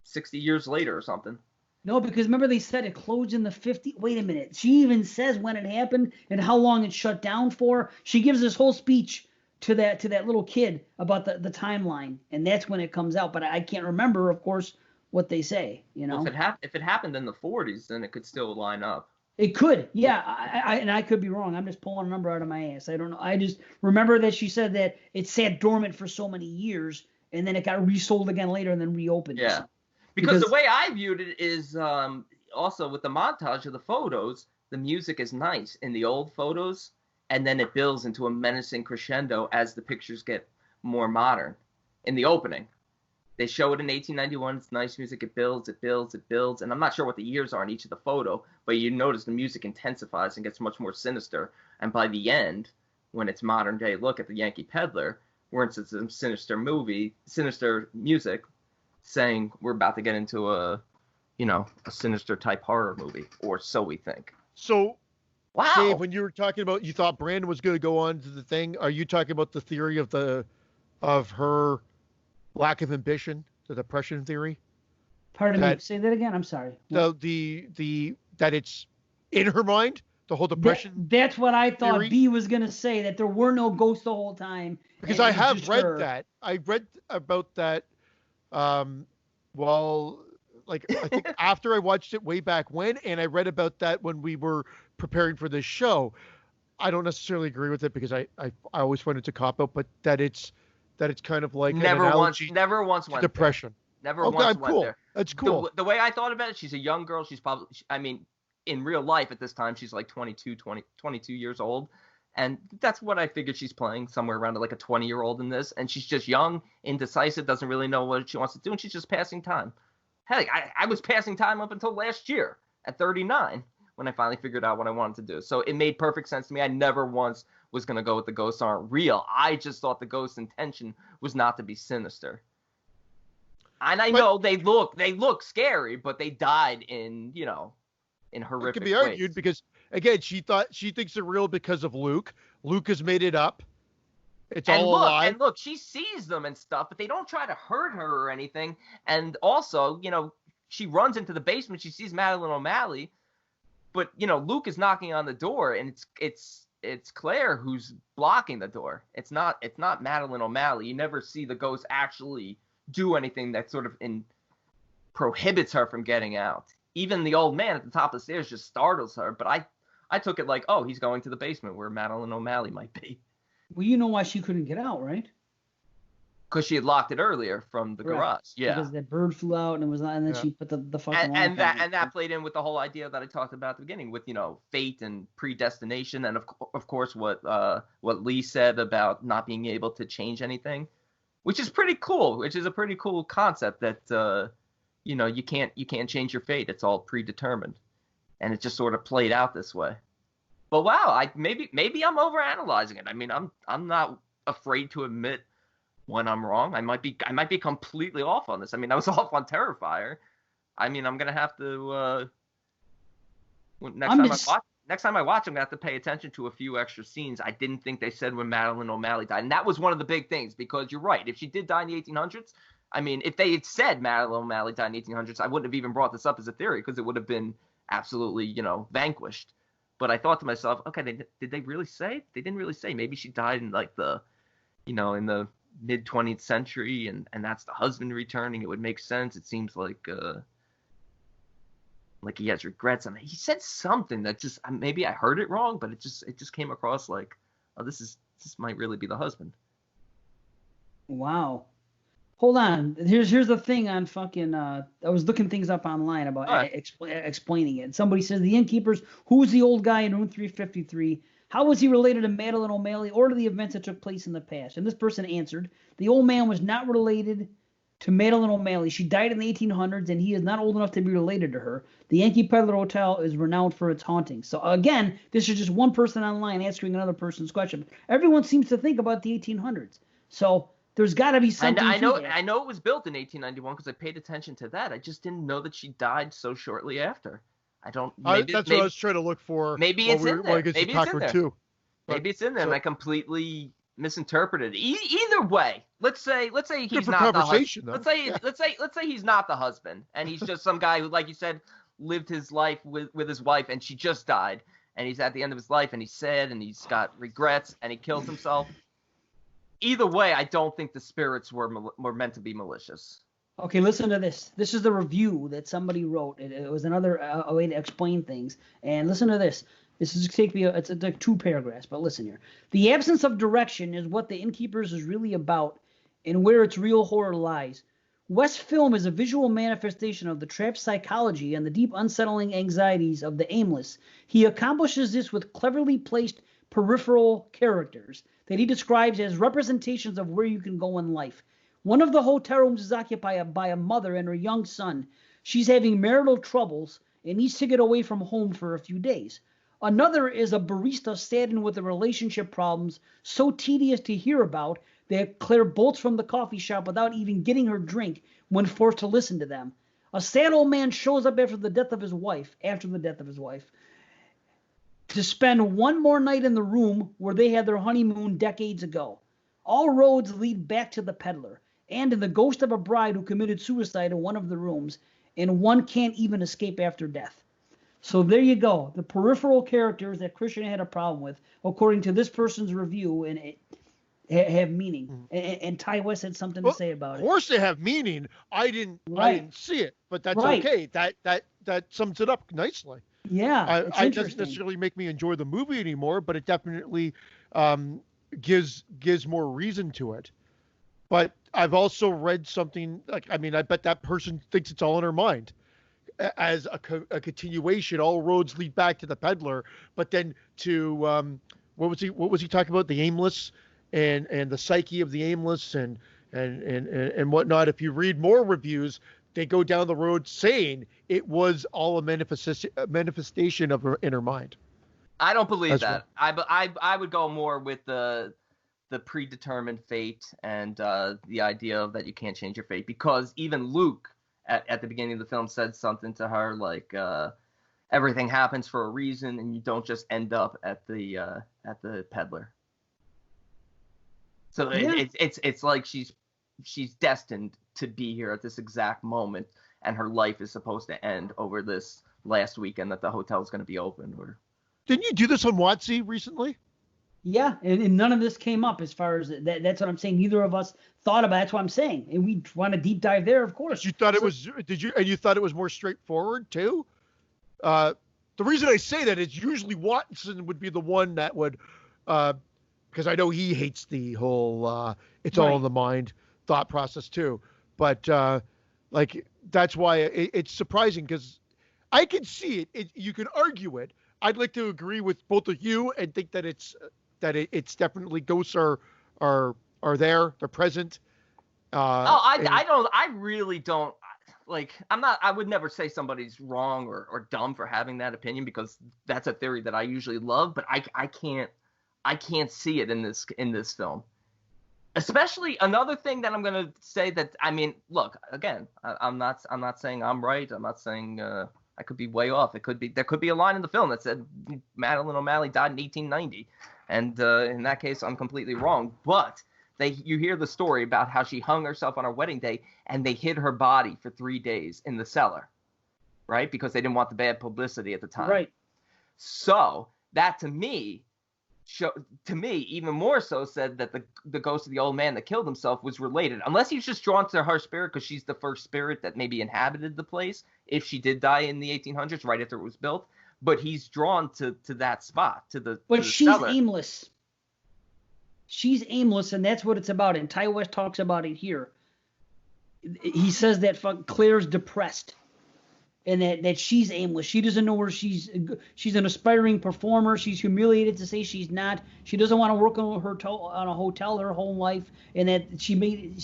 60 years later or something. No, because remember they said it closed in the 50s. Wait a minute. She even says when it happened and how long it shut down for. She gives this whole speech to that little kid about the timeline, and that's when it comes out. But I can't remember, of course, what they say. Well, if it happened in the 40s, then it could still line up. It could, yeah. I could be wrong. I'm just pulling a number out of my ass. I don't know. I just remember that she said that it sat dormant for so many years, and then it got resold again later and then reopened. Yeah. Because the way I viewed it is also with the montage of the photos, the music is nice in the old photos, and then it builds into a menacing crescendo as the pictures get more modern. In the opening, they show it in 1891. It's nice music. It builds, and I'm not sure what the years are in each of the photo, but you notice the music intensifies and gets much more sinister. And by the end, when it's modern day look at the Yankee Peddler, we're into some sinister music, saying we're about to get into a sinister type horror movie, or so we think. So, wow. Dave, when you were talking about, you thought Brandon was going to go on to the thing, are you talking about the theory of her lack of ambition, the depression theory? Pardon me, say that again. I'm sorry. So that it's in her mind, the whole depression. That's what I thought theory? B was going to say, that there were no ghosts the whole time. Because I have read that. I read about that. I think after I watched it way back when, and I read about that when we were preparing for this show. I don't necessarily agree with it because I always find it a cop out, but that it's kind of like never once went depression. There. Never once went there. That's cool. The way I thought about it, she's a young girl. She's probably, in real life at this time, she's like 22 years old. And that's what I figured she's playing, somewhere around like a 20-year-old in this. And she's just young, indecisive, doesn't really know what she wants to do, and she's just passing time. Heck, I was passing time up until last year at 39 when I finally figured out what I wanted to do. So it made perfect sense to me. I never once was going to go with the ghosts aren't real. I just thought the ghost's intention was not to be sinister. And I know they look scary, but they died in horrific ways. It can be argued because, again, she thinks they're real because of Luke. Luke has made it up. It's all a lie. And look, she sees them and stuff, but they don't try to hurt her or anything. And also, she runs into the basement. She sees Madeline O'Malley, but Luke is knocking on the door, and it's Claire who's blocking the door. It's not Madeline O'Malley. You never see the ghost actually do anything that sort of prohibits her from getting out. Even the old man at the top of the stairs just startles her. But I took it like, oh, he's going to the basement where Madeline O'Malley might be. Well, you know why she couldn't get out, right? Because she had locked it earlier from the garage. Yeah. Because that bird flew out and it was not, and then she put the fucking and that played in with the whole idea that I talked about at the beginning with fate and predestination, and of course what Lee said about not being able to change anything, which is pretty cool. Which is a pretty cool concept that you can't change your fate. It's all predetermined, and it just sort of played out this way. But wow, maybe I'm overanalyzing it. I mean, I'm not afraid to admit when I'm wrong. I might be completely off on this. I mean, I was off on Terrifier. I mean, I'm gonna have to next time I watch, I'm gonna have to pay attention to a few extra scenes I didn't think they said when Madeline O'Malley died, and that was one of the big things, because you're right. If she did die in the 1800s, I mean, if they had said Madeline O'Malley died in 1800s, I wouldn't have even brought this up as a theory because it would have been absolutely, vanquished. But I thought to myself, okay, did they really say? They didn't really say. Maybe she died in like in the mid 20th century, and that's the husband returning. It would make sense. It seems like he has regrets. I mean, he said something that just maybe I heard it wrong, but it just came across like, oh, this might really be the husband. Wow. Hold on. Here's the thing on fucking. I was looking things up online about explaining it. Somebody says the Innkeepers. Who's the old guy in room 353? How was he related to Madeline O'Malley or to the events that took place in the past? And this person answered, the old man was not related to Madeline O'Malley. She died in the 1800s, and he is not old enough to be related to her. The Yankee Peddler Hotel is renowned for its hauntings. So again, this is just one person online answering another person's question. Everyone seems to think about the 1800s. So there's got to be something. I know it was built in 1891 because I paid attention to that. I just didn't know that she died so shortly after. I don't. That's what I was trying to look for. Maybe it's in there. Maybe it's in there. Too. Maybe it's in there, and I completely misinterpreted. Either way, let's say he's not the husband. Let's say he's not the husband, and he's just some guy who, like you said, lived his life with his wife, and she just died, and he's at the end of his life, and he's sad, and he's got regrets, and he kills himself. Either way, I don't think the spirits were meant to be malicious. Okay, listen to this. This is the review that somebody wrote. It was another way to explain things. And listen to this. This is it's like 2 paragraphs, but listen here. The absence of direction is what the Innkeepers is really about and where its real horror lies. West's film is a visual manifestation of the trapped psychology and the deep unsettling anxieties of the aimless. He accomplishes this with cleverly placed peripheral characters that he describes as representations of where you can go in life. One of the hotel rooms is occupied by a mother and her young son. She's having marital troubles and needs to get away from home for a few days. Another is a barista saddened with the relationship problems so tedious to hear about that Claire bolts from the coffee shop without even getting her drink when forced to listen to them. A sad old man shows up after the death of his wife, to spend one more night in the room where they had their honeymoon decades ago. All roads lead back to the peddler, and in the ghost of a bride who committed suicide in one of the rooms, and one can't even escape after death. So there you go. The peripheral characters that Christian had a problem with, according to this person's review, and it have meaning. And Ty West had something to say about it. Of course they have meaning. I didn't see it, but that's okay. That sums it up nicely. Yeah, it doesn't necessarily make me enjoy the movie anymore, but it definitely gives more reason to it. But I've also read something I bet that person thinks it's all in her mind. As a continuation, all roads lead back to the peddler. But then to what was he talking about? The aimless and the psyche of the aimless and whatnot. If you read more reviews, they go down the road saying it was all a manifestation of her inner mind. I don't believe that. I would go more with the predetermined fate and the idea of that you can't change your fate, because even Luke at the beginning of the film said something to her like everything happens for a reason and you don't just end up at the peddler. So it's like she's destined to be here at this exact moment, and her life is supposed to end over this last weekend that the hotel is going to be open. Or didn't you do this on WotC recently? Yeah, and none of this came up as far as that. That's what I'm saying. Neither of us thought about it. That's what I'm saying. And we want to deep dive there, of course. You thought it was? Did you? And you thought it was more straightforward too? The reason I say that is usually Watson would be the one that would, because I know he hates the whole it's all in the mind thought process too. But that's why it's surprising, because I can see it. You can argue it. I'd like to agree with both of you and think that it's definitely ghosts are there, they're present. I really don't I would never say somebody's wrong or dumb for having that opinion, because that's a theory that I usually love, but I can't see it in this film. Especially another thing that I'm gonna say that, I mean, look, again, I'm not saying I'm right. I'm not saying I could be way off. There could be a line in the film that said Madeline O'Malley died in 1890, and in that case, I'm completely wrong. But you hear the story about how she hung herself on her wedding day, and they hid her body for 3 days in the cellar, right? Because they didn't want the bad publicity at the time. Right. So that to me, even more so, said that the ghost of the old man that killed himself was related, unless he's just drawn to her spirit because she's the first spirit that maybe inhabited the place if she did die in the 1800s, right after it was built. But he's drawn to that spot, But she's cellar. aimless. She's aimless, and that's what it's about. And Ty West talks about it here. He says that Claire's depressed, and that she's aimless. She doesn't know where she's an aspiring performer. She's humiliated to say she's not. She doesn't want to work on a hotel her whole life, and that she made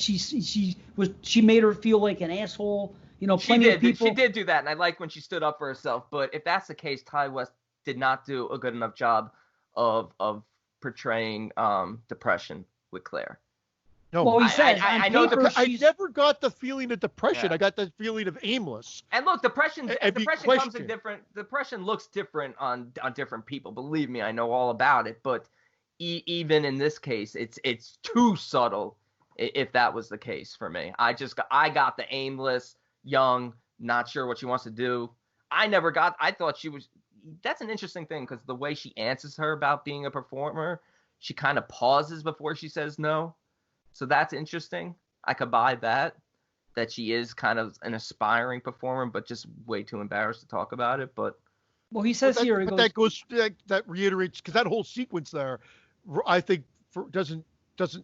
her feel like an asshole. You know, plenty of people. She did do that, and I like when she stood up for herself. But if that's the case, Ty West did not do a good enough job of portraying depression with Claire. No, well, he says I know I never got the feeling of depression. Yeah. I got the feeling of aimless. And look, depression looks different on different people. Believe me, I know all about it. But even in this case, it's too subtle. If that was the case for me, I got the aimless, young, not sure what she wants to do. I thought she was. That's an interesting thing because the way she answers her about being a performer, she kind of pauses before she says no. So that's interesting. I could buy that she is kind of an aspiring performer, but just way too embarrassed to talk about it. But well, he says here, that reiterates, because that whole sequence there, I think doesn't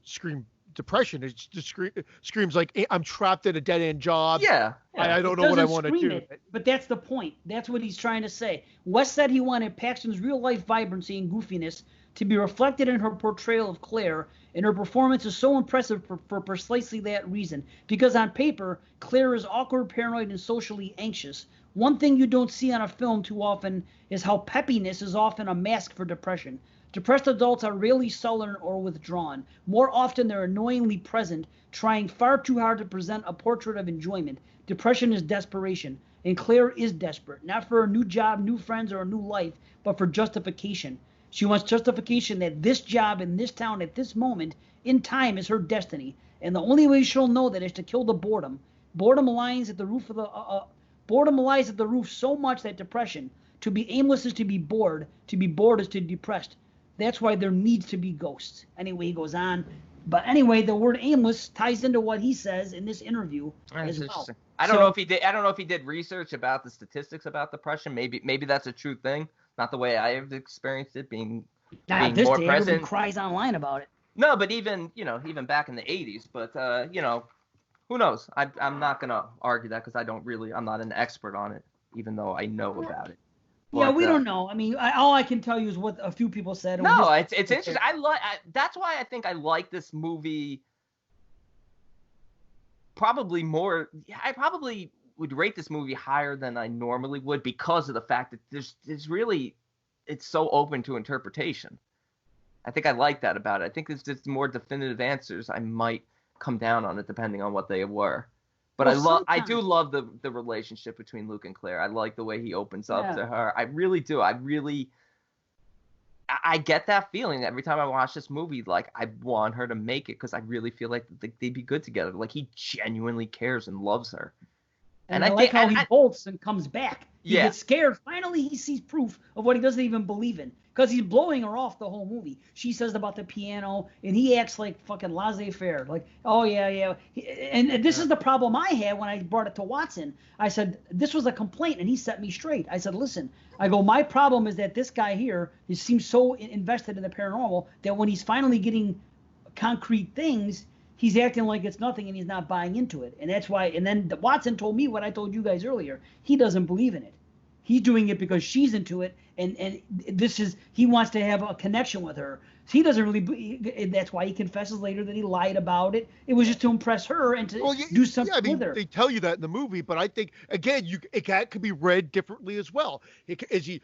scream depression. It just screams like, I'm trapped in a dead end job. Yeah. I don't know what I want to do. But that's the point. That's what he's trying to say. West said he wanted Paxton's real life vibrancy and goofiness to be reflected in her portrayal of Claire, and her performance is so impressive for precisely that reason. Because on paper, Claire is awkward, paranoid, and socially anxious. One thing you don't see on a film too often is how peppiness is often a mask for depression. Depressed adults are rarely sullen or withdrawn. More often, they're annoyingly present, trying far too hard to present a portrait of enjoyment. Depression is desperation, and Claire is desperate, not for a new job, new friends, or a new life, but for justification. She wants justification that this job in this town at this moment in time is her destiny, and the only way she'll know that is to kill the boredom. Boredom lies at the roof so much that depression. To be aimless is to be bored. To be bored is to be depressed. That's why there needs to be ghosts. Anyway, he goes on. But anyway, the word aimless ties into what he says in this interview as well. I don't know if he did research about the statistics about depression. Maybe that's a true thing. Not the way I have experienced it, being more present. Everybody cries online about it. No, but even back in the 80s. But who knows? I'm not gonna argue that because I'm not an expert on it, even though I know about it. Yeah, we don't know. I mean, all I can tell you is what a few people said. No, it's interesting. That's why I think I like this movie. Probably more. I probably would rate this movie higher than I normally would because of the fact that it's so open to interpretation. I think I like that about it. I think there's just more definitive answers. I might come down on it depending on what they were. But I do love the relationship between Luke and Claire. I like the way he opens up to her. I really do. I get that feeling every time I watch this movie. Like, I want her to make it because I really feel like they'd be good together. Like, he genuinely cares and loves her. And I like how he bolts and comes back. He gets scared. Finally, he sees proof of what he doesn't even believe in. Because he's blowing her off the whole movie. She says about the piano, and he acts like fucking laissez-faire. Like, oh, yeah. And this is the problem I had when I brought it to Watson. I said, this was a complaint, and he set me straight. I said, listen, my problem is that this guy here, he seems so invested in the paranormal that when he's finally getting concrete things, he's acting like it's nothing and he's not buying into it. And that's why, and then Watson told me what I told you guys earlier. He doesn't believe in it. He's doing it because she's into it, and he wants to have a connection with her. So he doesn't really. That's why he confesses later that he lied about it. It was just to impress her and to do something with her. They tell you that in the movie, but I think again, it could be read differently as well. Is he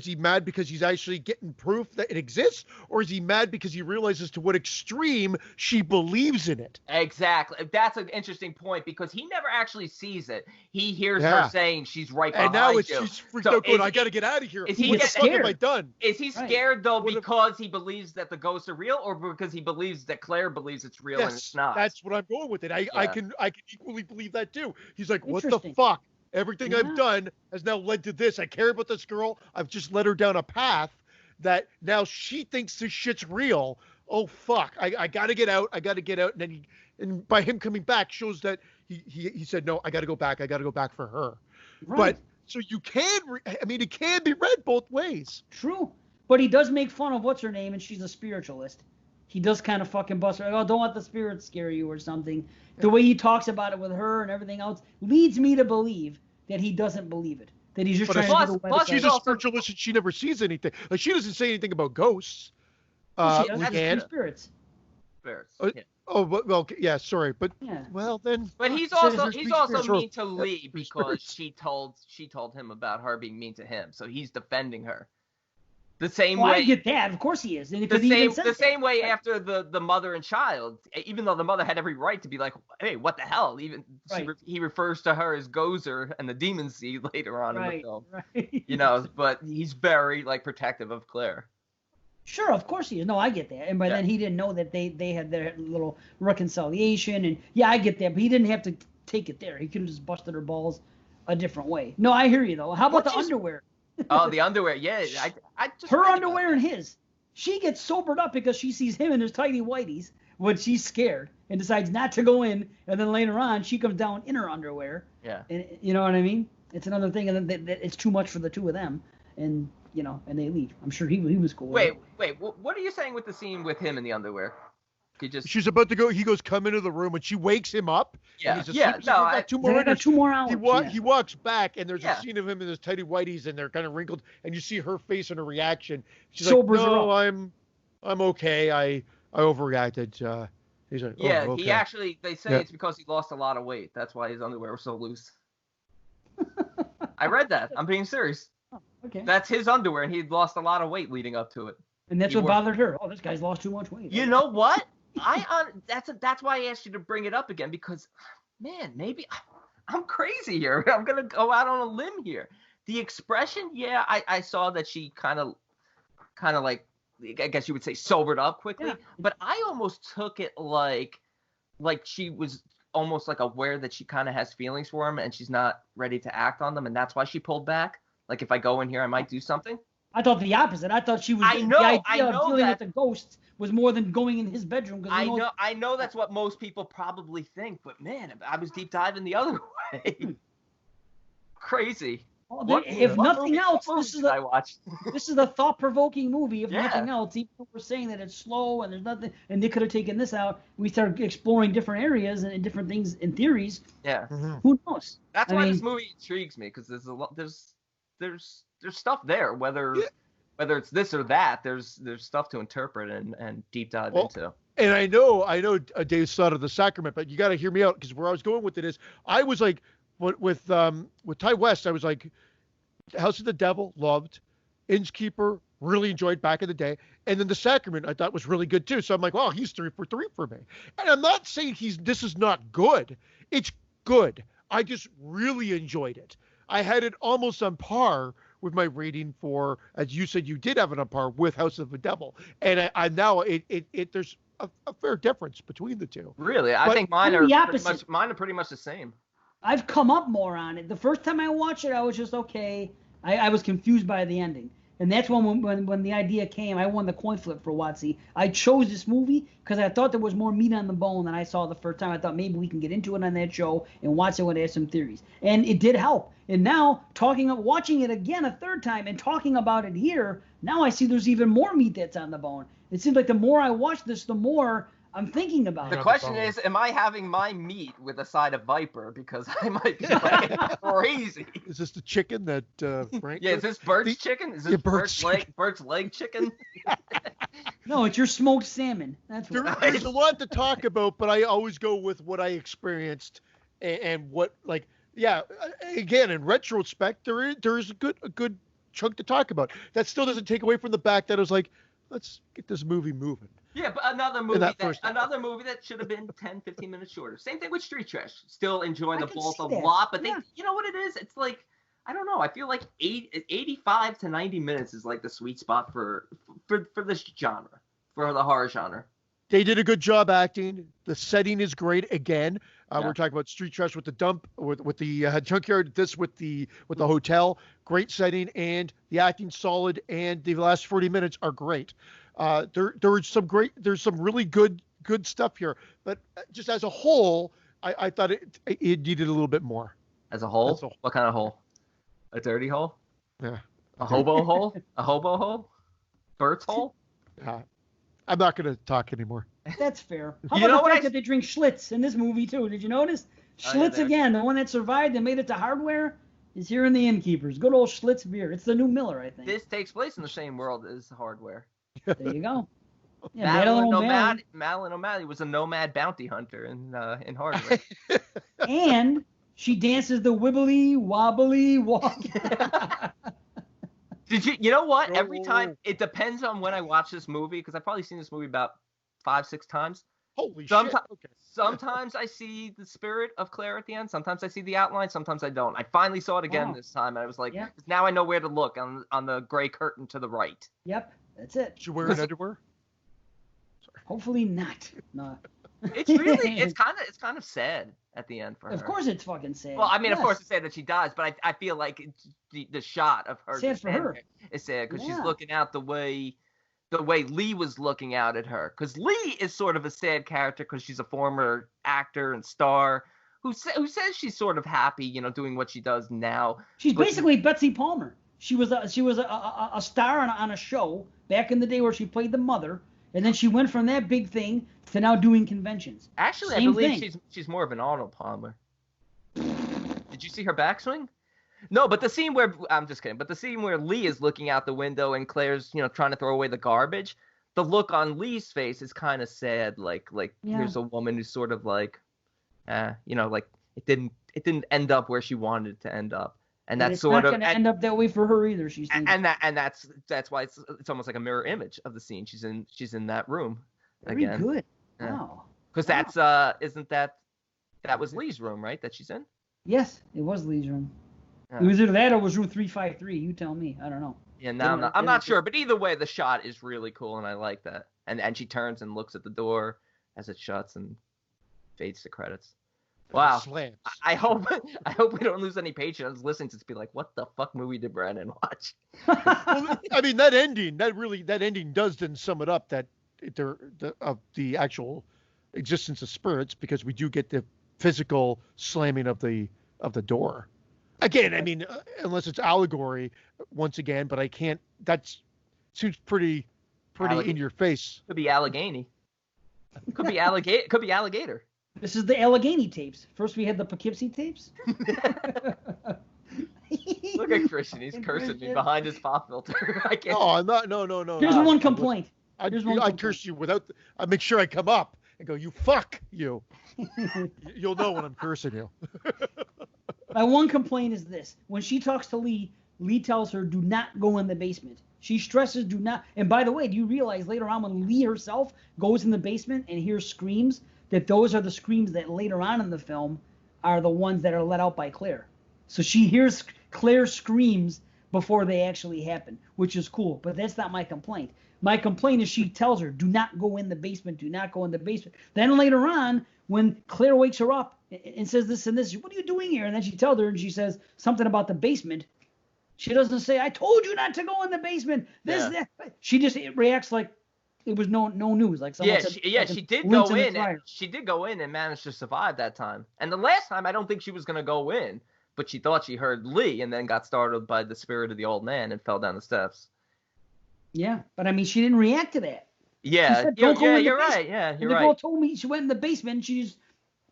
he mad because he's actually getting proof that it exists, or is he mad because he realizes to what extreme she believes in it? Exactly. That's an interesting point because he never actually sees it. He hears her saying she's right behind you. And now she's freaked out going, I got to get out of here. What the fuck have I done? Is he scared, though, because he believes that the ghosts are real, or because he believes that Claire believes it's real and it's not? That's what I'm going with it. I can equally believe that, too. He's like, what the fuck? Everything I've done has now led to this. I care about this girl. I've just led her down a path that now she thinks this shit's real. Oh, fuck. I got to get out. I got to get out. And then and by him coming back shows that he said, no, I got to go back. I got to go back for her. Right. But so you can, it can be read both ways. True. But he does make fun of what's her name, and she's a spiritualist. He does kind of fucking bust her. Oh, don't let the spirits scare you or something. The way he talks about it with her and everything else leads me to believe that he doesn't believe it. That he's just trying to do the But she's a spiritualist and she never sees anything. Like, she doesn't say anything about ghosts. She does. Spirits. Well, yeah, sorry. But, well, then. But he's also mean to Lee because she told him about her being mean to him. So he's defending her. The same way. I get that. Of course he is. The same way after the mother and child, even though the mother had every right to be like, hey, what the hell? Even he refers to her as Gozer and the demon seed later on in the film. Right. But he's very protective of Claire. Sure, of course he is. No, I get that. And by then he didn't know that they had their little reconciliation. And I get that. But he didn't have to take it there. He could have just busted her balls a different way. No, I hear you though. How about the underwear? Oh, the underwear. Yeah. I just her underwear and his. She gets sobered up because she sees him in his tighty whities when she's scared and decides not to go in. And then later on, she comes down in her underwear. Yeah. And you know what I mean? It's another thing. And then it's too much for the two of them. And, and they leave. I'm sure he was cool. Wait. What are you saying with the scene with him in the underwear? She's about to go. He goes, come into the room, and she wakes him up. Yeah, and he's asleep. I got 2 more hours. He walks back, and there's a scene of him in his tighty whities, and they're kind of wrinkled, and you see her face and her reaction. She's Sobers like, no, I'm okay. I overreacted. He's like, okay. He actually, they say it's because he lost a lot of weight. That's why his underwear was so loose. I read that. I'm being serious. Oh, okay. That's his underwear, and he'd lost a lot of weight leading up to it. And that's what bothered her. Oh, this guy's lost too much weight. You know what? That's why I asked you to bring it up again because, man, maybe I'm crazy here. I'm gonna go out on a limb here. The expression, I saw that she kind of like, I guess you would say, sobered up quickly. But I almost took it like she was almost aware that she kind of has feelings for him and she's not ready to act on them, and that's why she pulled back. Like, if I go in here, I might do something. I thought the opposite. I thought she was. I know of dealing with the ghosts was more than going in his bedroom. I know that's what most people probably think, but man, I was deep diving the other way. Crazy. Well, if nothing else, this is a thought-provoking movie. If nothing else, even though we're saying that it's slow and there's nothing, and they could have taken this out, we started exploring different areas and different things and theories. Yeah. Mm-hmm. Who knows? That's why this movie intrigues me because there's a lot. There's stuff there, whether it's this or that. There's stuff to interpret and deep dive into. And I know Dave's thought of The Sacrament, but you got to hear me out because where I was going with it is I was like, with Ty West, I was like, House of the Devil, loved. Innkeeper, really enjoyed back in the day. And then The Sacrament I thought was really good too. So I'm like, he's 3 for 3 for me. And I'm not saying this is not good. It's good. I just really enjoyed it. I had it almost on par with my rating for, as you said, you did have it on par with House of the Devil. And I now there's a fair difference between the two. Really? I think mine are pretty much the same. I've come up more on it. The first time I watched it, I was just okay. I was confused by the ending. And that's when the idea came. I won the coin flip for Watsy. I chose this movie because I thought there was more meat on the bone than I saw the first time. I thought maybe we can get into it on that show, and Watsy would have some theories. And it did help. And now, watching it again a third time and talking about it here, now I see there's even more meat that's on the bone. It seems like the more I watch this, the more I'm thinking about it. The question is, am I having my meat with a side of Viper? Because I might be like crazy. Is this the chicken that Frank? Yeah, is this Bert's chicken? Is this Bert's leg chicken? No, it's your smoked salmon. That's what there's a lot to talk about, but I always go with what I experienced and what, again, in retrospect, there is a good chunk to talk about. That still doesn't take away from the fact that it was like, let's get this movie moving. Yeah, but another movie that should have been 10, 15 minutes shorter. Same thing with Street Trash. Still enjoying the both a lot, but they, you know what it is? It's like, I don't know. I feel like 85 to 90 minutes is like the sweet spot for this genre, for the horror genre. They did a good job acting. The setting is great. Again, we're talking about Street Trash with the dump, with the junkyard. This with the hotel. Great setting, and the acting solid. And the last 40 minutes are great. There's some really good stuff here. But just as a whole, I thought it needed a little bit more. As a whole? What kind of hole? A dirty hole? Yeah. A hobo hole? A hobo hole? Bert's hole? I'm not going to talk anymore. That's fair. How about the fact that they drink Schlitz in this movie, too? Did you notice? Schlitz, again, the one that survived and made it to hardware, is here in the Innkeepers. Good old Schlitz beer. It's the new Miller, I think. This takes place in the same world as hardware. There you go. Yeah, Madeline O'Malley was a nomad bounty hunter in hardware. And she dances the wibbly wobbly walk. You know what? Every time, it depends on when I watch this movie, because I've probably seen this movie about 5-6 times. Holy shit. Okay. Sometimes I see the spirit of Claire at the end. Sometimes I see the outline. Sometimes I don't. I finally saw it again this time. And I was like, now I know where to look on the gray curtain to the right. Yep, that's it. Did you wear underwear? Sorry. Hopefully not. No. It's kind of sad at the end for her. Of course it's fucking sad. Well, I mean, of course it's sad that she dies, but I feel like the shot of her sad for her. Is sad because she's looking out the way Lee was looking out at her. Because Lee is sort of a sad character because she's a former actor and star who says she's sort of happy, doing what she does now. She's basically Betsy Palmer. She was a star on a show back in the day where she played the mother, and then she went from that big thing to now doing conventions. Actually, I believe she's more of an Arnold Palmer. Did you see her backswing? No, but the scene where I'm just kidding. But the scene where Lee is looking out the window and Claire's, trying to throw away the garbage, the look on Lee's face is kind of sad. Like here's a woman who's sort of like, like it didn't end up where she wanted it to end up, and that's sort of not going to end up that way for her either. She's thinking. and that's why it's almost like a mirror image of the scene. She's in that room again. Very good. Yeah. Wow. Because that's isn't that was Lee's room, right? That she's in. Yes, it was Lee's room. It was either that or was room 353. You tell me. I don't know. Yeah, no, I'm not sure. But either way, the shot is really cool, and I like that. And she turns and looks at the door as it shuts and fades to credits. Wow. I hope we don't lose any patience listening to this. Be like, what the fuck movie did Brandon watch? Well, I mean, that ending does then sum it up, that of the actual existence of spirits, because we do get the physical slamming of the door. Again, I mean, unless it's allegory once again, but I can't. That seems pretty in your face. Could be Allegheny. Could be alligator. This is the Allegheny tapes. First we had the Poughkeepsie tapes. Look at Christian. He's cursing me behind his pop filter. I can't. No, I'm not. No. Here's one complaint. I curse you without. I make sure I come up and go, you fuck you. You'll know when I'm cursing you. My one complaint is this. When she talks to Lee, Lee tells her, do not go in the basement. She stresses, do not. And by the way, do you realize later on when Lee herself goes in the basement and hears screams, that those are the screams that later on in the film are the ones that are let out by Claire. So she hears Claire's screams before they actually happen, which is cool. But that's not my complaint. My complaint is she tells her, do not go in the basement, do not go in the basement. Then later on, when Claire wakes her up and says this and this, what are you doing here? And then she tells her and she says something about the basement. She doesn't say, I told you not to go in the basement. That. She just reacts like it was no news. Like someone said, she did go in. She did go in and managed to survive that time. And the last time, I don't think she was going to go in, but she thought she heard Lee and then got startled by the spirit of the old man and fell down the steps. Yeah, but I mean, she didn't react to that. Yeah, you're right. Yeah, you're right. The girl told me she went in the basement and she just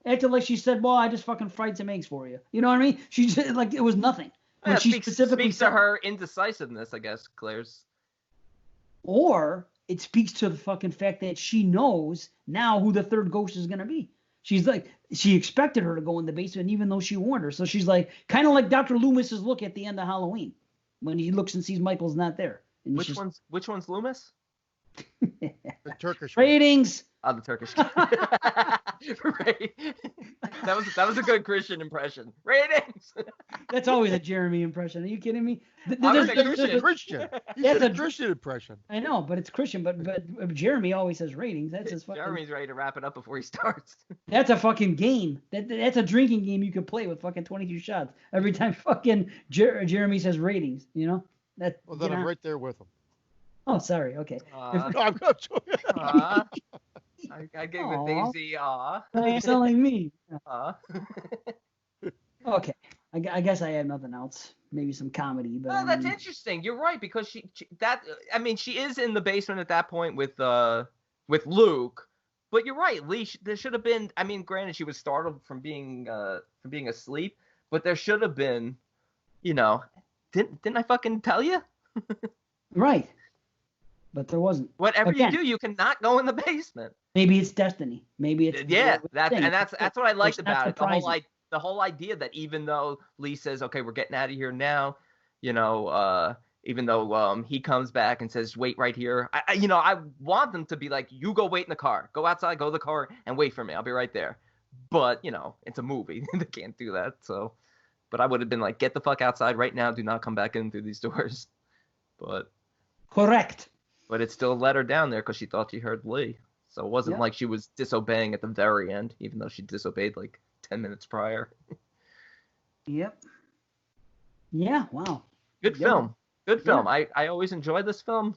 acted like she said, well, I just fucking fried some eggs for you. You know what I mean? She just, like, it was nothing. Yeah, she speaks to her indecisiveness, I guess, Claire's. Or it speaks to the fucking fact that she knows now who the third ghost is going to be. She's like, she expected her to go in the basement even though she warned her. So she's like, kind of like Dr. Loomis's look at the end of Halloween. when he looks and sees Michael's not there. And Which one's Loomis? The Turkish one. ratings. Oh, the Turkish. Right. That was a good Christian impression. Ratings. That's always a Jeremy impression. Are you kidding me? I was Christian. You That's said a Christian impression. I know, but it's Christian. But Jeremy always says ratings. That's his fucking. Jeremy's ready to wrap it up before he starts. That's a fucking game. That's a drinking game you could play with fucking 22 shots every time fucking Jeremy says ratings. You know that. Well, then I'm right there with him. Oh, sorry. Okay. No, I'm joking. I gave it Daisy. You sound like me. Okay. Okay. I guess I have nothing else. Maybe some comedy, but. Oh, that's interesting. You're right, because she is in the basement at that point with Luke. But you're right, Lee. There should have been. I mean, granted, she was startled from being asleep, but there should have been. You know, didn't I fucking tell you? Right. But there wasn't. Whatever you do, you cannot go in the basement. Maybe it's destiny. Maybe it's that's what I liked about it. Surprising. The whole idea that even though Lee says, "Okay, we're getting out of here now," you know, even though he comes back and says, "Wait right here," I want them to be like, "You go wait in the car. Go outside, go to the car, and wait for me. I'll be right there." But it's a movie; they can't do that. So, but I would have been like, "Get the fuck outside right now. Do not come back in through these doors." But correct. But it still let her down there because she thought she heard Lee. So it wasn't like she was disobeying at the very end, even though she disobeyed like 10 minutes prior. Yep. Yeah, wow. Good film. Good film. Yeah. I always enjoy this film.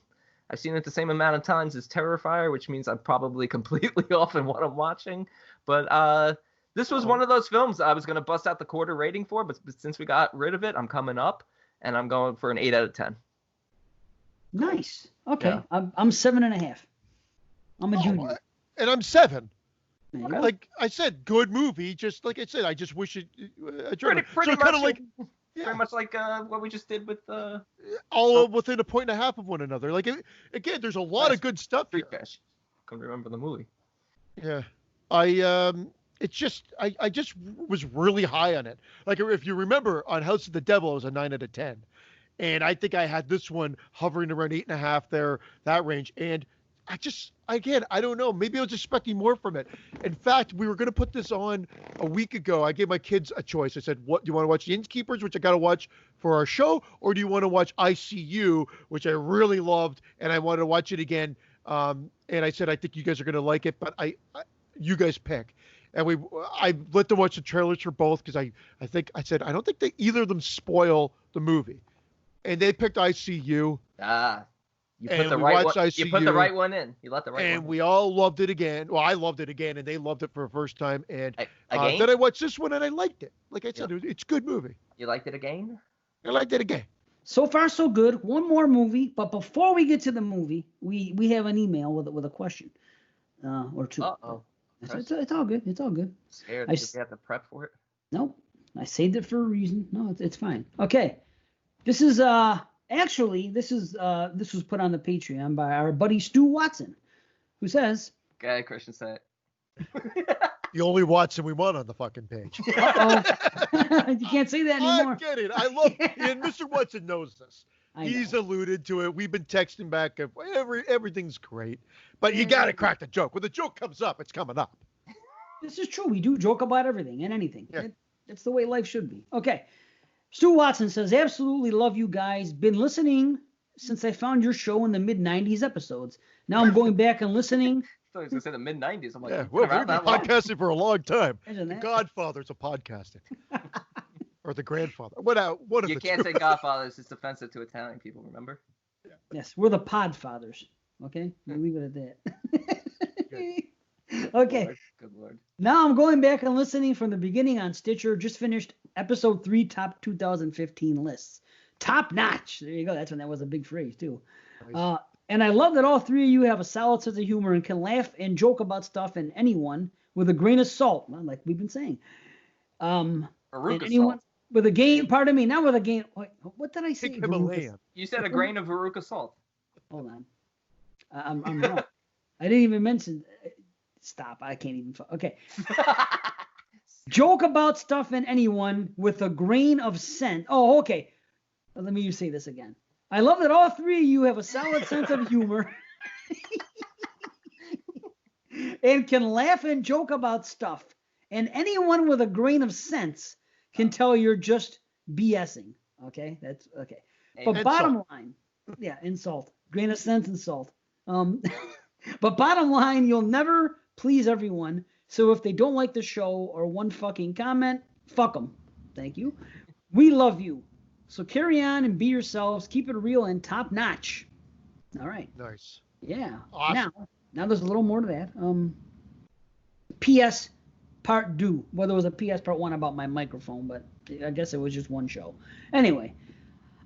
I've seen it the same amount of times as Terrifier, which means I'm probably completely off in what I'm watching. But this was one of those films I was going to bust out the quarter rating for, but since we got rid of it, I'm coming up, and I'm going for an 8 out of 10. Nice. Okay. Yeah. I'm 7.5. I'm a junior. And I'm 7. Like I said, good movie. Just like I said, I just wish it. Pretty so kind of like. Yeah. Very much like what we just did with all within a point and a half of one another. Like again, there's a lot of good stuff here. Fish. Couldn't remember the movie. Yeah, I just was really high on it. Like if you remember on House of the Devil, it was a 9 out of 10. And I think I had this one hovering around 8.5 there, that range. And I don't know. Maybe I was expecting more from it. In fact, we were going to put this on a week ago. I gave my kids a choice. I said, "What do you want to watch? The Innkeepers, which I got to watch for our show, or do you want to watch ICU, which I really loved, and I wanted to watch it again?" And I said, "I think you guys are going to like it, but you guys pick." And I let them watch the trailers for both because I don't think either of them spoil the movie. And they picked ICU. You put the right one. ICU, you put the right one in. You let the right one in. And we all loved it again. Well, I loved it again, and they loved it for the first time. And again? Then I watched this one, and I liked it. Like I said, it's a good movie. You liked it again? I liked it again. So far, so good. One more movie, but before we get to the movie, we have an email with a question or two. Uh-oh. It's all good. It's all good. Scared that you have to prep for it? Nope. I saved it for a reason. No, it's fine. Okay. This is actually this was put on the Patreon by our buddy Stu Watson, who says, "Okay, Christian, say it." The only Watson we want on the fucking page. Uh-oh. You can't say that anymore. I get it. I love it. And Mr. Watson knows this. He's alluded to it. We've been texting back. Everything's great. But you got to crack the joke. When the joke comes up, it's coming up. This is true. We do joke about everything and anything. Yeah. It's the way life should be. Okay. Stu Watson says, "Absolutely love you guys. Been listening since I found your show in the mid-90s episodes. Now I'm going back and listening." I thought he was going to say the mid-90s. I'm like, yeah, well, we've been podcasting for a long time. The Godfathers of podcasting. Or the grandfather. You can't say Godfathers. It's offensive to Italian people, remember? Yeah. Yes, we're the Podfathers. Okay? We'll leave it at that. Okay. Good Lord. Now I'm going back and listening from the beginning on Stitcher. Just finished episode 3 top 2015 lists. Top notch. There you go. That's when that was a big phrase, too. Nice. And I love that all three of you have a solid sense of humor and can laugh and joke about stuff and anyone with a grain of salt, like we've been saying. And anyone salt. With a grain, pardon me, not with a grain. What did I say? You said a grain of Veruca salt. Hold on. I'm wrong. I didn't even mention. Stop. I can't even. Okay. Joke about stuff and anyone with a grain of sense. Oh, okay. Let me say this again. I love that all three of you have a solid sense of humor and can laugh and joke about stuff. And anyone with a grain of sense can tell you're just BSing. Okay, that's okay. But And bottom salt. line, yeah, insult, grain of sense and salt. But bottom line, you'll never please everyone. So if they don't like the show or one fucking comment, fuck them. Thank you. We love you. So carry on and be yourselves. Keep it real and top notch. All right. Nice. Yeah. Awesome. Now there's a little more to that. P.S. Part 2. Well, there was a P.S. Part 1 about my microphone, but I guess it was just one show. Anyway,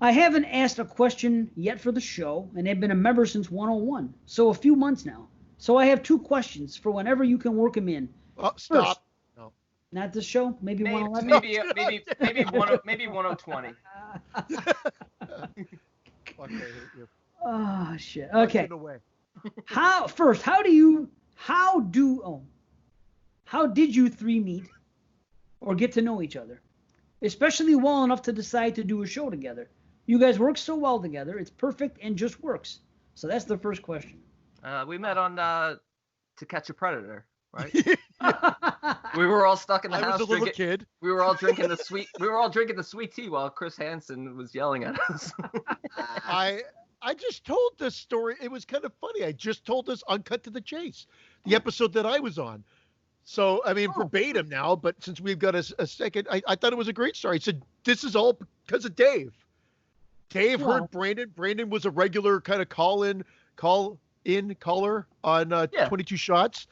I haven't asked a question yet for the show, and I've been a member since 101, so a few months now. So I have 2 questions for whenever you can work them in. Oh, stop. First, No. not this show. Maybe 111. Maybe 1020. Fuck, I hate you. Oh shit. Punch Okay. it away. How did you 3 meet or get to know each other? Especially well enough to decide to do a show together. You guys work so well together. It's perfect and just works. So that's the first question. We met on To Catch a Predator, right? We were all stuck in the I house. was a little kid. We were all drinking the sweet tea while Chris Hansen was yelling at us. I just told this story. It was kind of funny. I just told this on Cut to the Chase, the episode that I was on. So, I mean, verbatim now, but since we've got a second, I thought it was a great story. I said, this is all because of Dave. Dave heard Brandon. Brandon was a regular kind of caller on 22 Shots.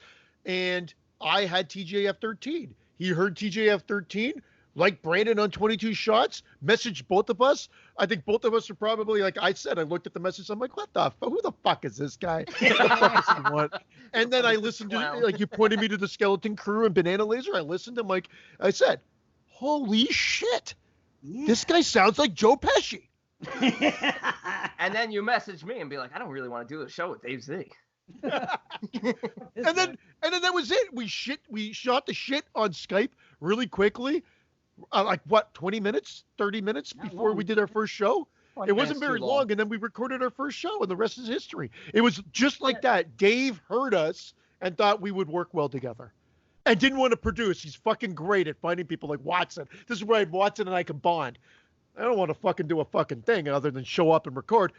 And I had TJF 13. He heard TJF 13, like Brandon on 22 Shots, messaged both of us. I think both of us are probably, like I said, I looked at the message. I'm like, what the fuck? Who the fuck is this guy? What the fuck does he want? And then I listened to, like, you pointed me to the Skeleton Crew and Banana Laser. I listened. I'm like, I said, holy shit. Yeah. This guy sounds like Joe Pesci. And then you message me and be like, I don't really want to do a show with Dave Z. and then that was it. We shot the shit on Skype really quickly. Like what, 20 minutes, 30 minutes before we did our first show? It wasn't very long, and then we recorded our first show, and the rest is history. It was just like that. Dave heard us and thought we would work well together, and didn't want to produce. He's fucking great at finding people like Watson. This is where Watson and I can bond. I don't want to fucking do a fucking thing other than show up and record.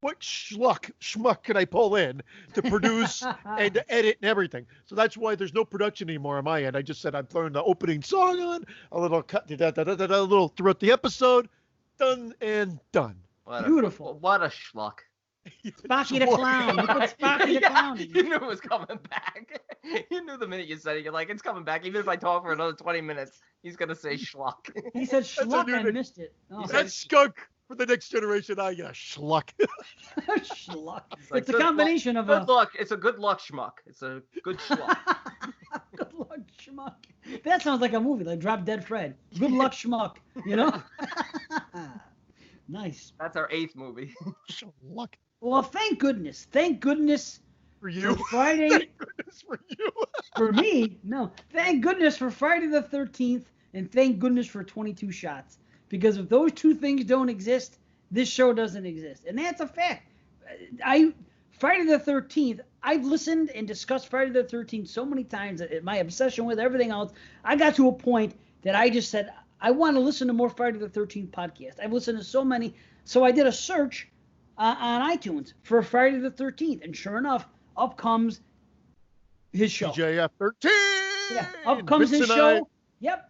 What schmuck can I pull in to produce and to edit and everything? So that's why there's no production anymore on my end. I just said I'm throwing the opening song on, a little cut, a little throughout the episode, done and done. Beautiful. What a schluck. Sparky the Clown. You put Sparky the Clown in. You knew it was coming back. You knew the minute you said it. You're like, it's coming back. Even if I talk for another 20 minutes, he's going to say schluck. He said schluck. I missed it. Oh. That's skunk. For the next generation, schluck. Schluck. It's a combination of good luck. It's a good luck schmuck. It's a good schluck. Good luck schmuck. That sounds like a movie, like Drop Dead Fred. Good luck schmuck. You know? Nice. That's our 8th movie. Schluck. Well, thank goodness. Thank goodness for you. For Friday. Thank goodness for you. For me? No. Thank goodness for Friday the 13th, and thank goodness for 22 Shots. Because if those 2 things don't exist, this show doesn't exist. And that's a fact. Friday the 13th, I've listened and discussed Friday the 13th so many times that my obsession with everything else, I got to a point that I just said, I want to listen to more Friday the 13th podcasts. I've listened to so many. So I did a search on iTunes for Friday the 13th. And sure enough, up comes his show. TJF 13! Yeah, up comes his show. Yep.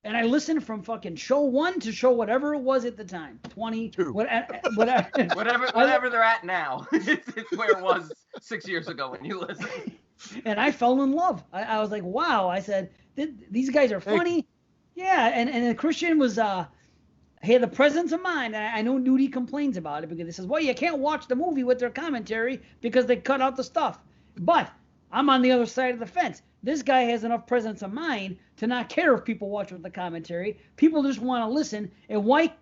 And I listened from fucking show 1 to show whatever it was at the time, 22, whatever they're at now. It's where it was 6 years ago when you listened. And I fell in love. I was like, wow. I said, these guys are funny. Yeah, and Christian was he had the presence of mind. I know Nudie complains about it because he says, well, you can't watch the movie with their commentary because they cut out the stuff. But I'm on the other side of the fence. This guy has enough presence of mind to not care if people watch with the commentary. People just want to listen. And why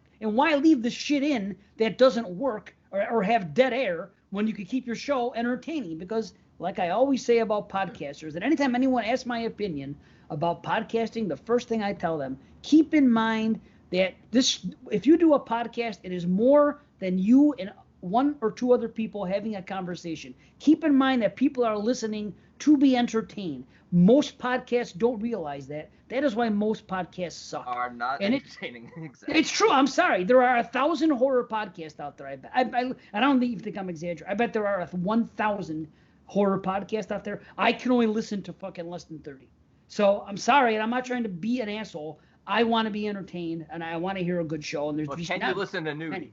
leave the shit in that doesn't work or have dead air when you could keep your show entertaining? Because like I always say about podcasters, and anytime anyone asks my opinion about podcasting, the first thing I tell them, keep in mind that this, if you do a podcast, it is more than you and one or two other people having a conversation. Keep in mind that people are listening to be entertained. Most podcasts don't realize that. That is why most podcasts suck. Are not entertaining. Exactly. It's true. I'm sorry. There are 1,000 horror podcasts out there. I bet. I don't even think I'm exaggerating. I bet there are 1,000 horror podcasts out there. I can only listen to fucking less than 30. So I'm sorry, and I'm not trying to be an asshole. I want to be entertained, and I want to hear a good show. And there's just can you listen to Nudie? Many.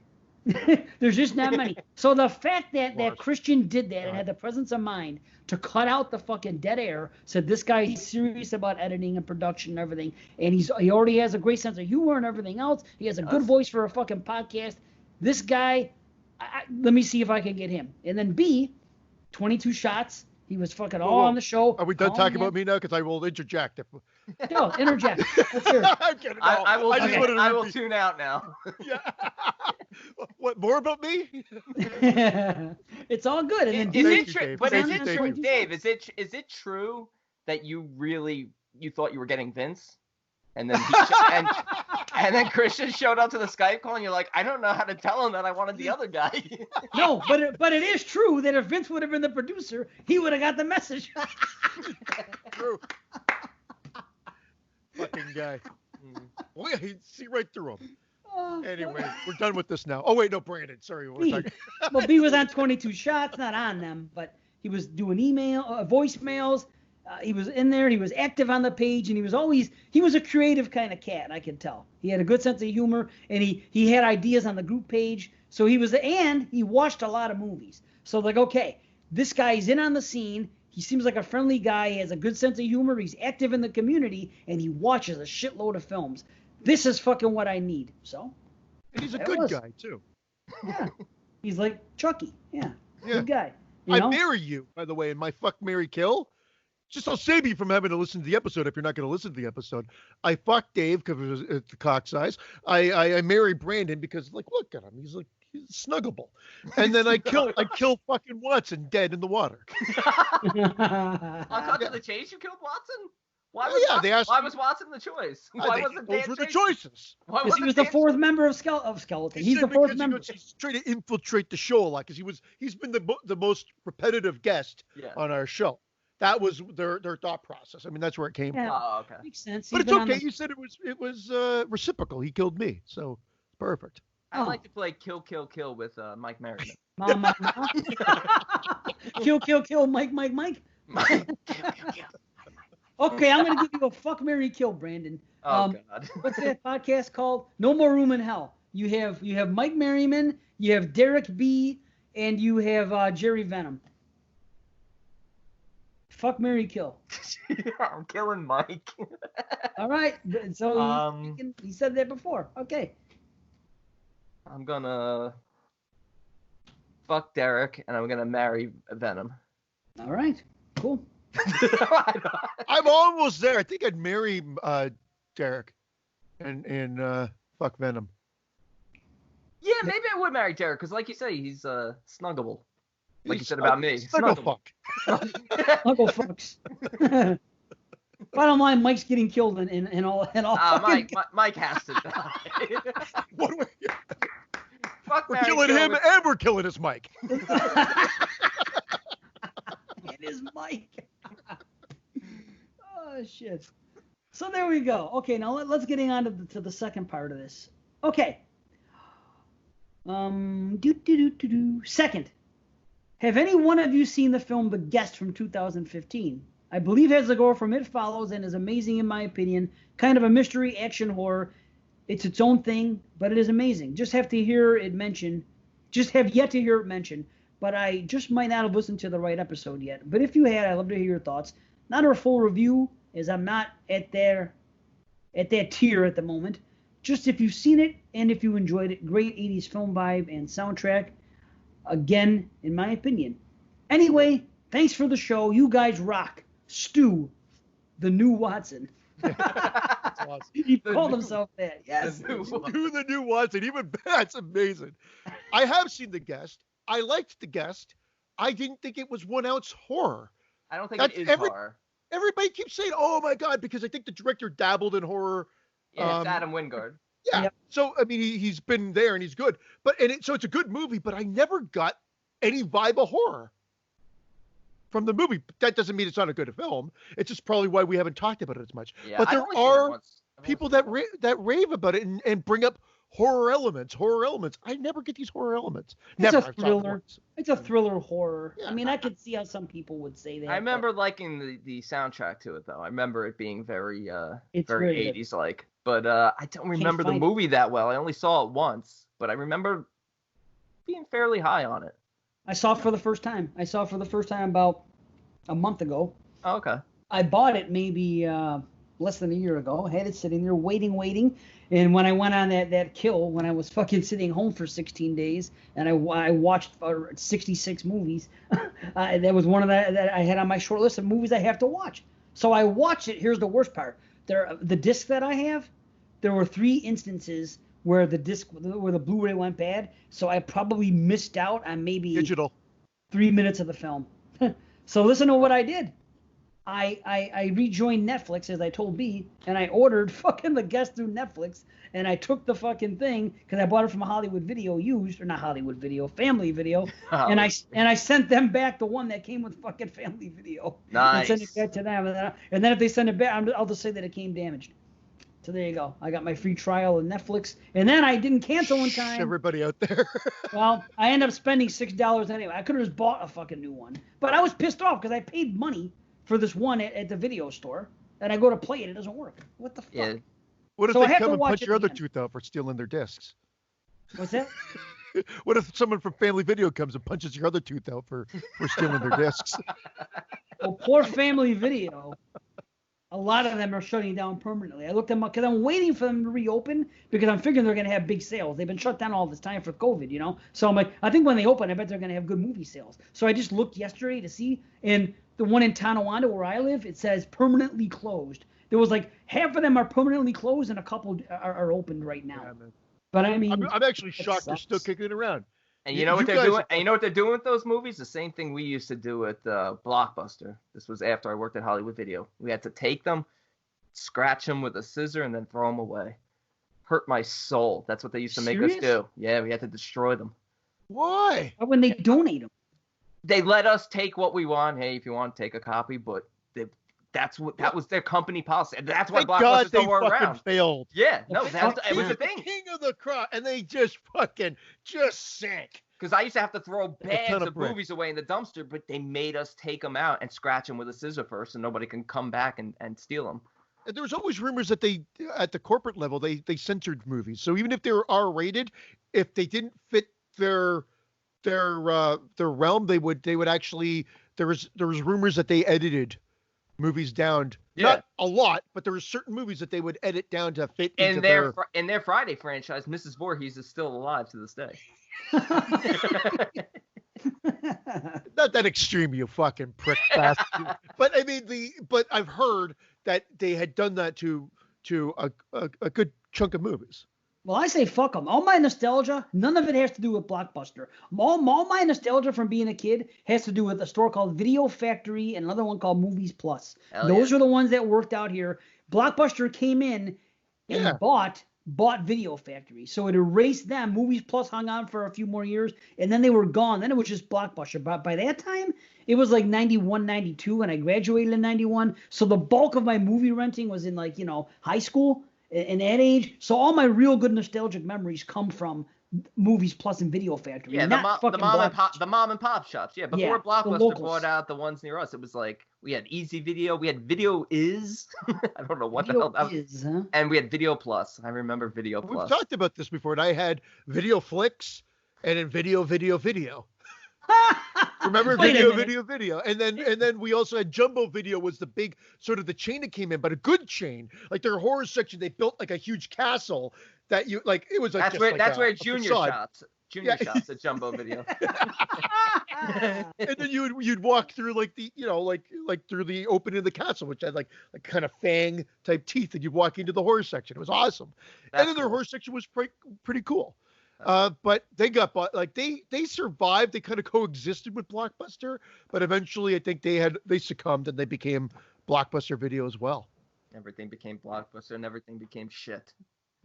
There's just not many. So the fact that Christian did that and had the presence of mind to cut out the fucking dead air, said this guy is serious about editing and production and everything, and he already has a great sense of humor and everything else. He has a good voice for a fucking podcast. This guy, let me see if I can get him. And then B, 22 shots. He was fucking all on the show. Are we done talking about me now? Because I will interject. No, interject. Let's hear it. I'm kidding. No, I will tune out now. Yeah. What, more about me? It's all good. And then Is D, it true? Dave. But is Thank it you, true, Dave. Dave? Is it true that you thought you were getting Vince, and then and then Christian showed up to the Skype call, and you're like, I don't know how to tell him that I wanted the other guy. No, but it is true that if Vince would have been the producer, he would have got the message. True. Fucking guy. Well, yeah, he'd see right through him. Anyway, we're done with this now. Oh, wait, no, Brandon. Sorry. Well, B was on 22 shots, not on them, but he was doing voicemails. He was in there. He was active on the page, and he was a creative kind of cat, I can tell. He had a good sense of humor, and he had ideas on the group page. So he watched a lot of movies. So like, okay, this guy's in on the scene. He seems like a friendly guy. He has a good sense of humor. He's active in the community, and he watches a shitload of films. This is fucking what I need. So. And he's a good guy, too. Yeah. He's like Chucky. Yeah. Yeah. Good guy. I marry you, by the way, in my Fuck, Marry, Kill. Just I'll save you from having to listen to the episode if you're not going to listen to the episode. I fuck Dave because it's the cock size. I marry Brandon because, like, look at him. He's snuggable. And then I kill fucking Watson dead in the water. On Cut to the Chase, you killed Watson? Why was Watson the choice? Why wasn't Dan those were the Chase? choices. Because he was the fourth member of Skeleton. He's the fourth member. He's trying to infiltrate the show a lot because he's been the most repetitive guest on our show. That was their thought process. I mean, that's where it came from. Oh, okay. Makes sense. But it's okay. You said it was reciprocal. He killed me, so perfect. I like to play Kill, Kill, Kill with Mike Merriman. Mama. Kill, kill, kill, Mike. Okay, I'm gonna give you a fuck, marry, kill, Brandon. Oh God. What's that podcast called? No More Room in Hell. You have Mike Merriman, you have Derek B, and you have Jerry Venom. Fuck, marry, kill. I'm killing Mike. All right. So he said that before. Okay. I'm gonna fuck Derek, and I'm gonna marry Venom. All right. Cool. I'm almost there. I think I'd marry Derek and fuck Venom. Yeah, maybe I would marry Derek because, like you say, he's snuggable. Like you said about me. Snuggle fuck. Snuggle fucks. Bottom line, Mike's getting killed in all. Mike has to die. We're killing him and we're killing his Mike. It is Mike. Oh shit. So there we go. Okay, now let's get on to the second part of this. Okay. Second. Have any one of you seen the film The Guest from 2015? I believe has the girl from It Follows and is amazing in my opinion. Kind of a mystery action horror. It's its own thing, but it is amazing. Just have yet to hear it mentioned. But I just might not have listened to the right episode yet. But if you had, I'd love to hear your thoughts. Not a full review, as I'm not at that tier at the moment. Just if you've seen it and if you enjoyed it, great 80s film vibe and soundtrack. Again, in my opinion. Anyway, thanks for the show. You guys rock. Stu, the new Watson. That's awesome. He called himself that. Yes. The new Watson. Even that's amazing. I have seen The Guest. I liked The Guest. I didn't think it was 1 ounce horror. I don't think it is horror. Everybody keeps saying, "Oh my God," because I think the director dabbled in horror. Yeah, it's Adam Wingard. Yeah. Yep. So I mean, he's been there and he's good, so it's a good movie. But I never got any vibe of horror from the movie. That doesn't mean it's not a good film. It's just probably why we haven't talked about it as much. Yeah, but I've there only seen it are once. people that rave about it and bring up horror elements. I never get these horror elements. It's Never. a thriller. It's a thriller horror. Yeah. I mean, I could see how some people would say that. I remember liking the soundtrack to it though. I remember it being very It's very really good. 80s like. But I don't remember the find movie that well. I only saw it once, but I remember being fairly high on it. I saw it for the first time. About a month ago. Oh, okay. I bought it maybe less than a year ago. I had it sitting there waiting. And when I went on that kill, when I was fucking sitting home for 16 days, and I watched 66 movies, that was one of that I had on my short list of movies I have to watch. So I watched it. Here's the worst part. The disc that I have, there were 3 instances where the Blu-ray went bad. So I probably missed out on maybe Digital 3 minutes of the film. So listen to what I did. I rejoined Netflix, as I told B, and I ordered fucking The Guest through Netflix, and I took the fucking thing, because I bought it from a Hollywood Video used, or not Hollywood Video, Family Video, and I sent them back the one that came with fucking Family Video. Nice. And sent it back to them, and then if they send it back, I'll just say that it came damaged. So there you go. I got my free trial of Netflix, and then I didn't cancel in time. Everybody out there. Well, I ended up spending $6 anyway. I could have just bought a fucking new one, but I was pissed off because I paid money for this one at the video store, and I go to play it, it doesn't work. What the fuck? Yeah. What if So I they have come to and watch punch it your other again. tooth out for stealing their discs? What's that? What if someone from Family Video comes and punches your other tooth out for stealing their discs? Well, poor Family Video. A lot of them are shutting down permanently. I looked them up because I'm waiting for them to reopen because I'm figuring they're going to have big sales. They've been shut down all this time for COVID, you know? So I'm like, I think when they open, I bet they're going to have good movie sales. So I just looked yesterday to see, and the one in Tonawanda where I live, it says permanently closed. There was like half of them are permanently closed and a couple are opened right now. Yeah, man. But I mean, I'm actually it shocked they're still sucks. kicking it around. And you know what they're guys- doing? And you know what they're doing with those movies? The same thing we used to do at Blockbuster. This was after I worked at Hollywood Video. We had to take them, scratch them with a scissor, and then throw them away. Hurt my soul. That's what they used to make us Serious? do. Yeah, we had to destroy them. Why? Why wouldn't they donate them? They let us take what we want. Hey, if you want, take a copy. But that was their company policy. And that's why Thank God Blockbusters they don't work fucking around. failed. Yeah, no, Well, it was They're a thing. King of the crop, and they just fucking sank. Because I used to have to throw ton bags of of bricks. movies away in the dumpster, but they made us take them out and scratch them with a scissor first, so nobody can come back and steal them. And there was always rumors that they, at the corporate level, they censored movies. So even if they were R-rated, if they didn't fit their realm, they would actually. There was rumors that they edited movies down. Yeah. Not a lot, but there were certain movies that they would edit down to fit into In their Friday franchise, Mrs. Voorhees is still alive to this day. Not that extreme, you fucking prick bastard. But I mean but I've heard that they had done that to a good chunk of movies. Well, I say fuck them. All my nostalgia, none of it has to do with Blockbuster. All my nostalgia from being a kid has to do with a store called Video Factory and another one called Movies Plus. Hell Those yeah. are the ones that worked out here. Blockbuster came in and Yeah. bought Video Factory. So it erased them. Movies Plus hung on for a few more years, and then they were gone. Then it was just Blockbuster. But by that time, it was like 91, 92, and I graduated in 91. So the bulk of my movie renting was in high school. In that age, so all my real good nostalgic memories come from Movies Plus and Video Factory. Yeah, not the fucking mom and pop shops. Yeah, before Yeah, the Blockbuster locals. bought out the ones near us, it was like we had Easy Video, we had Video Is, I don't know what the hell that was, is, huh? and we had Video Plus. I remember Video We've Plus. talked about this before, and I had Video Flicks and then Video. Remember Wait a video, and then we also had Jumbo Video was the big sort of the chain that came in, but a good chain. Like their horror section, they built like a huge castle that you like. It was like That's where a Junior facade. shops. Yeah. Shops at Jumbo Video. And then you'd walk through like the like through the opening of the castle, which had like kind of fang type teeth, and you'd walk into the horror section. It was awesome. And then their horror section was pretty cool. But they got bought. Like they survived. They kind of coexisted with Blockbuster, but eventually I think they succumbed and they became Blockbuster Video as well. Everything became Blockbuster and everything became shit.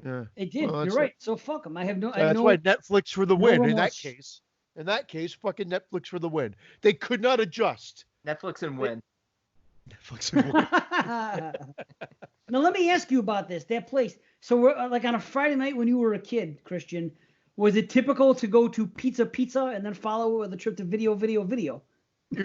Yeah. It did. Well, You're right. So fuck them. I have no. So that's why Netflix for the no win. remorse. In that case, fucking Netflix for the win. They could not adjust. Netflix and win. Netflix and win. Now let me ask you about this. That place. So we're like on a Friday night when you were a kid, Christian. Was it typical to go to Pizza and then follow it with a trip to Video?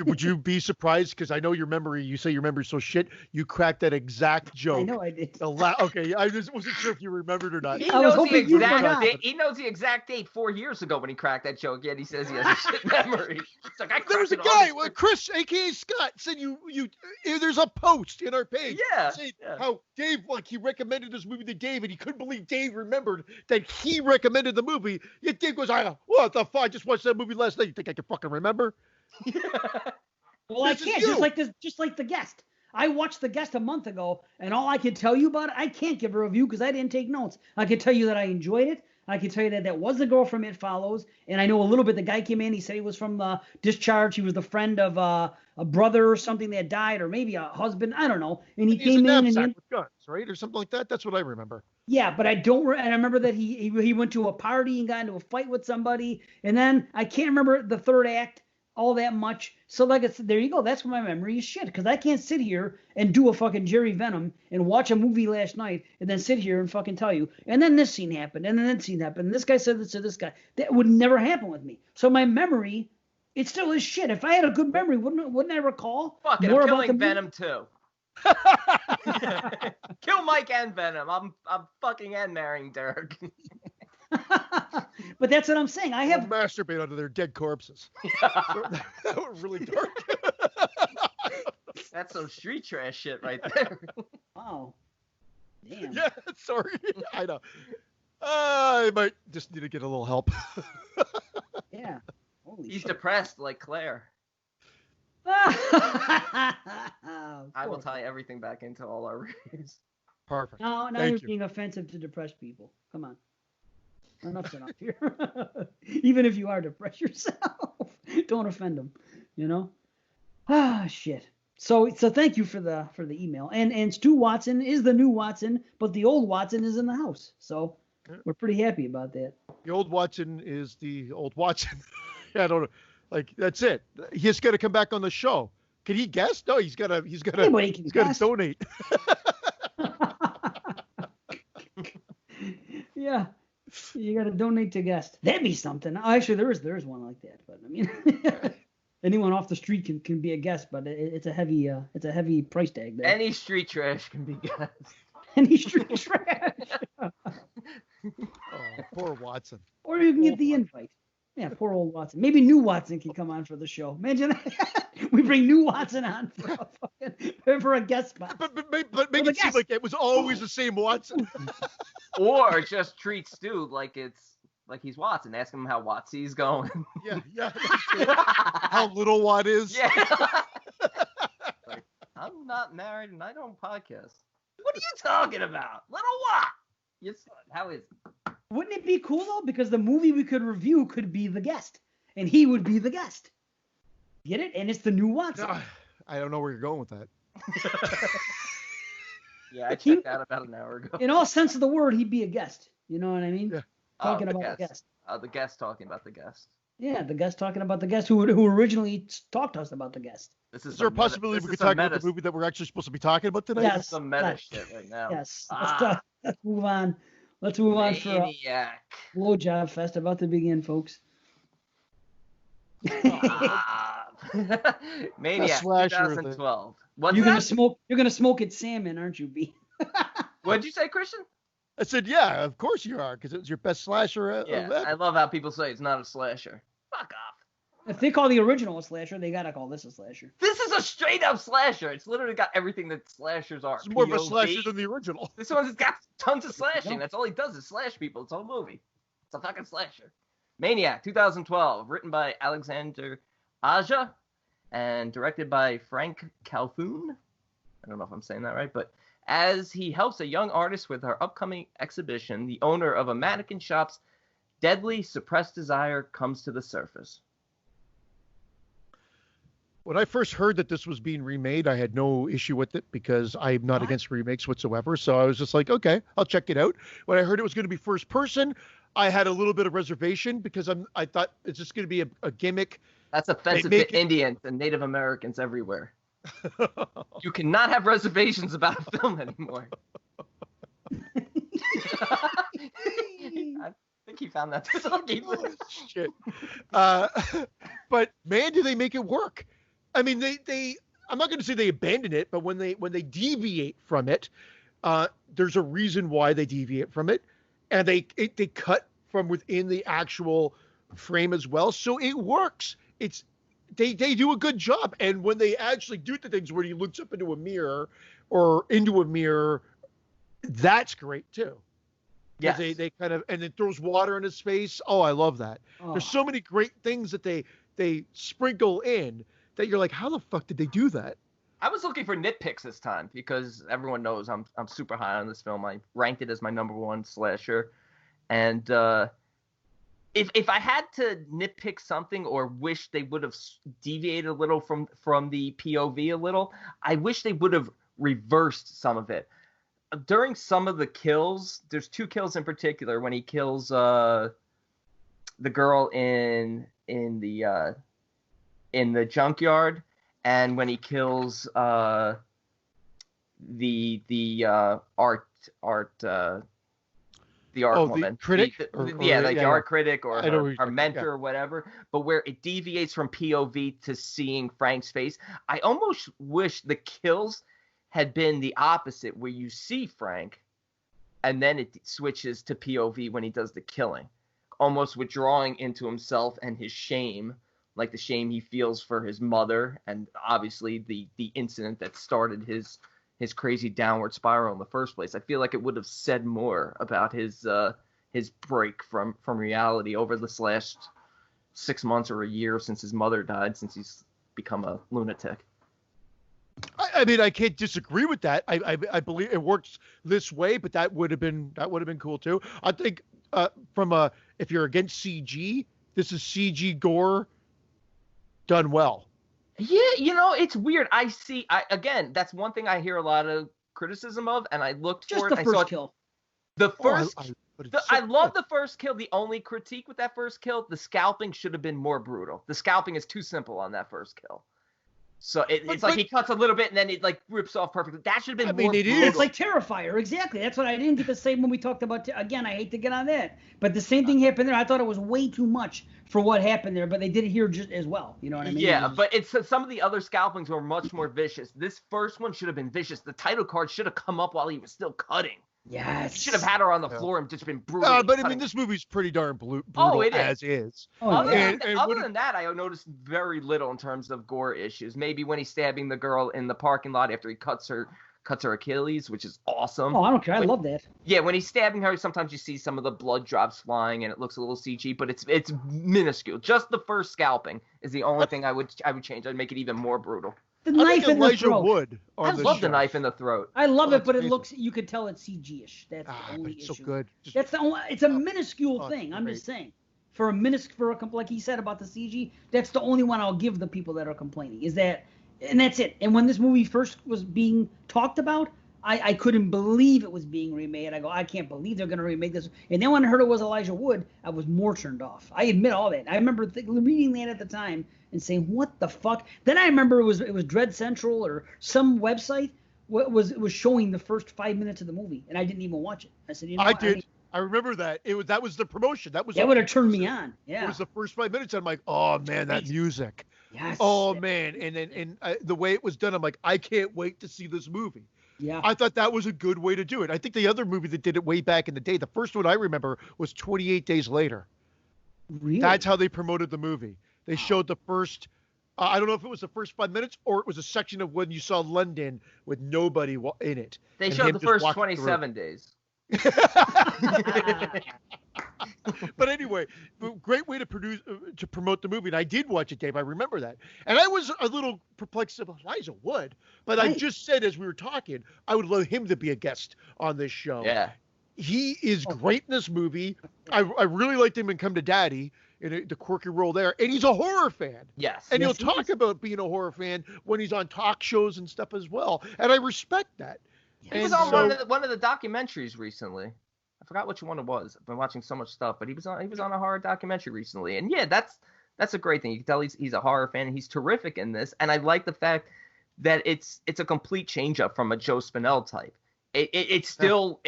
Would you be surprised? Because I know you say your memory's so shit, you cracked that exact joke. I know I did. Okay, I just wasn't sure if you remembered or not. He I was knows hoping you forgot. He knows the exact date 4 years ago when he cracked that joke, yet he says he has a shit memory. It's like, There was a guy, Chris, a.k.a. Scott, said there's a post in our page saying how Dave, he recommended this movie to Dave, and he couldn't believe Dave remembered that he recommended the movie. Yet Dave goes, what the fuck? I just watched that movie last night. You think I can fucking remember? Well, I can't. Just like The Guest. I watched The Guest a month ago, and all I can tell you about it, I can't give a review because I didn't take notes. I can tell you that I enjoyed it. I can tell you that was the girl from It Follows, and I know a little bit. The guy came in. He said he was from Discharge. He was the friend of a brother or something that died, or maybe a husband. I don't know. And he came in and with guns, right, or something like that. That's what I remember. Yeah, but I don't. And I remember that he went to a party and got into a fight with somebody, and then I can't remember the third act all that much. So like I said, there you go. That's where my memory is shit, because I can't sit here and do a fucking Jerry Venom and watch a movie last night and then sit here and fucking tell you, and then this scene happened, and then that scene happened, and this guy said this to this guy. That would never happen with me. So my memory, it still is shit. If I had a good memory, wouldn't I recall more about the movie? Venom too. Kill Mike and Venom. I'm fucking and marrying Derek. But that's what I'm saying. I have masturbate under their dead corpses. That was really dark. That's some street trash shit right there. Wow. Damn. Yeah, sorry. I know. I might just need to get a little help. Yeah. Holy He's shit. depressed like Claire. I will tie everything back into all our reviews. Perfect. Now you're being offensive to depressed people. Come on. Enough's enough here. Even if you are depressed yourself, don't offend them. You know? Shit. So thank you for the email. And Stu Watson is the new Watson, but the old Watson is in the house. So we're pretty happy about that. The old Watson is the old Watson. I don't know. Like, that's it. He's got to come back on the show. Can he guess? No, he's got to donate. Yeah. You got to donate to guest. That'd be something. Oh, actually, there is one like that. But I mean, anyone off the street can be a guest, but it's a heavy price tag there. Any street trash can be guest. Any street trash. Oh, poor Watson. Or you can get the invite. Yeah, poor old Watson. Maybe new Watson can come on for the show. Imagine that. We bring new Watson on for a guest spot. But make it seem like it was always the same Watson. Or just treat Stu like he's Watson. Ask him how Watsy's going. Yeah. How little Watt is. Yeah. Like, I'm not married and I don't podcast. What are you talking about? Little Watt. Yes. How is it? Wouldn't it be cool though? Because the movie we could review could be The Guest, and he would be the guest. Get it? And it's the new Watson. I don't know where you're going with that. Yeah, I checked out about an hour ago. In all sense of the word, he'd be a guest. You know what I mean? Yeah. Talking about the guest. The guest talking about the guest. Yeah, the guest talking about the guest who originally talked to us about the guest. Is there a possibility we could talk about the movie that we're actually supposed to be talking about today? Yes. Some meta shit right now. Yes. Let's move on. Let's move on for Maniac. Blowjob Fest about to begin, folks. Maniac 2012. You're gonna smoke it salmon, aren't you, B? What'd you say, Christian? I said, yeah, of course you are, because it was your best slasher. Yeah, I love how people say it's not a slasher. Fuck off. If they call the original a slasher, they gotta call this a slasher. This is a straight up slasher. It's literally got everything that slashers are. It's more of a slasher than the original. This one's got tons of slashing. That's all he does is slash people. It's a whole movie. It's a fucking slasher. Maniac, 2012, written by Alexander Aja and directed by Frank Calhoun. I don't know if I'm saying that right, but as he helps a young artist with her upcoming exhibition, the owner of a mannequin shop's deadly suppressed desire comes to the surface. When I first heard that this was being remade, I had no issue with it because I'm not against remakes whatsoever. So I was just like, okay, I'll check it out. When I heard it was going to be first person, I had a little bit of reservation because I thought it's just going to be a gimmick. That's offensive to Indians and Native Americans everywhere. You cannot have reservations about a film anymore. I think he found that too. Shit. But man, do they make it work? I mean, they I'm not going to say they abandon it, but when they deviate from it, there's a reason why they deviate from it, and they cut from within the actual frame as well, so it works. They do a good job, and when they actually do the things where he looks up into a mirror, that's great too. Yes. They kind of, and it throws water in his face. Oh, I love that. Oh. There's so many great things that they sprinkle in that you're like, how the fuck did they do that? I was looking for nitpicks this time because everyone knows I'm super high on this film. I ranked it as my #1 slasher, and if I had to nitpick something or wish they would have deviated a little from the POV a little, I wish they would have reversed some of it. During some of the kills, there's 2 kills in particular when he kills the girl in the junkyard, and when he kills the art woman, critic, the art critic or her mentor or whatever. But where it deviates from POV to seeing Frank's face, I almost wish the kills had been the opposite, where you see Frank and then it switches to POV when he does the killing, almost withdrawing into himself and his shame, like the shame he feels for his mother and obviously the incident that started his crazy downward spiral in the first place. I feel like it would have said more about his break from reality over this last 6 months or a year since his mother died, since he's become a lunatic. I mean, I can't disagree with that. I believe it works this way, but that would have been cool too. I think if you're against CG, this is CG gore done well. Yeah, it's weird. Again, that's one thing I hear a lot of criticism of, and I looked for it. Just the first kill. The first, I love the first kill. The only critique with that first kill, the scalping should have been more brutal. The scalping is too simple on that first kill. So it's like he cuts a little bit and then it like rips off perfectly. That should have been more brutal. It's like Terrifier, exactly. That's what I didn't get the same when we talked about. Again, I hate to get on that, but the same thing happened there. I thought it was way too much for what happened there, but they did it here just as well. You know what I mean? Yeah, but some of the other scalpings were much more vicious. This first one should have been vicious. The title card should have come up while he was still cutting. Yes. He should have had her on the floor and just been brutal. But I mean, this movie's pretty darn brutal as is. Other than that, I noticed very little in terms of gore issues. Maybe when he's stabbing the girl in the parking lot after he cuts her Achilles, which is awesome. Oh, I don't care. I love that. Yeah, when he's stabbing her, sometimes you see some of the blood drops flying and it looks a little CG, but it's minuscule. Just the first scalping is the only thing I would change. I'd make it even more brutal. The knife in the throat. I love the knife in the throat. I love it, but it looks, you could tell it's CG-ish. That's the only issue. So good. That's the only, it's a minuscule thing. I'm just saying. For like he said about the CG, that's the only one I'll give the people that are complaining. Is that, and that's it. And when this movie first was being talked about, I couldn't believe it was being remade. I go, I can't believe they're going to remake this. And then when I heard it was Elijah Wood, I was more turned off. I admit all that. I remember reading that at the time and saying, what the fuck? Then I remember it was Dread Central or some website was showing the first 5 minutes of the movie, and I didn't even watch it. I said, I did. I remember that. That was the promotion. That would have turned me on. Yeah. It was the first 5 minutes. I'm like, oh man, that music. Yes. Oh man, and the way it was done, I'm like, I can't wait to see this movie. Yeah. I thought that was a good way to do it. I think the other movie that did it way back in the day, the first one I remember was 28 Days Later. Really? That's how they promoted the movie. They showed the first, I don't know if it was the first 5 minutes or it was a section of when you saw London with nobody in it. They showed the first 27 days. But anyway, great way to promote the movie. And I did watch it, Dave. I remember that. And I was a little perplexed about Elijah Wood. But I just said as we were talking, I would love him to be a guest on this show. Yeah. He is great in this movie. I really liked him in Come to Daddy. the quirky role there, and he's a horror fan. Yes. And Yes, he'll talk about being a horror fan when he's on talk shows and stuff as well. And I respect that. He was on one of the documentaries recently. I forgot which one it was. I've been watching so much stuff, but he was on a horror documentary recently. And yeah, that's a great thing. You can tell he's a horror fan, and he's terrific in this. And I like the fact that it's a complete change up from a Joe Spinell type. It's still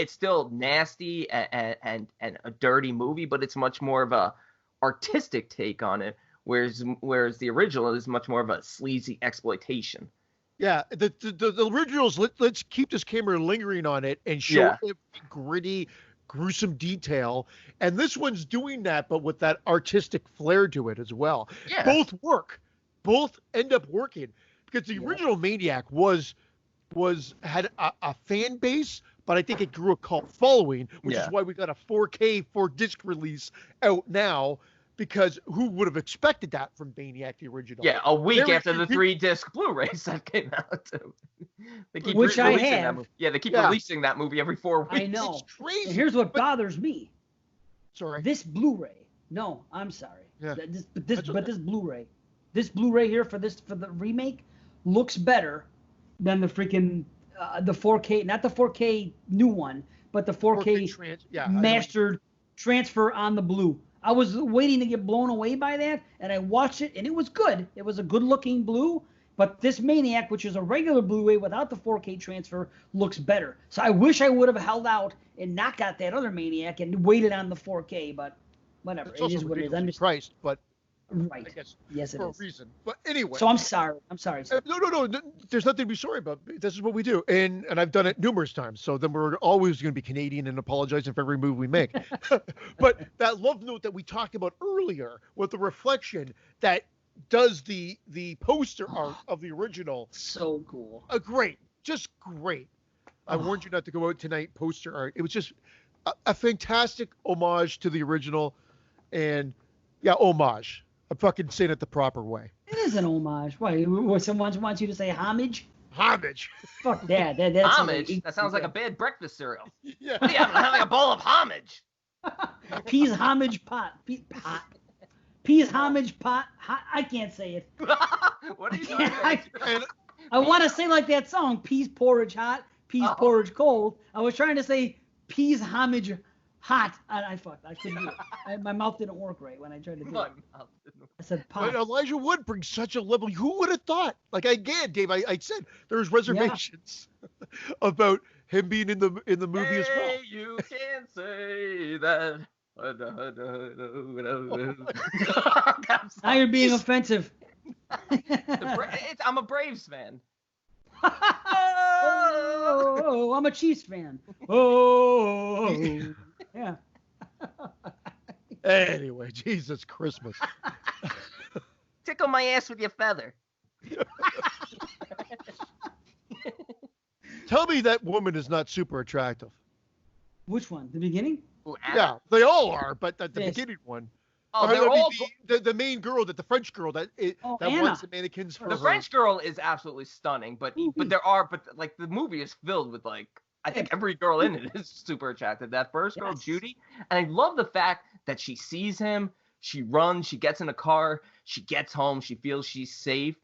nasty and a dirty movie, but it's much more of a artistic take on it, whereas the original is much more of a sleazy exploitation. Yeah, the originals. Let's keep this camera lingering on it and show every gritty, gruesome detail. And this one's doing that, but with that artistic flair to it as well. Yeah. Both work. Both end up working because the original Maniac had a fan base, but I think it grew a cult following, which is why we got a 4K 4-disc release out now. Because who would have expected that from Maniac, the original? Yeah, a week after the 3-disc Blu-rays that came out, too. They keep Which I have. They keep releasing that movie every 4 weeks. I know. It's crazy. And here's what bothers me. Sorry. This Blu-ray. No, I'm sorry. Yeah. This Blu-ray here for the remake looks better than the freaking the 4K, not the 4K new one, but the 4K mastered transfer on the blue. I was waiting to get blown away by that, and I watched it, and it was good. It was a good-looking blue, but this Maniac, which is a regular Blu-ray without the 4K transfer, looks better. So I wish I would have held out and not got that other Maniac and waited on the 4K, but whatever. It is what it is. I'm just priced, but right. I guess yes, it for is. a reason. But anyway. So I'm sorry. Sir. No. There's nothing to be sorry about. This is what we do, and I've done it numerous times. So then we're always going to be Canadian and apologizing for every move we make. But that love note that we talked about earlier with the reflection that does the poster art of the original. So cool. Just great. I warned you not to go out tonight. Poster art. It was just a fantastic homage to the original, and homage. I'm fucking saying it the proper way. It is an homage. What? Someone wants you to say homage? Homage. Fuck that. That's homage? That sounds like a bad breakfast cereal. Yeah. What are you having a bowl of homage? Peas homage pot. Peas homage pot. I can't say it. What are you doing? I want to say like that song, peas porridge hot, peas porridge cold. I was trying to say peas homage hot. I fucked. I couldn't do it. My mouth didn't work right when I tried to do it. I said pot. But Elijah Wood brings such a level. Who would have thought? Like again, Dave, I said there's reservations about him being in the movie as well. You can say that. Now you're being offensive. I'm a Braves fan. Oh, I'm a Chiefs fan. Oh, yeah. Anyway, Jesus Christmas. Tickle my ass with your feather. Tell me that woman is not super attractive. Which one? The beginning? Yeah, they all are, but the beginning one. Oh, they're all the main girl, the French girl that wants the mannequins for the her. French girl is absolutely stunning, but like the movie is filled with like I think every girl in it is super attractive. That first girl, Judy, and I love the fact that she sees him, she runs, she gets in a car, she gets home, she feels she's safe.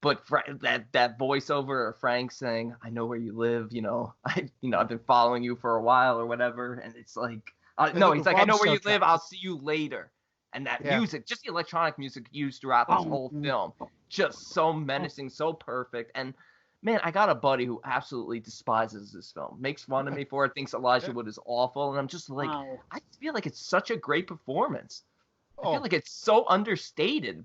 But that voiceover of Frank saying, "I know where you live," I've been following you for a while or whatever, and it's like, he's like, "I know where you live, I'll see you later." And that music, just the electronic music used throughout this whole film, just so menacing, so perfect. And man, I got a buddy who absolutely despises this film, makes fun of me for it, thinks Elijah Wood is awful, and I'm just like, I feel like it's such a great performance. I feel like it's so understated.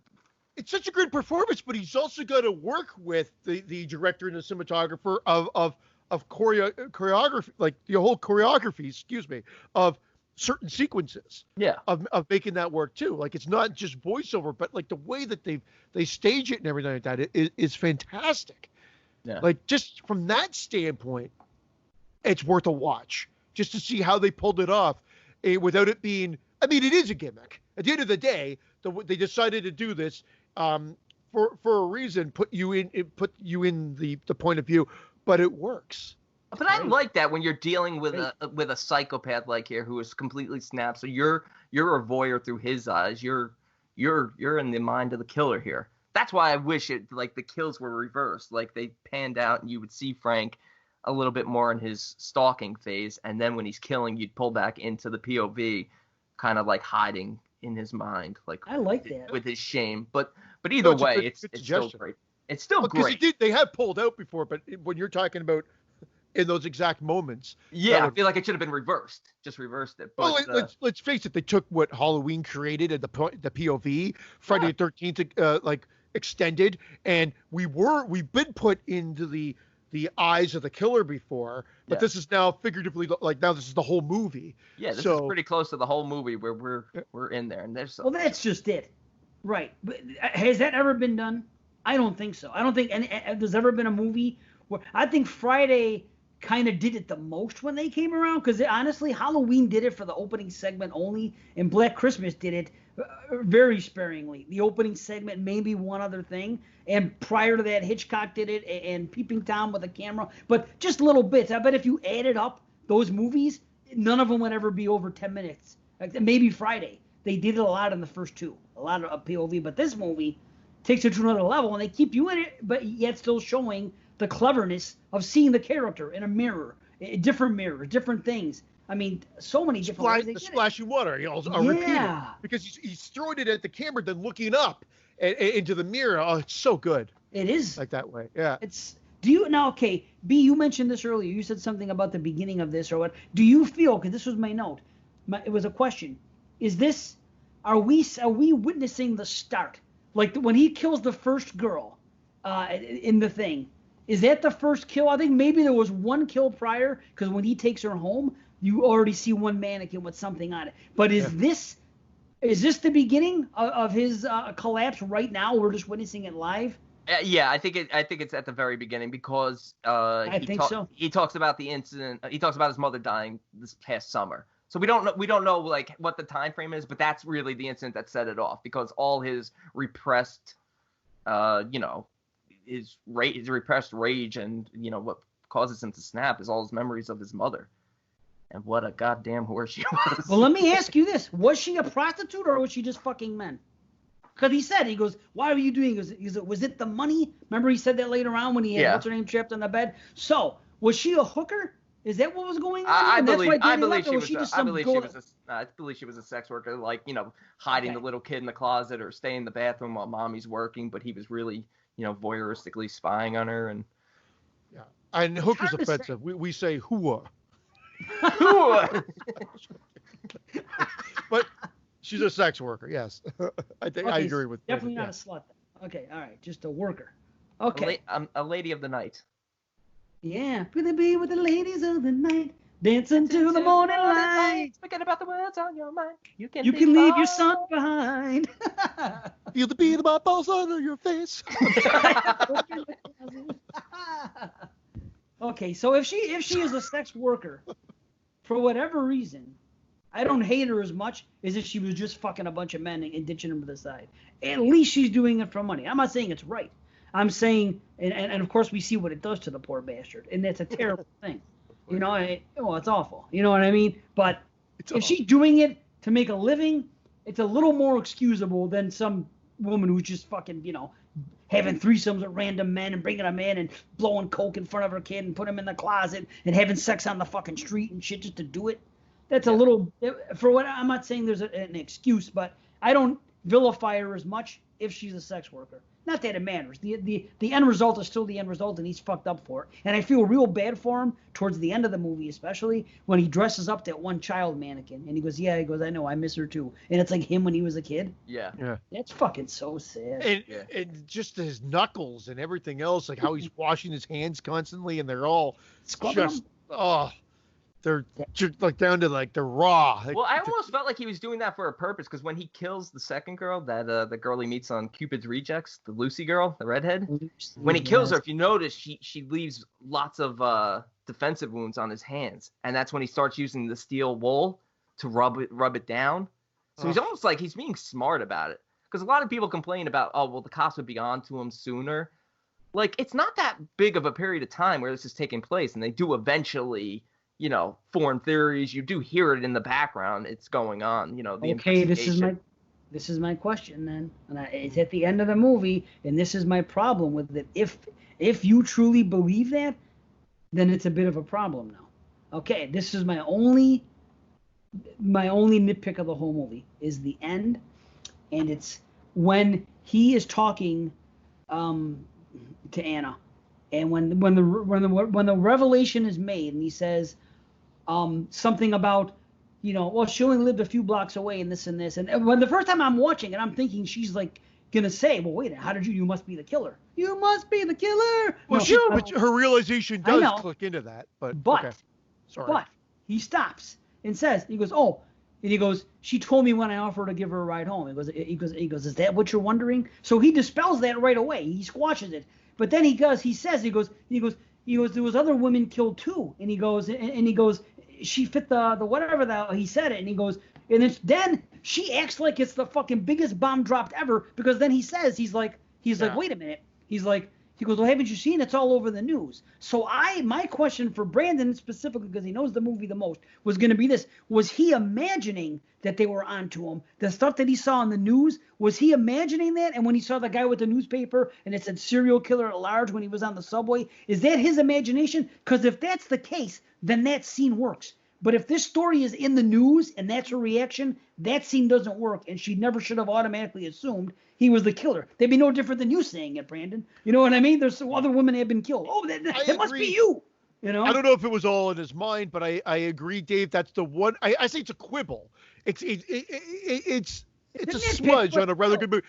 It's such a great performance, but he's also got to work with the director and the cinematographer of choreography, like the whole choreography, of certain sequences. Yeah. Of making that work too. Like it's not just voiceover, but like the way that they stage it and everything like that is fantastic. Yeah. Like just from that standpoint, it's worth a watch just to see how they pulled it off without it being. I mean, it is a gimmick. At the end of the day, they decided to do this for a reason. Put you in the point of view, but it works. But I like that when you're dealing with a psychopath like here who is completely snapped. So you're a voyeur through his eyes. You're you're in the mind of the killer here. That's why I wish it like the kills were reversed, like they panned out and you would see Frank a little bit more in his stalking phase, and then when he's killing, you'd pull back into the POV, kind of like hiding in his mind, like I like that with his shame. But either way, it's still great. It's still great. Because they have pulled out before, but when you're talking about in those exact moments, I feel like it should have been reversed. Just reversed it. But, let's face it, they took what Halloween created at the POV, Friday the 13th, like extended, and we've been put into the eyes of the killer before, but this is now figuratively, like now this is the whole movie. Yeah, this is pretty close to the whole movie where we're in there, and there's. Well, that's just it, right? But has that ever been done? I don't think so. I don't think there's ever been a movie where I think Friday kind of did it the most when they came around, because honestly, Halloween did it for the opening segment only, and Black Christmas did it very sparingly. The opening segment, maybe one other thing, and prior to that, Hitchcock did it, and Peeping Tom with a camera, but just little bits. I bet if you added up those movies, none of them would ever be over 10 minutes. Like maybe Friday. They did it a lot in the first two, a lot of POV, but this movie takes it to another level, and they keep you in it, but yet still showing the cleverness of seeing the character in a mirror, different mirrors, different things. I mean, so many different ways. The splashing water, repeated, because he's throwing it at the camera, then looking up into the mirror. Oh, it's so good. It is like that way. Yeah. Okay, B, you mentioned this earlier. You said something about the beginning of this or what. Do you feel? Because this was my note. It was a question. Are we witnessing the start? Like when he kills the first girl in the thing, is that the first kill? I think maybe there was one kill prior, because when he takes her home, you already see one mannequin with something on it. But is this the beginning of his collapse right now? We're just witnessing it live. Yeah, I think it's at the very beginning, because he talks about the incident. He talks about his mother dying this past summer. So we don't know like what the time frame is, but that's really the incident that set it off, because all his repressed, his repressed rage, and what causes him to snap is all his memories of his mother, and what a goddamn whore she was. Well, let me ask you this: was she a prostitute, or was she just fucking men? Because he goes, why were you doing? He goes, was it the money? Remember he said that later on when he had what's her name trapped on the bed. So was she a hooker? Is that what was going on? I believe she was a sex worker, like, hiding the little kid in the closet or staying in the bathroom while mommy's working, but he was really, voyeuristically spying on her. And and hooker's offensive. We say hooah. Hooah. But she's a sex worker, yes. I agree with that. Definitely not a slut. Okay, all right, just a worker. Okay. A lady of the night. Yeah, gonna be with the ladies of the night, dancing to the morning light. Forget about the words on your mind. You can leave your son behind. Feel the beat of my balls under your face. Okay, so if she is a sex worker, for whatever reason, I don't hate her as much as if she was just fucking a bunch of men and ditching them to the side. At least she's doing it for money. I'm not saying it's right. I'm saying, and of course we see what it does to the poor bastard, and that's a terrible thing. It's awful. You know what I mean? But if she's doing it to make a living, it's a little more excusable than some woman who's just fucking, having threesomes with random men and bringing them in and blowing coke in front of her kid and put him in the closet and having sex on the fucking street and shit just to do it. That's a little, for what, I'm not saying there's an excuse, but I don't vilify her as much if she's a sex worker. Not that it matters. The end result is still the end result, and he's fucked up for it. And I feel real bad for him towards the end of the movie, especially when he dresses up that one child mannequin. And he goes, I know, I miss her too. And it's like him when he was a kid. Yeah. That's fucking so sad. And just his knuckles and everything else, like how he's washing his hands constantly, and they're all just, they're just like down to like they're raw. Like, well, I almost felt like he was doing that for a purpose, because when he kills the second girl, that the girl he meets on Cupid's Rejects, the Lucy girl, the redhead, when he kills her, if you notice, she leaves lots of defensive wounds on his hands, and that's when he starts using the steel wool to rub it down. So he's almost like he's being smart about it, because a lot of people complain about, the cops would be on to him sooner. Like, it's not that big of a period of time where this is taking place, and they do eventually, form theories. You do hear it in the background. It's going on, the okay, this this is my question then, and it's at the end of the movie, and this is my problem with it. If you truly believe that, then it's a bit of a problem now. Okay, this is my only nitpick of the whole movie is the end, and it's when he is talking to Anna, and when the revelation is made, and he says something about, you know, well, she only lived a few blocks away, and this and this, and when the first time I'm watching it, I'm thinking she's like gonna say, well, wait, how did you must be the killer. You must be the killer. Well, no, sure, but her realization does click into that, but okay. Sorry. But he stops and says, he goes, oh, and he goes, she told me when I offered to give her a ride home. He goes, is that what you're wondering? So he dispels that right away. He squashes it. But then he says, there was other women killed too. And he goes, she fit the whatever he said it. And he goes, and then she acts like it's the fucking biggest bomb dropped ever, because then he says, he's like, wait a minute. He goes, well, haven't you seen? It's all over the news. So my question for Brandon specifically, because he knows the movie the most, was going to be this. Was he imagining that they were onto him? The stuff that he saw on the news, was he imagining that? And when he saw the guy with the newspaper and it said serial killer at large when he was on the subway, is that his imagination? Because if that's the case, then that scene works. But if this story is in the news and that's her reaction, that scene doesn't work, and she never should have automatically assumed he was the killer. They'd be no different than you saying it, Brandon. You know what I mean? There's some other women that have been killed. Oh, that must be you. You know? I don't know if it was all in his mind, but I agree, Dave. That's the one. I say it's a quibble. It's a smudge on a rather good movie.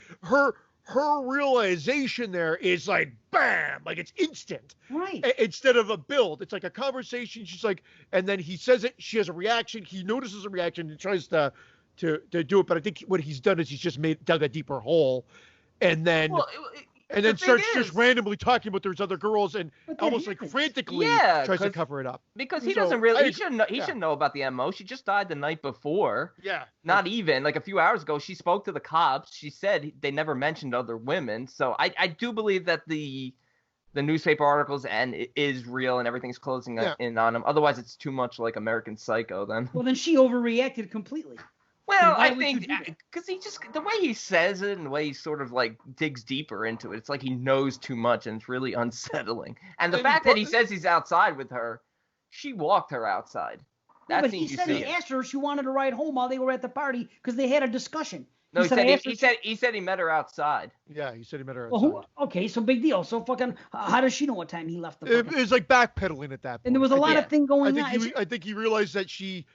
Her realization there is like bam, like it's instant. Right. Instead of a build, it's like a conversation. She's like, and then he says it. She has a reaction. He notices a reaction and tries to do it. But I think what he's done is he's just dug a deeper hole, and then starts just randomly talking about there's other girls and almost like frantically tries to cover it up. Because he doesn't really, he should know about the MO. She just died the night before. Yeah. Not even, like a few hours ago, she spoke to the cops. She said they never mentioned other women. So I do believe that the newspaper articles and it is real and everything's closing in on him. Otherwise, it's too much like American Psycho then. Well, then she overreacted completely. Well, I think because the way he says it and the way he sort of like digs deeper into it, it's like he knows too much and it's really unsettling. And the fact that he says he's outside with her, she walked her outside. But he said he asked her if she wanted to ride home while they were at the party because they had a discussion. No, he said he met her outside. Yeah, he said he met her outside. Well, okay, so big deal. So fucking, how does she know what time he left the It was like backpedaling at that point. And there was a lot of thing going on. I think he realized that she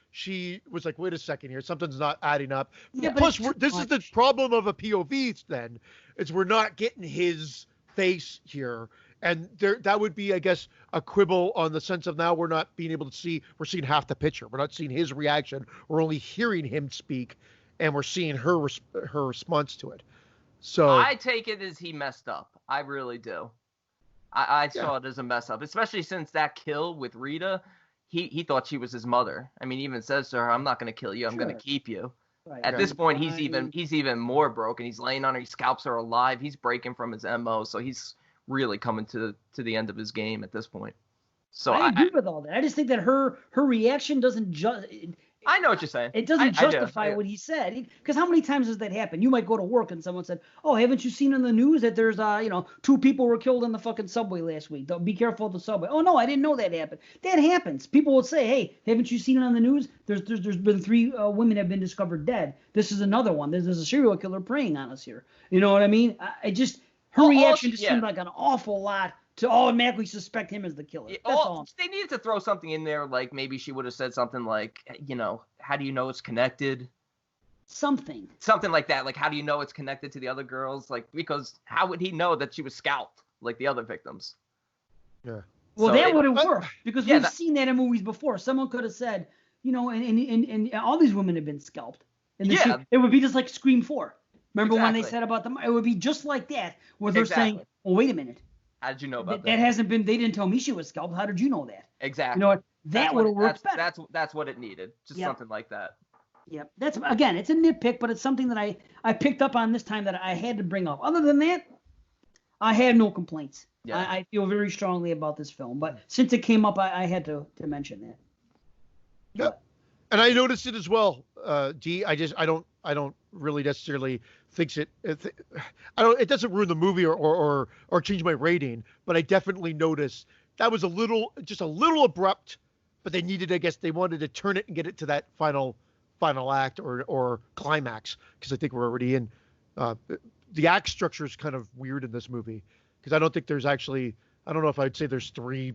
was like, wait a second here, something's not adding up. Yeah, Plus, this is the problem of a POV then, is we're not getting his face here. And that would be, I guess, a quibble on the sense of now we're not being able to see, we're seeing half the picture. We're not seeing his reaction. We're only hearing him speak. And we're seeing her response to it. So I take it as he messed up. I really do. I saw it as a mess up, especially since that kill with Rita. He thought she was his mother. I mean, he even says to her, "I'm not going to kill you. I'm going to keep you." Right. At this point, he's even more broken. He's laying on her. He scalps her alive. He's breaking from his MO. So he's really coming to the end of his game at this point. So I agree with all that. I just think that her reaction doesn't just. I know what you're saying. It doesn't justify what he said. Because how many times does that happen? You might go to work and someone said, "Oh, haven't you seen in the news that there's 2 people were killed in the fucking subway last week? Be careful of the subway." "Oh no, I didn't know that happened." That happens. People will say, "Hey, haven't you seen it on the news? There's been 3 women have been discovered dead. This is another one. There's a serial killer preying on us here." You know what I mean? Her reaction just seemed like an awful lot to automatically suspect him as the killer. That's all. They needed to throw something in there, like maybe she would have said something like, how do you know it's connected? Something like that. Like, how do you know it's connected to the other girls? Like, because how would he know that she was scalped like the other victims? Yeah. Well, that would have worked because we've seen that in movies before. Someone could have said, and all these women have been scalped. And it would be just like Scream 4. Remember when they said about them? It would be just like that, where they're saying, "Well, wait a minute. How did you know about that? That hasn't been. They didn't tell me she was scalped. How did you know that?" Exactly. You know what? That would have worked better. That's what it needed. Just something like that. Yep. That's again, it's a nitpick, but it's something that I picked up on this time that I had to bring up. Other than that, I had no complaints. Yeah. I feel very strongly about this film, but since it came up, I had to mention that. Yep. And I noticed it as well, D. I don't really necessarily think it doesn't ruin the movie or change my rating, but I definitely noticed that was just a little abrupt, but they wanted to turn it and get it to that final act or climax, because I think we're already in the act structure is kind of weird in this movie, because I don't think there's actually, I don't know if I'd say there's 3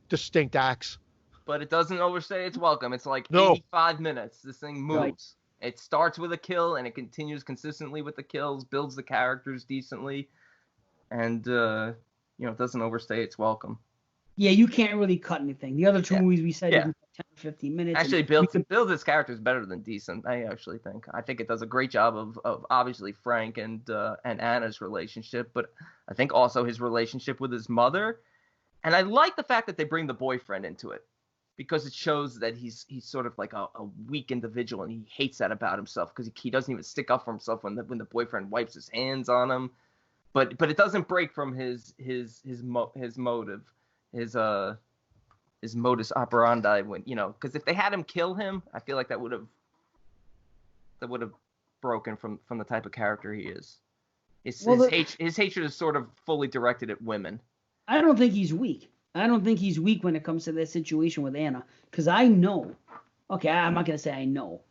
distinct acts. But it doesn't overstay its welcome. It's like 85 minutes. This thing moves. Right. It starts with a kill, and it continues consistently with the kills, builds the characters decently, and it doesn't overstay its welcome. Yeah, you can't really cut anything. The other 2 movies we said 10 or 15 minutes. Actually, builds its characters better than decent. I actually think. I think it does a great job of obviously Frank and Anna's relationship, but I think also his relationship with his mother. And I like the fact that they bring the boyfriend into it, because it shows that he's sort of like a weak individual, and he hates that about himself, because he doesn't even stick up for himself when the boyfriend wipes his hands on him. But it doesn't break from his motive, his modus operandi, when because if they had him kill him, I feel like that would have broken from the type of character he is. His hatred is sort of fully directed at women. I don't think he's weak. I don't think he's weak when it comes to that situation with Anna, because I know. Okay, I'm not gonna say I know.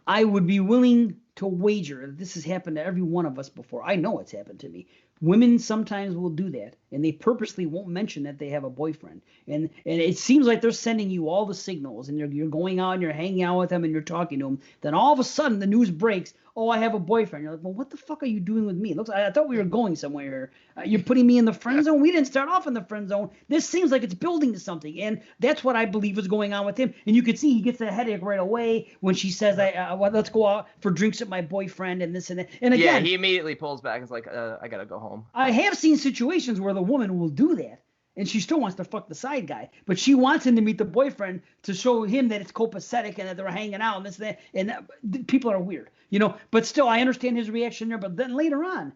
I would be willing to wager that this has happened to every one of us before. I know it's happened to me. Women sometimes will do that, and they purposely won't mention that they have a boyfriend. And it seems like they're sending you all the signals, and you're going out and you're hanging out with them and you're talking to them. Then all of a sudden the news breaks, oh, I have a boyfriend. You're like, well, what the fuck are you doing with me? I thought we were going somewhere here. You're putting me in the friend zone? We didn't start off in the friend zone. This seems like it's building to something, and that's what I believe is going on with him. And you can see he gets a headache right away when she says, well, let's go out for drinks with my boyfriend and this and that. And again, he immediately pulls back and is like, I gotta go home. I have seen situations where the woman will do that, and she still wants to fuck the side guy, but she wants him to meet the boyfriend to show him that it's copacetic and that they're hanging out and this and that. And people are weird, But still, I understand his reaction there. But then later on,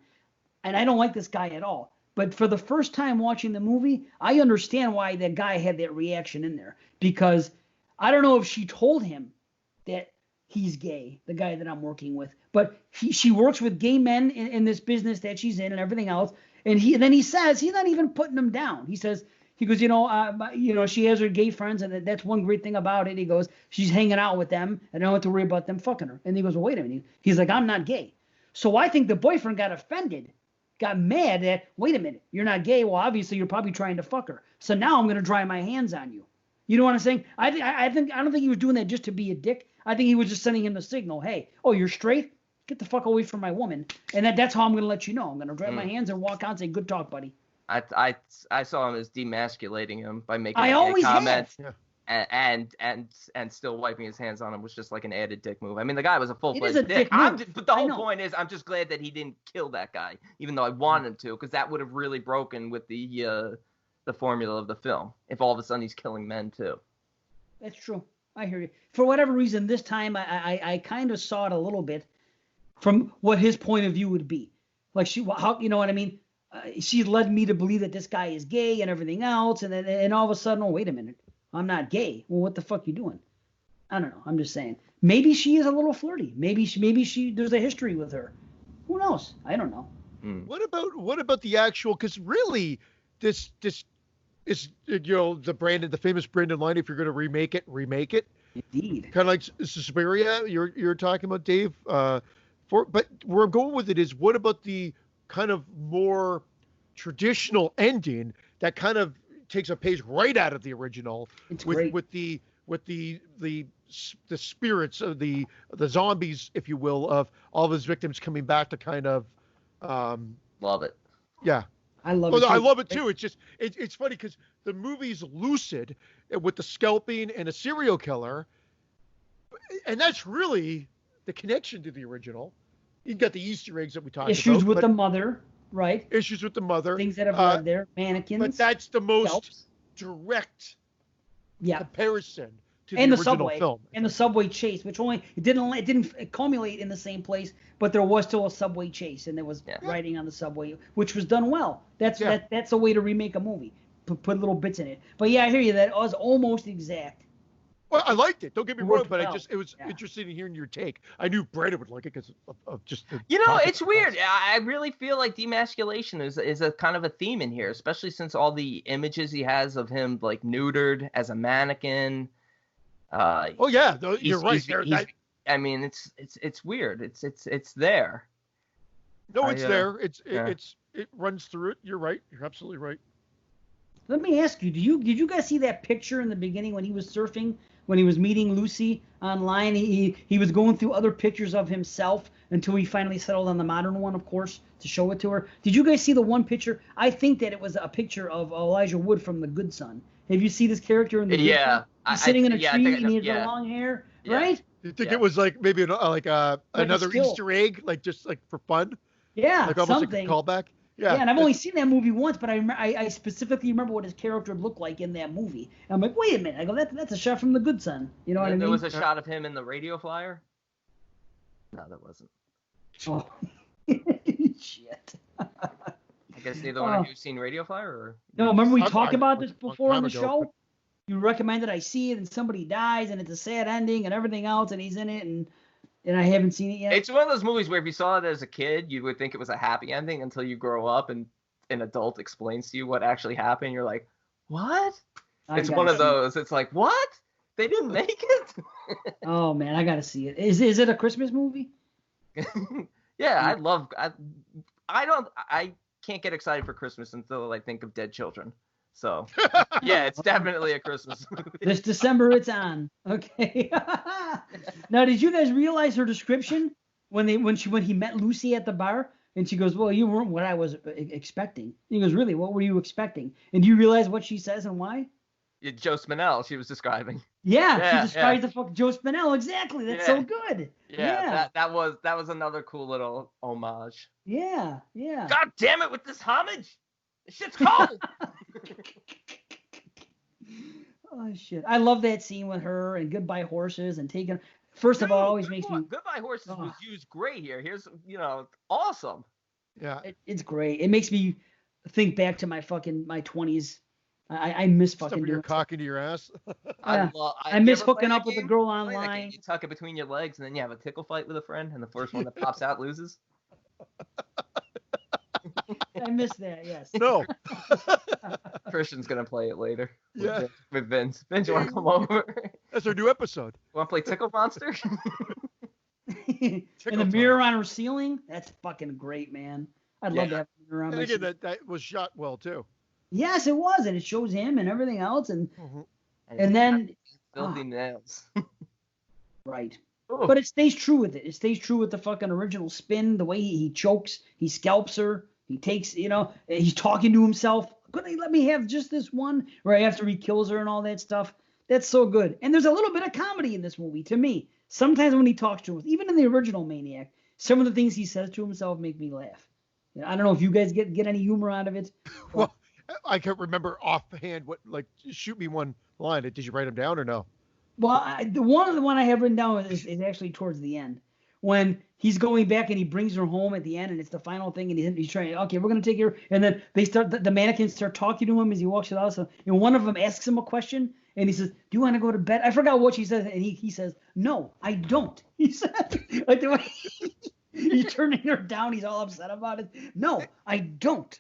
and I don't like this guy at all, but for the first time watching the movie, I understand why that guy had that reaction in there, because I don't know if she told him that he's gay, the guy that I'm working with, but she works with gay men in this business that she's in and everything else. And then he says, he's not even putting them down. He goes, she has her gay friends, and that's one great thing about it. He goes, she's hanging out with them, and I don't have to worry about them fucking her. And he goes, well, wait a minute. He's like, I'm not gay. So I think the boyfriend got offended, got mad that, wait a minute, you're not gay. Well, obviously you're probably trying to fuck her. So now I'm going to dry my hands on you. You know what I'm saying? I don't think he was doing that just to be a dick. I think he was just sending him the signal, hey, oh, you're straight? Get the fuck away from my woman. And that's how I'm going to let you know. I'm going to dry my hands and walk out and say, good talk, buddy. I saw him as demasculating him by making a comment. And still wiping his hands on him was just like an added dick move. I mean, the guy was a full-fledged dick. But the whole point is, I'm just glad that he didn't kill that guy, even though I wanted him to, because that would have really broken with the formula of the film, if all of a sudden he's killing men too. That's true. I hear you. For whatever reason, this time I kind of saw it a little bit from what his point of view would be. Like you know what I mean? She led me to believe that this guy is gay and everything else, and all of a sudden, oh, wait a minute, I'm not gay. Well, what the fuck you doing? I don't know. I'm just saying. Maybe she is a little flirty. Maybe she there's a history with her. Who knows? I don't know. What about the actual? Because really, this is the famous Brandon line. If you're going to remake it. Indeed. Kind of like Suspiria you're talking about, Dave. But where I'm going with it is, what about the kind of more traditional ending that kind of takes a page right out of the original, with the spirits of the zombies, if you will, of all of his victims coming back to kind of love it. Yeah. I love it. I love it too. It's just it's funny because the movie's lucid with the scalping and a serial killer, and that's really the connection to the original. You got the Easter eggs that we talked about. Issues with the mother, right? Issues with the mother. Things that have led there. Mannequins. But that's the most direct comparison to and the original film. And the subway chase, which it didn't culminate in the same place, but there was still a subway chase, and there was writing on the subway, which was done well. That's a way to remake a movie. Put little bits in it. But yeah, I hear you. That was almost exact. Well, I liked it. Don't get me wrong, but well. it was interesting in hearing your take. I knew Brandon would like it because of just the. It's weird. I really feel like demasculation is a kind of a theme in here, especially since all the images he has of him like neutered as a mannequin. Oh yeah, you're right. I mean, it's weird. It's there. No, it's there. It runs through it. You're right. You're absolutely right. Let me ask you, did you guys see that picture in the beginning when he was surfing, when he was meeting Lucy online? He was going through other pictures of himself until he finally settled on the modern one, of course, to show it to her. Did you guys see the one picture? I think that it was a picture of Elijah Wood from The Good Son. Have you seen this character in The Good Son? He's sitting in a tree and he has the long hair, right? You think it was like maybe another Easter egg, like just like for fun? Yeah, like almost something. like a callback. Yeah, and I've only seen that movie once, but I specifically remember what his character looked like in that movie. And I'm like, wait a minute. I go, that's a shot from The Good Son. You know what I mean? There was a shot of him in the radio flyer? No, there wasn't. Oh, shit. I guess neither one of you have seen radio flyer? Or? No, remember we talked about this before on the show? You recommended I see it and somebody dies and it's a sad ending and everything else and he's in it and I haven't seen it yet. It's one of those movies where if you saw it as a kid, you would think it was a happy ending until you grow up and an adult explains to you what actually happened. You're like, what? It's one of those. It's like, what? They didn't make it? Oh, man, I got to see it. Is it a Christmas movie? Yeah, I can't get excited for Christmas until I think of dead children. So, yeah, it's definitely a Christmas movie. This December it's on. Okay. Now, did you guys realize her description when he met Lucy at the bar? And she goes, well, you weren't what I was expecting. And he goes, really? What were you expecting? And do you realize what she says and why? Joe Spinell, she was describing. Yeah, she describes the fuck Joe Spinell. Exactly. That's so good. Yeah. That was another cool little homage. Yeah. God damn it with this homage. This shit's cold. Oh shit! I love that scene with her and Goodbye Horses and taking. First of all, always makes me. Goodbye Horses was used great here. Here's awesome. Yeah, it's great. It makes me think back to my 20s. I miss fucking doing your cock into your ass. I miss hooking up with a girl online. You tuck it between your legs and then you have a tickle fight with a friend, and the first one that pops out loses. I miss that, yes. No. Christian's going to play it later. Yeah. With Vince. Vince, you want to come over? That's our new episode. Want to play Tickle Monster? And the mirror on her ceiling? That's fucking great, man. I'd love to have a mirror on my ceiling. That was shot well, too. Yes, it was. And it shows him and everything else. And then... Filthy nails. Right. Oh. But it stays true with it. It stays true with the fucking original spin, the way he chokes, he scalps her, he takes, he's talking to himself. Couldn't he let me have just this one? Right after he kills her and all that stuff. That's so good. And there's a little bit of comedy in this movie, to me. Sometimes when he talks to her, even in the original Maniac, some of the things he says to himself make me laugh. I don't know if you guys get any humor out of it. Well, I can't remember offhand shoot me one line. Did you write them down or no? Well, the one I have written down is actually towards the end, when he's going back and he brings her home at the end, and it's the final thing, and he's trying. Okay, we're gonna take her, and then they start. The mannequins start talking to him as he walks to the house, and one of them asks him a question, and he says, "Do you want to go to bed?" I forgot what she says, and he says, "No, I don't." He said, like the way he's turning her down, he's all upset about it. No, I don't.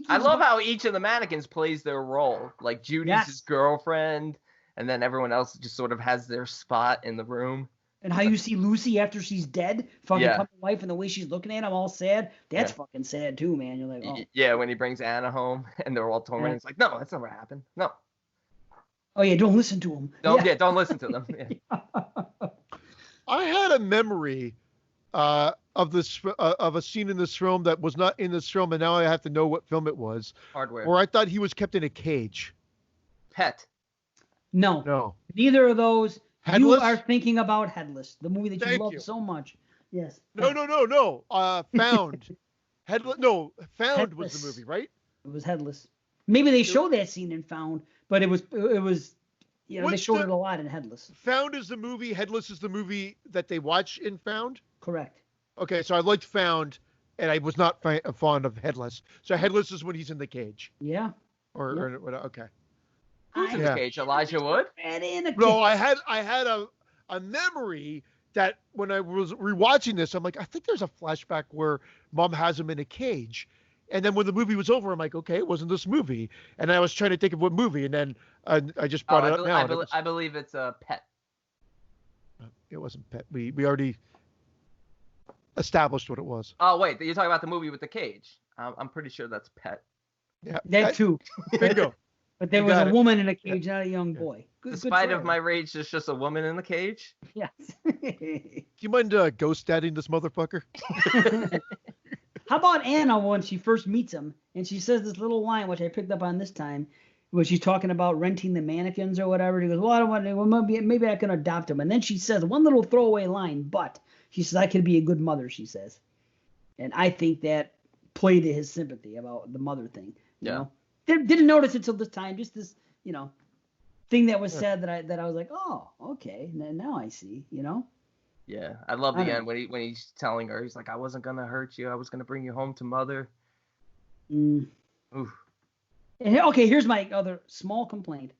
I love how each of the mannequins plays their role. Like Judy's his girlfriend. And then everyone else just sort of has their spot in the room. And how you see Lucy after she's dead, fucking puppet wife, and the way she's looking at him all sad. That's fucking sad too, man. You're like, oh. Yeah, when he brings Anna home and they're all tormented. It's like, no, that's never happened. No. Oh, yeah, don't listen to him. Don't listen to them. Yeah. I had a memory of a scene in this film that was not in this film, and now I have to know what film it was. Hardware. Where I thought he was kept in a cage. Pet. No. Neither of those. Headless? You are thinking about Headless, the movie that you love so much. Yes. No. Found. Headless. No, Found Headless. was the movie, right? It was Headless. Maybe they showed that scene in Found, but it was they showed it a lot in Headless. Found is the movie. Headless is the movie that they watch in Found. Correct. Okay, so I liked Found, and I was not fond of Headless. So Headless is when he's in the cage. Yeah. Or okay. Who's in the cage? Elijah Wood? No, I had a memory that when I was rewatching this, I'm like, I think there's a flashback where Mom has him in a cage. And then when the movie was over, I'm like, okay, it wasn't this movie. And I was trying to think of what movie, and then I just brought it up now. I believe it's Pet. It wasn't Pet. We already established what it was. Oh, wait, you're talking about the movie with the cage. I'm pretty sure that's Pet. Yeah, that too. Bingo. But there was a woman in a cage, not a young boy. Despite of my rage, there's just a woman in the cage. Yes. Do you mind ghost dadding this motherfucker? How about Anna when she first meets him, and she says this little line, which I picked up on this time, where she's talking about renting the mannequins or whatever. He goes, well, I don't want to, well, maybe I can adopt him. And then she says one little throwaway line, but she says, I could be a good mother, she says. And I think that played to his sympathy about the mother thing. You know? Didn't notice it till this time, just this, thing that was said that I was like, oh, okay, now I see, Yeah, I love the end when he's telling her, he's like, I wasn't gonna hurt you, I was gonna bring you home to mother. Oof. And, okay, here's my other small complaint.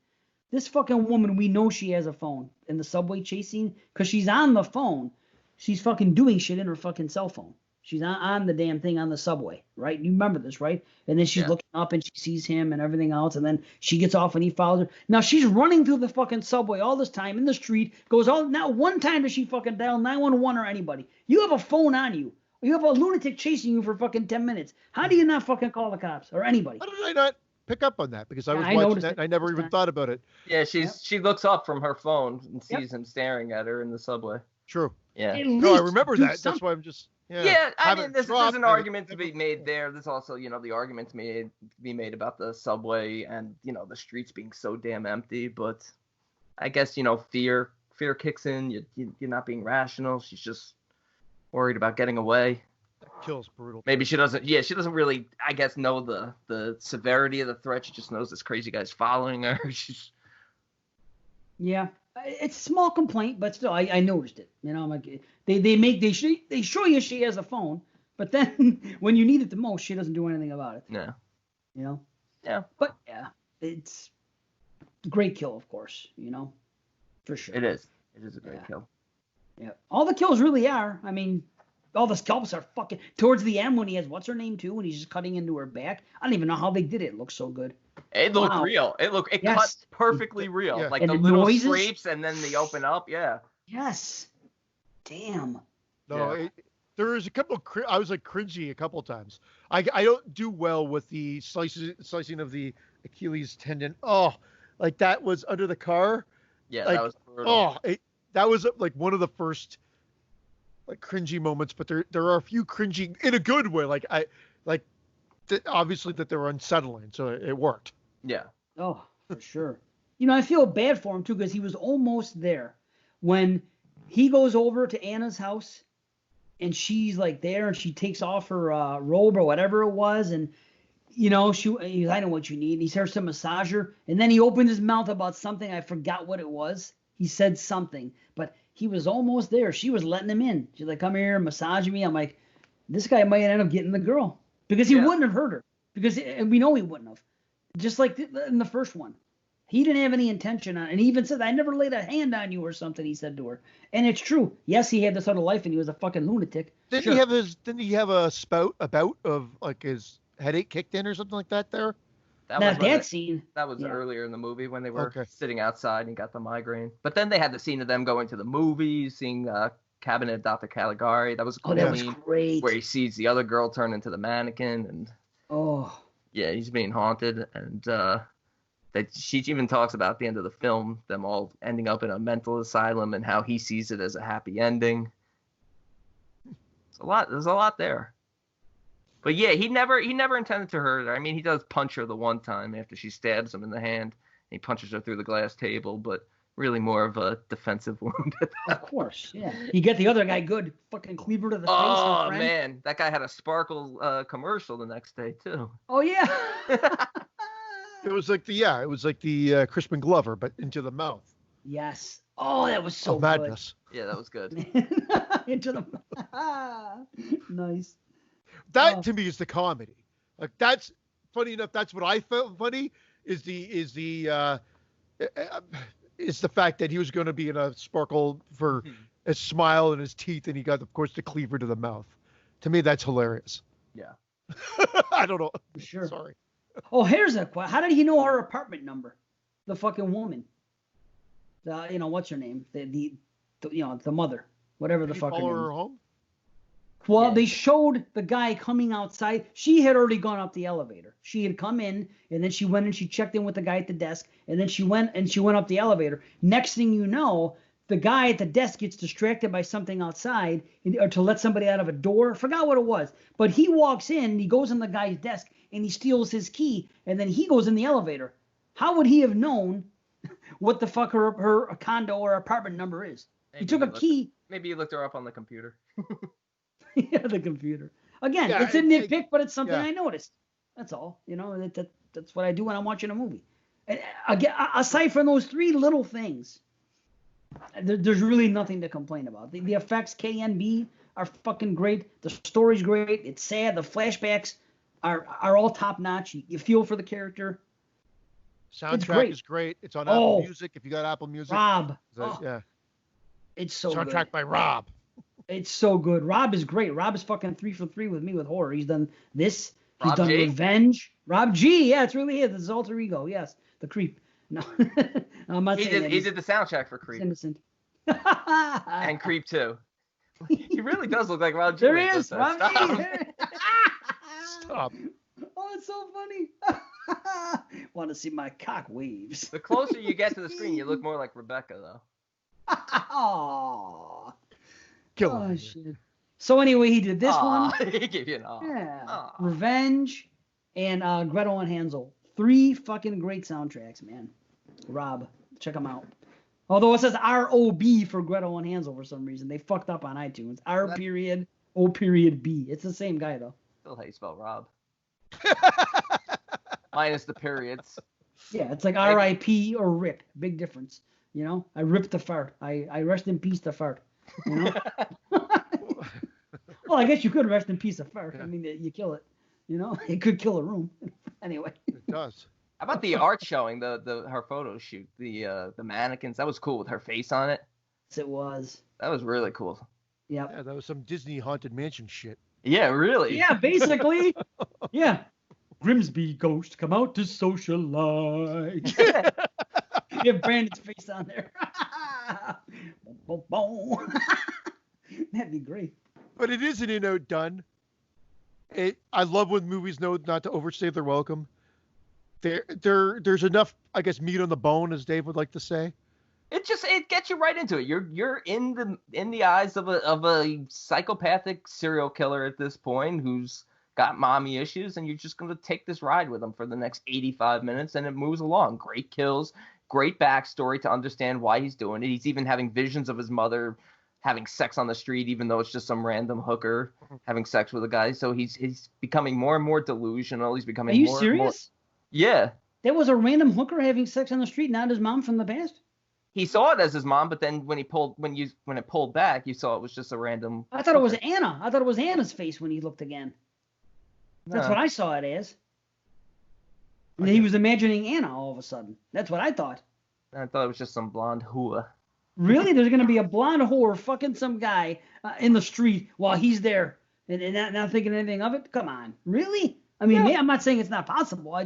This fucking woman, we know she has a phone in the subway chase scene because she's on the phone. She's fucking doing shit in her fucking cell phone. She's on the damn thing on the subway, right? You remember this, right? And then she's looking up and she sees him and everything else, and then she gets off and he follows her. Now she's running through the fucking subway all this time in the street, not one time does she fucking dial 911 or anybody. You have a phone on you. You have a lunatic chasing you for fucking 10 minutes. How do you not fucking call the cops or anybody? How did I not pick up on that? Because I was watching that and I never even thought about it. Yeah, she looks up from her phone and sees him staring at her in the subway. True. Yeah. No, I remember that. Something. That's why I'm just... Yeah, I mean, there's an argument to be made there. There's also, the argument to be made about the subway and, the streets being so damn empty. But I guess, fear kicks in. You're not being rational. She's just worried about getting away. That kill's brutal. Maybe she doesn't really, I guess, know the severity of the threat. She just knows this crazy guy's following her. Yeah. It's a small complaint, but still, I noticed it. I'm like, they show you she has a phone, but then when you need it the most, she doesn't do anything about it. No. Yeah. But it's a great kill, of course. For sure. It is. It is a great kill. Yeah. All the kills really are. I mean, all the scalps are fucking towards the end when he has what's her name too, when he's just cutting into her back. I don't even know how they did it. It looks so good. It looked real. It cuts perfectly real. Yeah. Like and the little noises? scrapes and then they open up. Yeah. Yes. Damn. No, there is a couple. I was like cringy a couple times. I don't do well with the slicing of the Achilles tendon. Oh, like that was under the car. Yeah, like, that was brutal. That was like one of the first like cringy moments. But there are a few cringy in a good way. Obviously that they were unsettling, so it worked. Yeah. Oh, for sure. I feel bad for him too because he was almost there when he goes over to Anna's house and she's like there and she takes off her robe or whatever it was and he's I know what you need. And he starts to massage her and then he opens his mouth about something. I forgot what it was. He said something, but he was almost there. She was letting him in. She's like, come here, massage me. I'm like, this guy might end up getting the girl. Because he wouldn't have hurt her. And we know he wouldn't have. Just like in the first one. He didn't have any intention on it. And he even said, I never laid a hand on you or something, he said to her. And it's true. Yes, he had this other life and he was a fucking lunatic. Didn't he have a bout of like his headache kicked in or something like that there? That scene. That was earlier in the movie when they were sitting outside and he got the migraine. But then they had the scene of them going to the movies, seeing Cabinet of Dr. Caligari. That was a cool that was scene great. Where he sees the other girl turn into the mannequin and he's being haunted and that she even talks about at the end of the film them all ending up in a mental asylum and how he sees it as a happy ending. There's a lot there. But yeah, he never intended to hurt her. I mean, he does punch her the one time after she stabs him in the hand. He punches her through the glass table, but really more of a defensive wound. Of course, yeah. You get the other guy good, fucking cleaver to the face. Oh man, that guy had a Sparkle commercial the next day too. Oh yeah. It was like the Crispin Glover, but into the mouth. Yes. Oh, that was so madness. Good. Yeah, that was good. Into the nice. That to me is the comedy. Like that's funny enough. That's what I felt funny is the is the fact that he was going to be in a sparkle for his smile and his teeth, and he got, of course, the cleaver to the mouth. To me, that's hilarious. Yeah. I don't know. Sure. Sorry. Oh, here's a question. How did he know her apartment number? The fucking woman. What's her name? The mother. Whatever the fuck her name. Follow her home? Well, Yeah. they showed the guy coming outside. She had already gone up the elevator. She had come in, and then she went and she checked in with the guy at the desk, and then she went up the elevator. Next thing you know, the guy at the desk gets distracted by something outside, or to let somebody out of a door. Forgot what it was. But he walks in, and he goes on the guy's desk, and he steals his key, and then he goes in the elevator. How would he have known what the fuck her condo or apartment number is? He took a key. Maybe you looked her up on the computer. Yeah, the computer. Again, Yeah, it's a nitpick, but it's something yeah. I noticed. That's all. That's what I do when I'm watching a movie. And again, aside from those three little things, there's really nothing to complain about. The effects, KNB, are fucking great. The story's great. It's sad. The flashbacks are all top notch. You feel for the character. Soundtrack is great. It's on Apple Music. If you got Apple Music. Rob. Yeah. It's so Soundtrack good. by Rob. It's so good. Rob is great. Rob is fucking 3 for 3 with me with horror. He's done this. He's Rob done G? Revenge. Rob G. Yeah, it's really his. It's his alter ego. Yes, the creep. No, I'm not saying that. He did the soundtrack for He's Creep innocent. and Creep 2. He really does look like Rob G. There when he does is. that. Rob Stop. G. Stop. Oh, it's so funny. Want to see my cock waves? The closer you get to the screen, you look more like Rebecca, though. Aww. Kill Oh him. shit. So anyway, he did this one. He gave you an aw. Yeah. Aw. Revenge and Gretel and Hansel. 3 fucking great soundtracks, man. Rob, check them out. Although it says R-O-B for Gretel and Hansel for some reason. They fucked up on iTunes. R-O-B. It's the same guy, though. Still how you spell Rob. Minus the periods. Yeah, it's like R-I-P or RIP. Big difference. I ripped the fart. I rest in peace the fart. Well, I guess you could rest in peace a fart. I mean, you kill it. It could kill a room. Anyway. It does. How about the art showing, her photo shoot, the mannequins? That was cool with her face on it. Yes, it was. That was really cool. Yep. Yeah, that was some Disney Haunted Mansion shit. Yeah, really. Yeah, basically. Yeah. Grimsby ghost, come out to socialize. You have Brandon's face on there. Boom, boom. That'd be great. But it is an in-out done. I love when movies know not to overstay their welcome. There's enough, I guess, meat on the bone, as Dave would like to say. It gets you right into it. You're in the eyes of a psychopathic serial killer at this point who's got mommy issues, and you're just gonna take this ride with him for the next 85 minutes, and it moves along. Great kills, great backstory to understand why he's doing it. He's even having visions of his mother having sex on the street, even though it's just some random hooker having sex with a guy. So he's becoming more and more delusional. He's becoming Are you more serious? and more. Yeah. There was a random hooker having sex on the street, not his mom from the past? He saw it as his mom, but then when it pulled back, you saw it was just a random. I thought it was Anna. I thought it was Anna's face when he looked again. That's what I saw it as. And he was imagining Anna all of a sudden. That's what I thought. I thought it was just some blonde hooah. Really? There's going to be a blonde whore fucking some guy in the street while he's there and not thinking anything of it? Come on. Really? I mean, I'm not saying it's not possible. I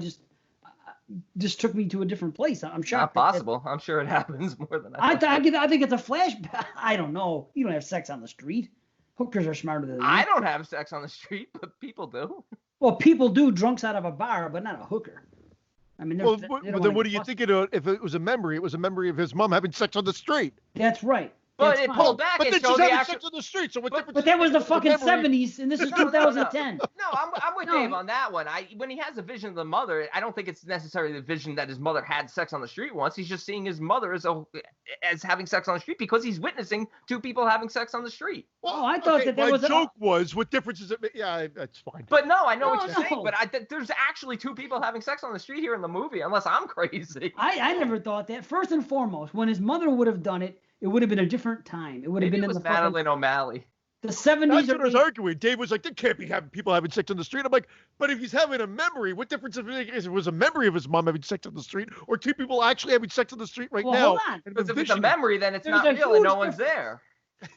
just took me to a different place. I'm shocked. Not possible. I'm sure it happens more than I thought. I think it's a flashback. I don't know. You don't have sex on the street. Hookers are smarter than you. I don't have sex on the street, but people do. Well, people do, drunks out of a bar, but not a hooker. I mean, Well, then what do you think if it was a memory? It was a memory of his mom having sex on the street. That's right. But That's it fine. pulled back But and then showed she's the having actual. sex on the street. So what difference? But that was the fucking memory? 70s, and this is No, 2010. No, I'm with No. Dave on that one. When he has a vision of the mother, I don't think it's necessarily the vision that his mother had sex on the street once. He's just seeing his mother as having sex on the street because he's witnessing two people having sex on the street. Oh, I thought that my was a- joke was what difference does it make? Yeah, that's fine. But no, I know what No, you're saying. no. But there's actually two people having sex on the street here in the movie, unless I'm crazy. I never thought that. First and foremost, when his mother would have done it, it would have been a different time. It would have Maybe been it was in the fucking... Madeline O'Malley. The 70s. That's what I was arguing. Dave was like, there can't be people having sex on the street. I'm like, but if he's having a memory, what difference if it was a memory of his mom having sex on the street or two people actually having sex on the street now? Hold on. Because if it's a memory, then it's not real and no one's there.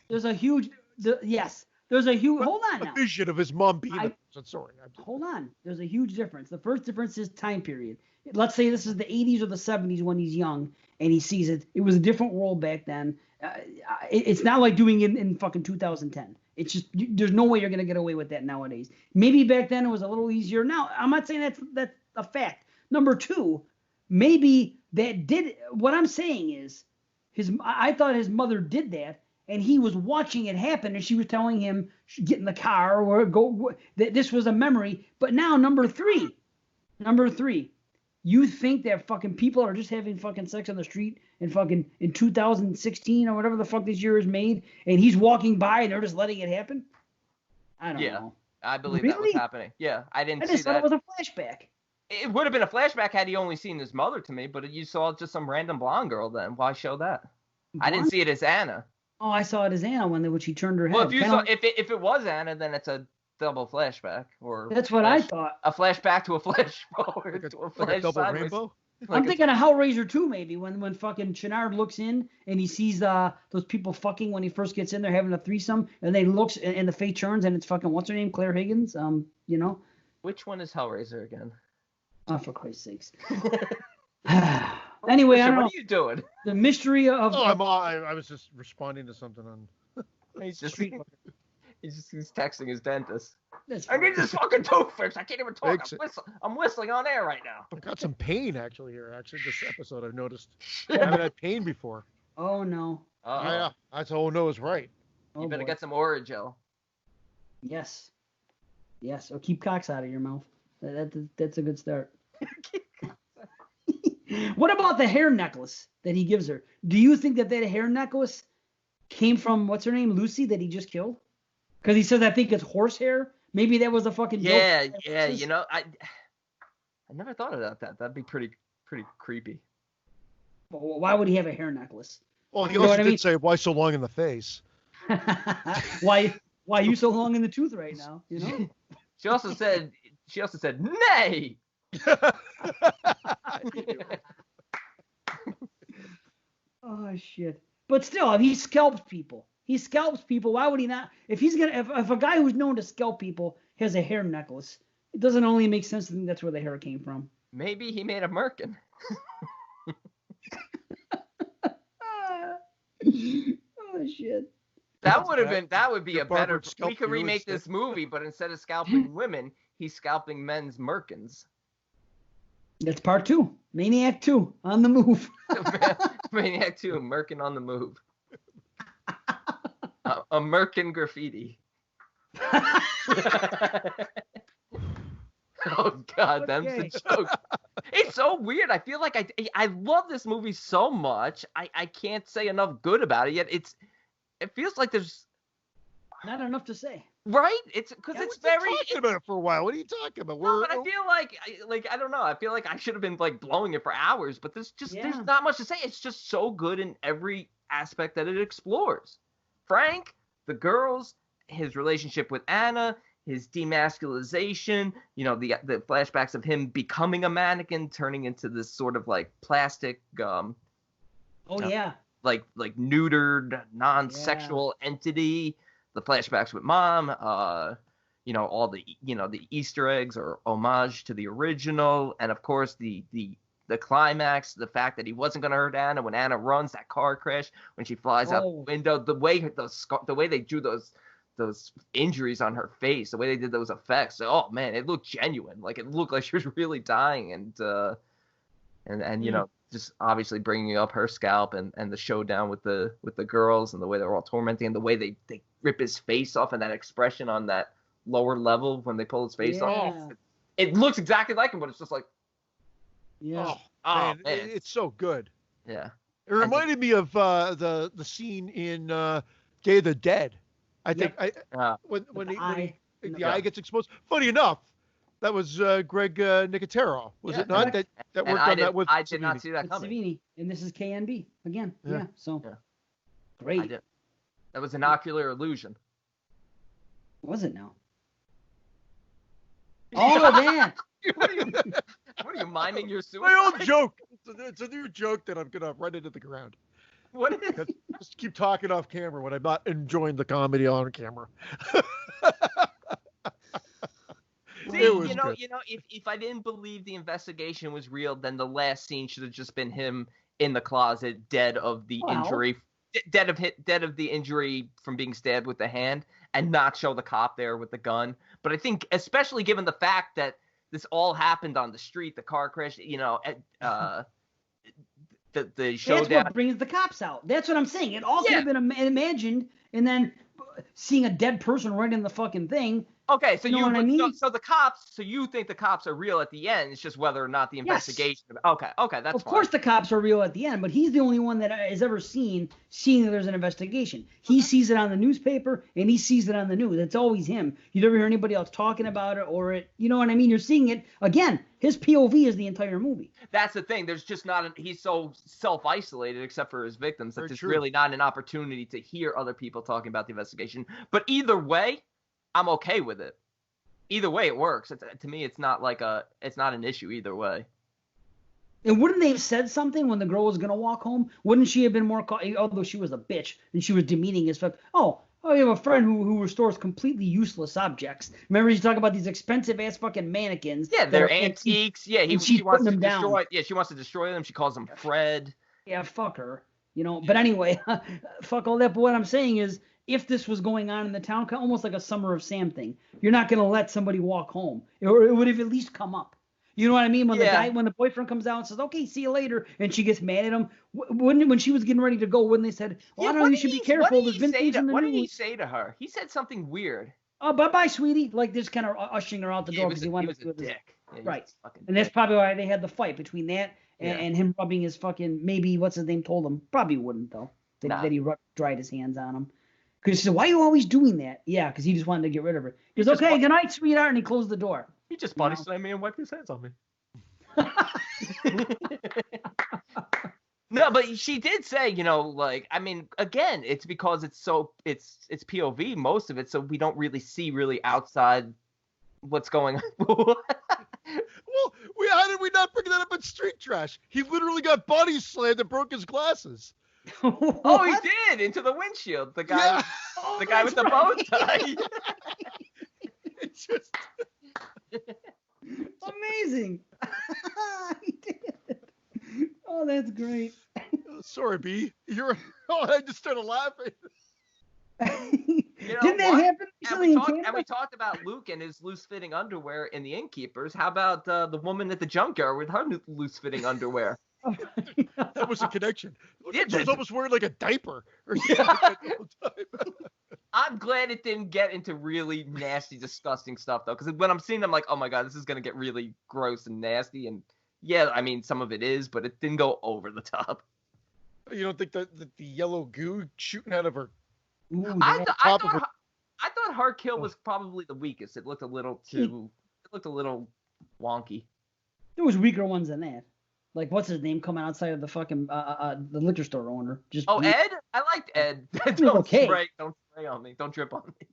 There's a huge, there's a huge, hold on now. A vision of his mom being a sorry. Hold on. There's a huge difference. The first difference is time period. Let's say this is the 80s or the 70s when he's young and he sees it. It was a different world back then. It's not like doing it in fucking 2010. It's just, there's no way you're going to get away with that nowadays. Maybe back then it was a little easier. Now, I'm not saying that's a fact. Number two, maybe that did, what I'm saying is, I thought his mother did that, and he was watching it happen, and she was telling him, get in the car or go, that this was a memory. But now, number three, you think that fucking people are just having fucking sex on the street in 2016 or whatever the fuck this year is made, and he's walking by and they're just letting it happen? I don't know. I believe that was happening. Yeah, I just thought it was a flashback. It would have been a flashback had he only seen his mother to me, but you saw just some random blonde girl then. Why show that? Blonde? I didn't see it as Anna. Oh, I saw it as Anna when she turned her head. Well, if it was Anna, then it's a double flashback, or that's what I thought. A flashback to a flash forward to a flash like a double sideways. rainbow. I'm thinking of Hellraiser 2 maybe when fucking Chenard looks in and he sees those people fucking when he first gets in there having a threesome, and they looks and the face turns and it's fucking what's her name, Claire Higgins. Which one is Hellraiser again? Oh, for Christ's sakes. Anyway, Christian, I don't know. What are you doing? The mystery of. Oh, I was just responding to something on. He's texting his dentist. That's I need this fucking tooth fixed. I can't even talk. Fix I'm whistling on air right now. I've got some pain actually here. Actually, this episode I've noticed. I haven't had pain before. Oh no. Yeah, that's oh no is right. You better get some Oragel. Yes. Or keep cocks out of your mouth. That's a good start. What about the hair necklace that he gives her? Do you think that hair necklace came from what's her name, Lucy, that he just killed? Because he says I think it's horsehair. Maybe that was a fucking yeah. You know, I never thought about that. That'd be pretty creepy. Well, why would he have a hair necklace? Well, he also did say, "Why so long in the face?" Why you so long in the tooth right now? You know. She also said, "Nay." Oh shit! But still, if he scalps people, why would he not? If he's gonna, if a guy who's known to scalp people has a hair necklace, it doesn't only make sense to think that's where the hair came from. Maybe he made a merkin. Oh shit! That would be a better. We could remake this movie, but instead of scalping women, he's scalping men's merkins. That's part 2. Maniac 2 on the move. Maniac 2, merkin on the move. A merkin graffiti. Oh God, that's a joke. It's so weird. I feel like I love this movie so much. I can't say enough good about it yet. It feels like there's not enough to say. Right? It's because it's very. Talking about it for a while. What are you talking about? No, but I feel like I don't know. I feel like I should have been like blowing it for hours, but there's not much to say. It's just so good in every aspect that it explores. Frank, the girls, his relationship with Anna, his demasculization, the flashbacks of him becoming a mannequin, turning into this sort of like plastic like neutered, non-sexual entity. The flashbacks with mom, all the the Easter eggs or homage to the original, and of course the climax, the fact that he wasn't going to hurt Anna when Anna runs that car crash, when she flies out the window, the way they drew those injuries on her face, the way they did those effects. Oh man, it looked genuine. Like it looked like she was really dying, and just obviously bringing up her scalp and the showdown with the girls and the way they're all tormenting and the way they rip his face off and that expression on that lower level when they pull his face off. It looks exactly like him, but it's just like, man. It's so good. Yeah. It reminded me of the scene in Day of the Dead. I think when the eye gets exposed. Funny enough, that was Greg Nicotero, was it not? That worked on that with I did not see that coming. Savini, and this is KNB again. Great. That was an ocular illusion. Was it now? All of that. What are you miming your suicide? My old joke. It's a new joke that I'm gonna run into the ground. What is? Just keep talking off camera when I'm not enjoying the comedy on camera. See, you know, if I didn't believe the investigation was real, then the last scene should have just been him in the closet, dead of the injury, dead of the injury from being stabbed with the hand, and not show the cop there with the gun. But I think, especially given the fact that this all happened on the street, the car crash, you know, the showdown. That's what brings the cops out. That's what I'm saying. It all could have been imagined, and then seeing a dead person right in the fucking thing. Okay, so you know what I mean? So the cops. So you think the cops are real at the end? It's just whether or not the investigation. Yes. Okay, that's fine. Of course, the cops are real at the end, but he's the only one that has ever seeing that there's an investigation. He sees it on the newspaper, and he sees it on the news. It's always him. You never hear anybody else talking about it, or it. You know what I mean? You're seeing it again. His POV is the entire movie. That's the thing. There's just not. He's so self-isolated, except for his victims, that there's really not an opportunity to hear other people talking about the investigation. But either way, I'm okay with it. Either way, it works. To me, it's not an issue either way. And wouldn't they have said something when the girl was gonna walk home? Wouldn't she have been more? Although she was a bitch and she was demeaning as fuck. Oh, you have a friend who restores completely useless objects. Remember, you talk about these expensive ass fucking mannequins. Yeah, they're antiques. Yeah, she wants to destroy. Yeah, she wants to destroy them. She calls them Fred. Yeah, fuck her. You know. But anyway, fuck all that. But what I'm saying is, if this was going on in the town, almost like a Summer of Sam thing, you're not going to let somebody walk home. Or it would have at least come up. You know what I mean? When the boyfriend comes out and says, okay, see you later, and she gets mad at him, when she was getting ready to go, wouldn't they said, I don't know, you should be careful. There's been things in the news. What did he say to her? He said something weird. Oh, bye-bye, sweetie. Like, just kind of ushering her out the door because he wanted to do it. Right. And that's probably why they had the fight between that and him rubbing his fucking, maybe, what's his name, told him. Probably wouldn't, though, that he dried his hands on him. Because he said, why are you always doing that? Yeah, because he just wanted to get rid of her. He goes, okay, good night, sweetheart, and he closed the door. He just body slammed me and wiped his hands on me. No, but she did say, you know, like, I mean, again, it's because it's POV, most of it, so we don't really see outside what's going on. Well, how did we not bring that up in Street Trash? He literally got body slammed and broke his glasses. Oh, he did into the windshield. The guy, the guy with the bow tie. It's just amazing. He did. Oh, that's great. Sorry, B. I just started laughing. Didn't that happen? And we talked about Luke and his loose-fitting underwear in the Innkeepers. How about the woman at the junkyard with her loose-fitting underwear? That was a connection. Yeah, she was almost wearing like a diaper. I'm glad it didn't get into really nasty, disgusting stuff, though, because when I'm seeing them, I'm like, oh my god, this is going to get really gross and nasty. And yeah, I mean, some of it is, but it didn't go over the top. You don't think that the yellow goo shooting out of her? I thought her kill was probably the weakest. It looked a little wonky. There was weaker ones than that. Like, what's his name coming outside of the fucking the liquor store owner? Ed? I liked Ed. Don't spray on me. Don't drip on me.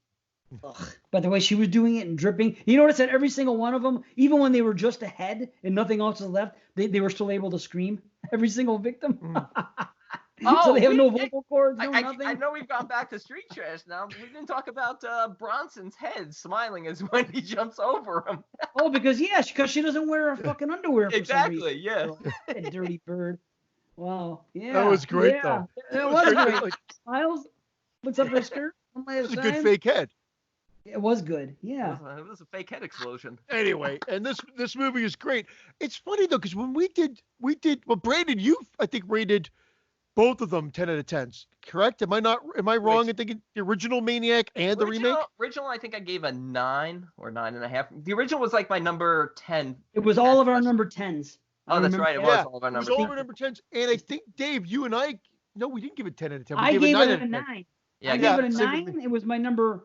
Ugh. But the way she was doing it and dripping, you notice that every single one of them, even when they were just ahead and nothing else was left, they were still able to scream. Every single victim. So they have no vocal cords, nothing. I know we've gone back to Street Trash now, but we didn't talk about Bronson's head smiling as when he jumps over him. Oh, because she doesn't wear her fucking underwear. For exactly, yeah. That dirty bird. Wow. Yeah. That was great, though. That was great. Like, Smiles looks up her skirt. It was a good fake head. It was good. Yeah. It was a fake head explosion. Anyway, and this movie is great. It's funny though, because when we did well, Brandon, you I think rated both of them 10 out of 10s, correct? Am I wrong in thinking the original Maniac and the remake? Original, I think I gave a 9 or 9.5. The original was like my number 10. It was all of our number 10s. Oh, that's right. It was all of our number 10s. It was all of our number 10s. And I think, Dave, you and I, no, we didn't give it 10 out of 10. I gave it a 9. Yeah, I gave it a 9. It was my number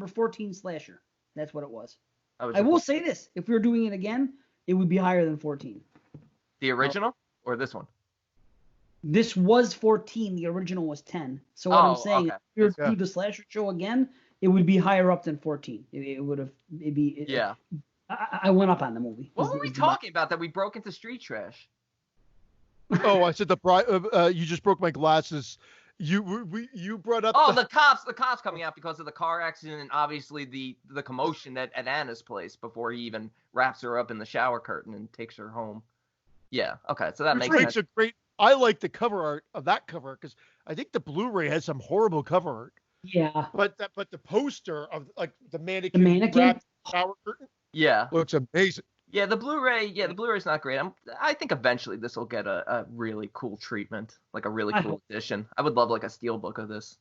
14 slasher. That's what it was. I will say this. If we were doing it again, it would be higher than 14. The original or this one? This was 14. The original was 10. So what I'm saying, if we were to do the slasher show again, it would be higher up than 14. It would have maybe. Yeah. I went up on the movie. What were we talking about that we broke into street trash? Oh, I said you just broke my glasses. You brought up. Oh, the cops coming out because of the car accident and obviously the commotion at Anna's place before he even wraps her up in the shower curtain and takes her home. Yeah. Okay. So that makes sense. I like the cover art of that cover because I think the Blu-ray has some horrible cover art. Yeah. But the poster of like the mannequin. Shower curtain. Yeah. Looks amazing. Yeah, the Blu-ray's not great. I think eventually this will get a really cool treatment, like a really cool edition. I would love like a steelbook of this.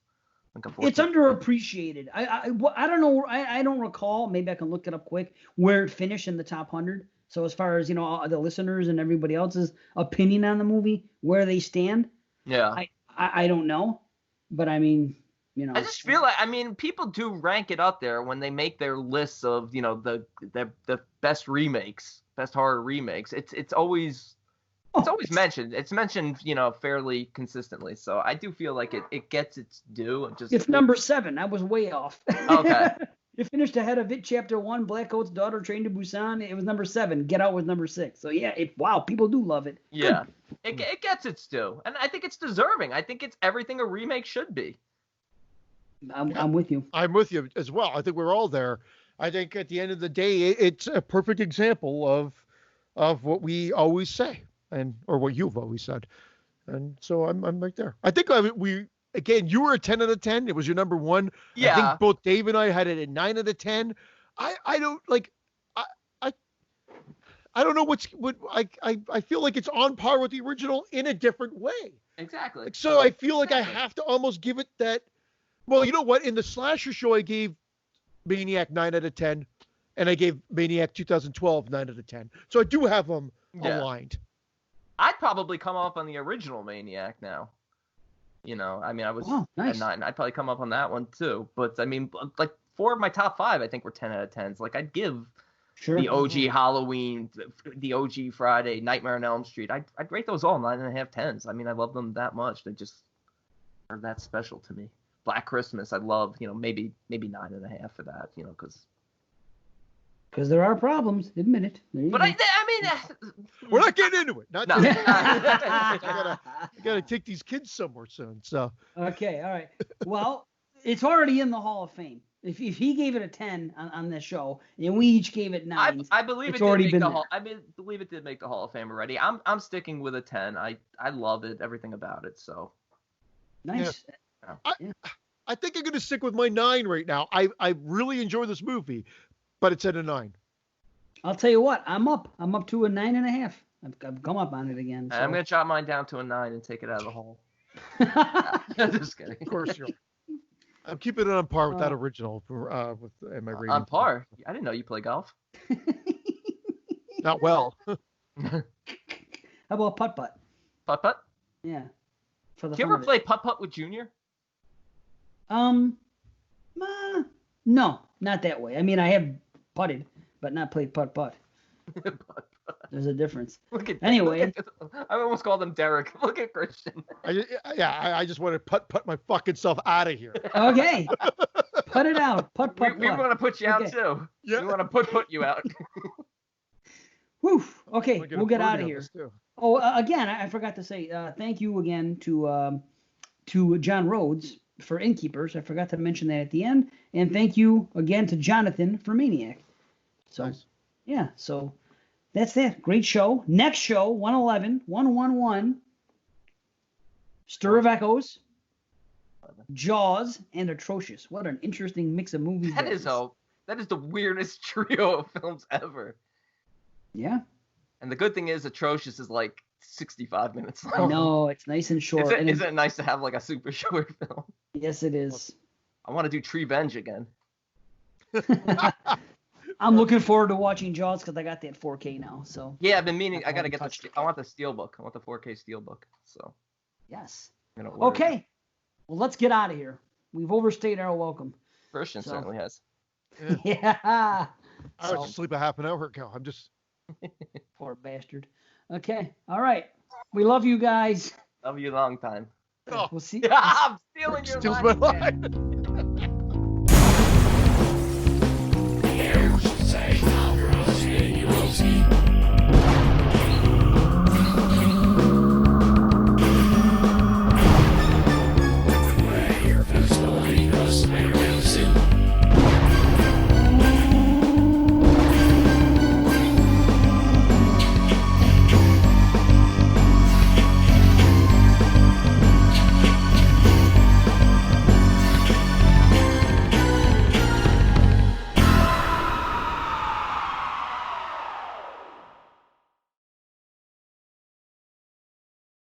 It's underappreciated. I don't know. I don't recall. Maybe I can look it up quick. Where it finished in the top 100. So as far as the listeners and everybody else's opinion on the movie, where they stand. Yeah. I don't know, but I mean. I just feel like people do rank it up there when they make their lists of the best remakes, best horror remakes. It's always mentioned. It's mentioned fairly consistently. So I do feel like it gets its due. It's number 7. I was way off. Okay. It finished ahead of it. Chapter 1, Black Coat's Daughter Train to Busan. It was number 7. Get Out was number 6. So yeah, people do love it. Yeah, it gets its due, and I think it's deserving. I think it's everything a remake should be. I'm with you. I'm with you as well. I think we're all there. I think at the end of the day, it's a perfect example of what we always say or what you've always said. And so I'm right there. I think you were a 10 out of 10. It was your number 1. Yeah. I think both Dave and I had it at 9 out of 10. I don't like, I don't know I feel like it's on par with the original in a different way. Exactly. So I feel like I have to almost give it that. Well, you know what? In the slasher show, I gave Maniac 9 out of 10, and I gave Maniac 2012 9 out of 10. So I do have them aligned. I'd probably come up on the original Maniac now. I was nice. at 9. I'd probably come up on that one too. But like 4 of my top 5, I think were 10 out of 10s. Like I'd give the OG Halloween, the OG Friday, Nightmare on Elm Street. I'd rate those all 9.5 10s. I love them that much. They just are that special to me. Black Christmas, I love, maybe 9.5 for that, because there are problems. Admit it. But we're not getting into it. No. I gotta take these kids somewhere soon. So okay, all right. Well, it's already in the Hall of Fame. If he gave it a 10 on this show, and we each gave it 9, I believe it did make the Hall. I believe it did make the Hall of Fame already. I'm sticking with a 10. I love it, everything about it. So nice. Yeah. I think I'm going to stick with my 9 right now. I really enjoy this movie, but it's at a 9. I'll tell you what, I'm up to a 9.5. I've come up on it again. So. I'm going to chop mine down to a 9 and take it out of the hole. Just kidding. Of course, I'm keeping it on par with that original with my rating. On par? I didn't know you play golf. Not well. How about putt-putt? Putt-putt? Yeah. Did you ever play putt-putt with Junior? No, not that way. I have putted, but not played putt-putt. There's a difference. Anyway. I almost called him Derek. Look at Christian. I just want to putt my fucking self out of here. Okay. Put it out. Putt. We want to put you out too. Yeah. We want to put you out. Whew. Okay, we'll get out of here. Oh, again, I forgot to say thank you again to John Rhodes for Innkeepers. I forgot to mention that at the end. And thank you again to Jonathan for Maniac. So, nice. Yeah, so that's that. Great show. Next show, 111, Stir of Echoes, Jaws, and Atrocious. What an interesting mix of movies. That is the weirdest trio of films ever. Yeah. And the good thing is Atrocious is like 65 minutes long. I know, it's nice and short. Isn't it nice to have like a super short film? Yes, it is. I want to do Treevenge again. I'm looking forward to watching Jaws because I got that 4K now. So yeah, I've been meaning. I gotta get I want the Steelbook. I want the 4K Steelbook. So yes. Okay. Well, let's get out of here. We've overstayed our welcome. Christian certainly has. Yeah. I was asleep a half an hour ago. I'm just. Poor bastard. Okay. All right. We love you guys. Love you a long time. Oh. We'll see. I'm stealing your line.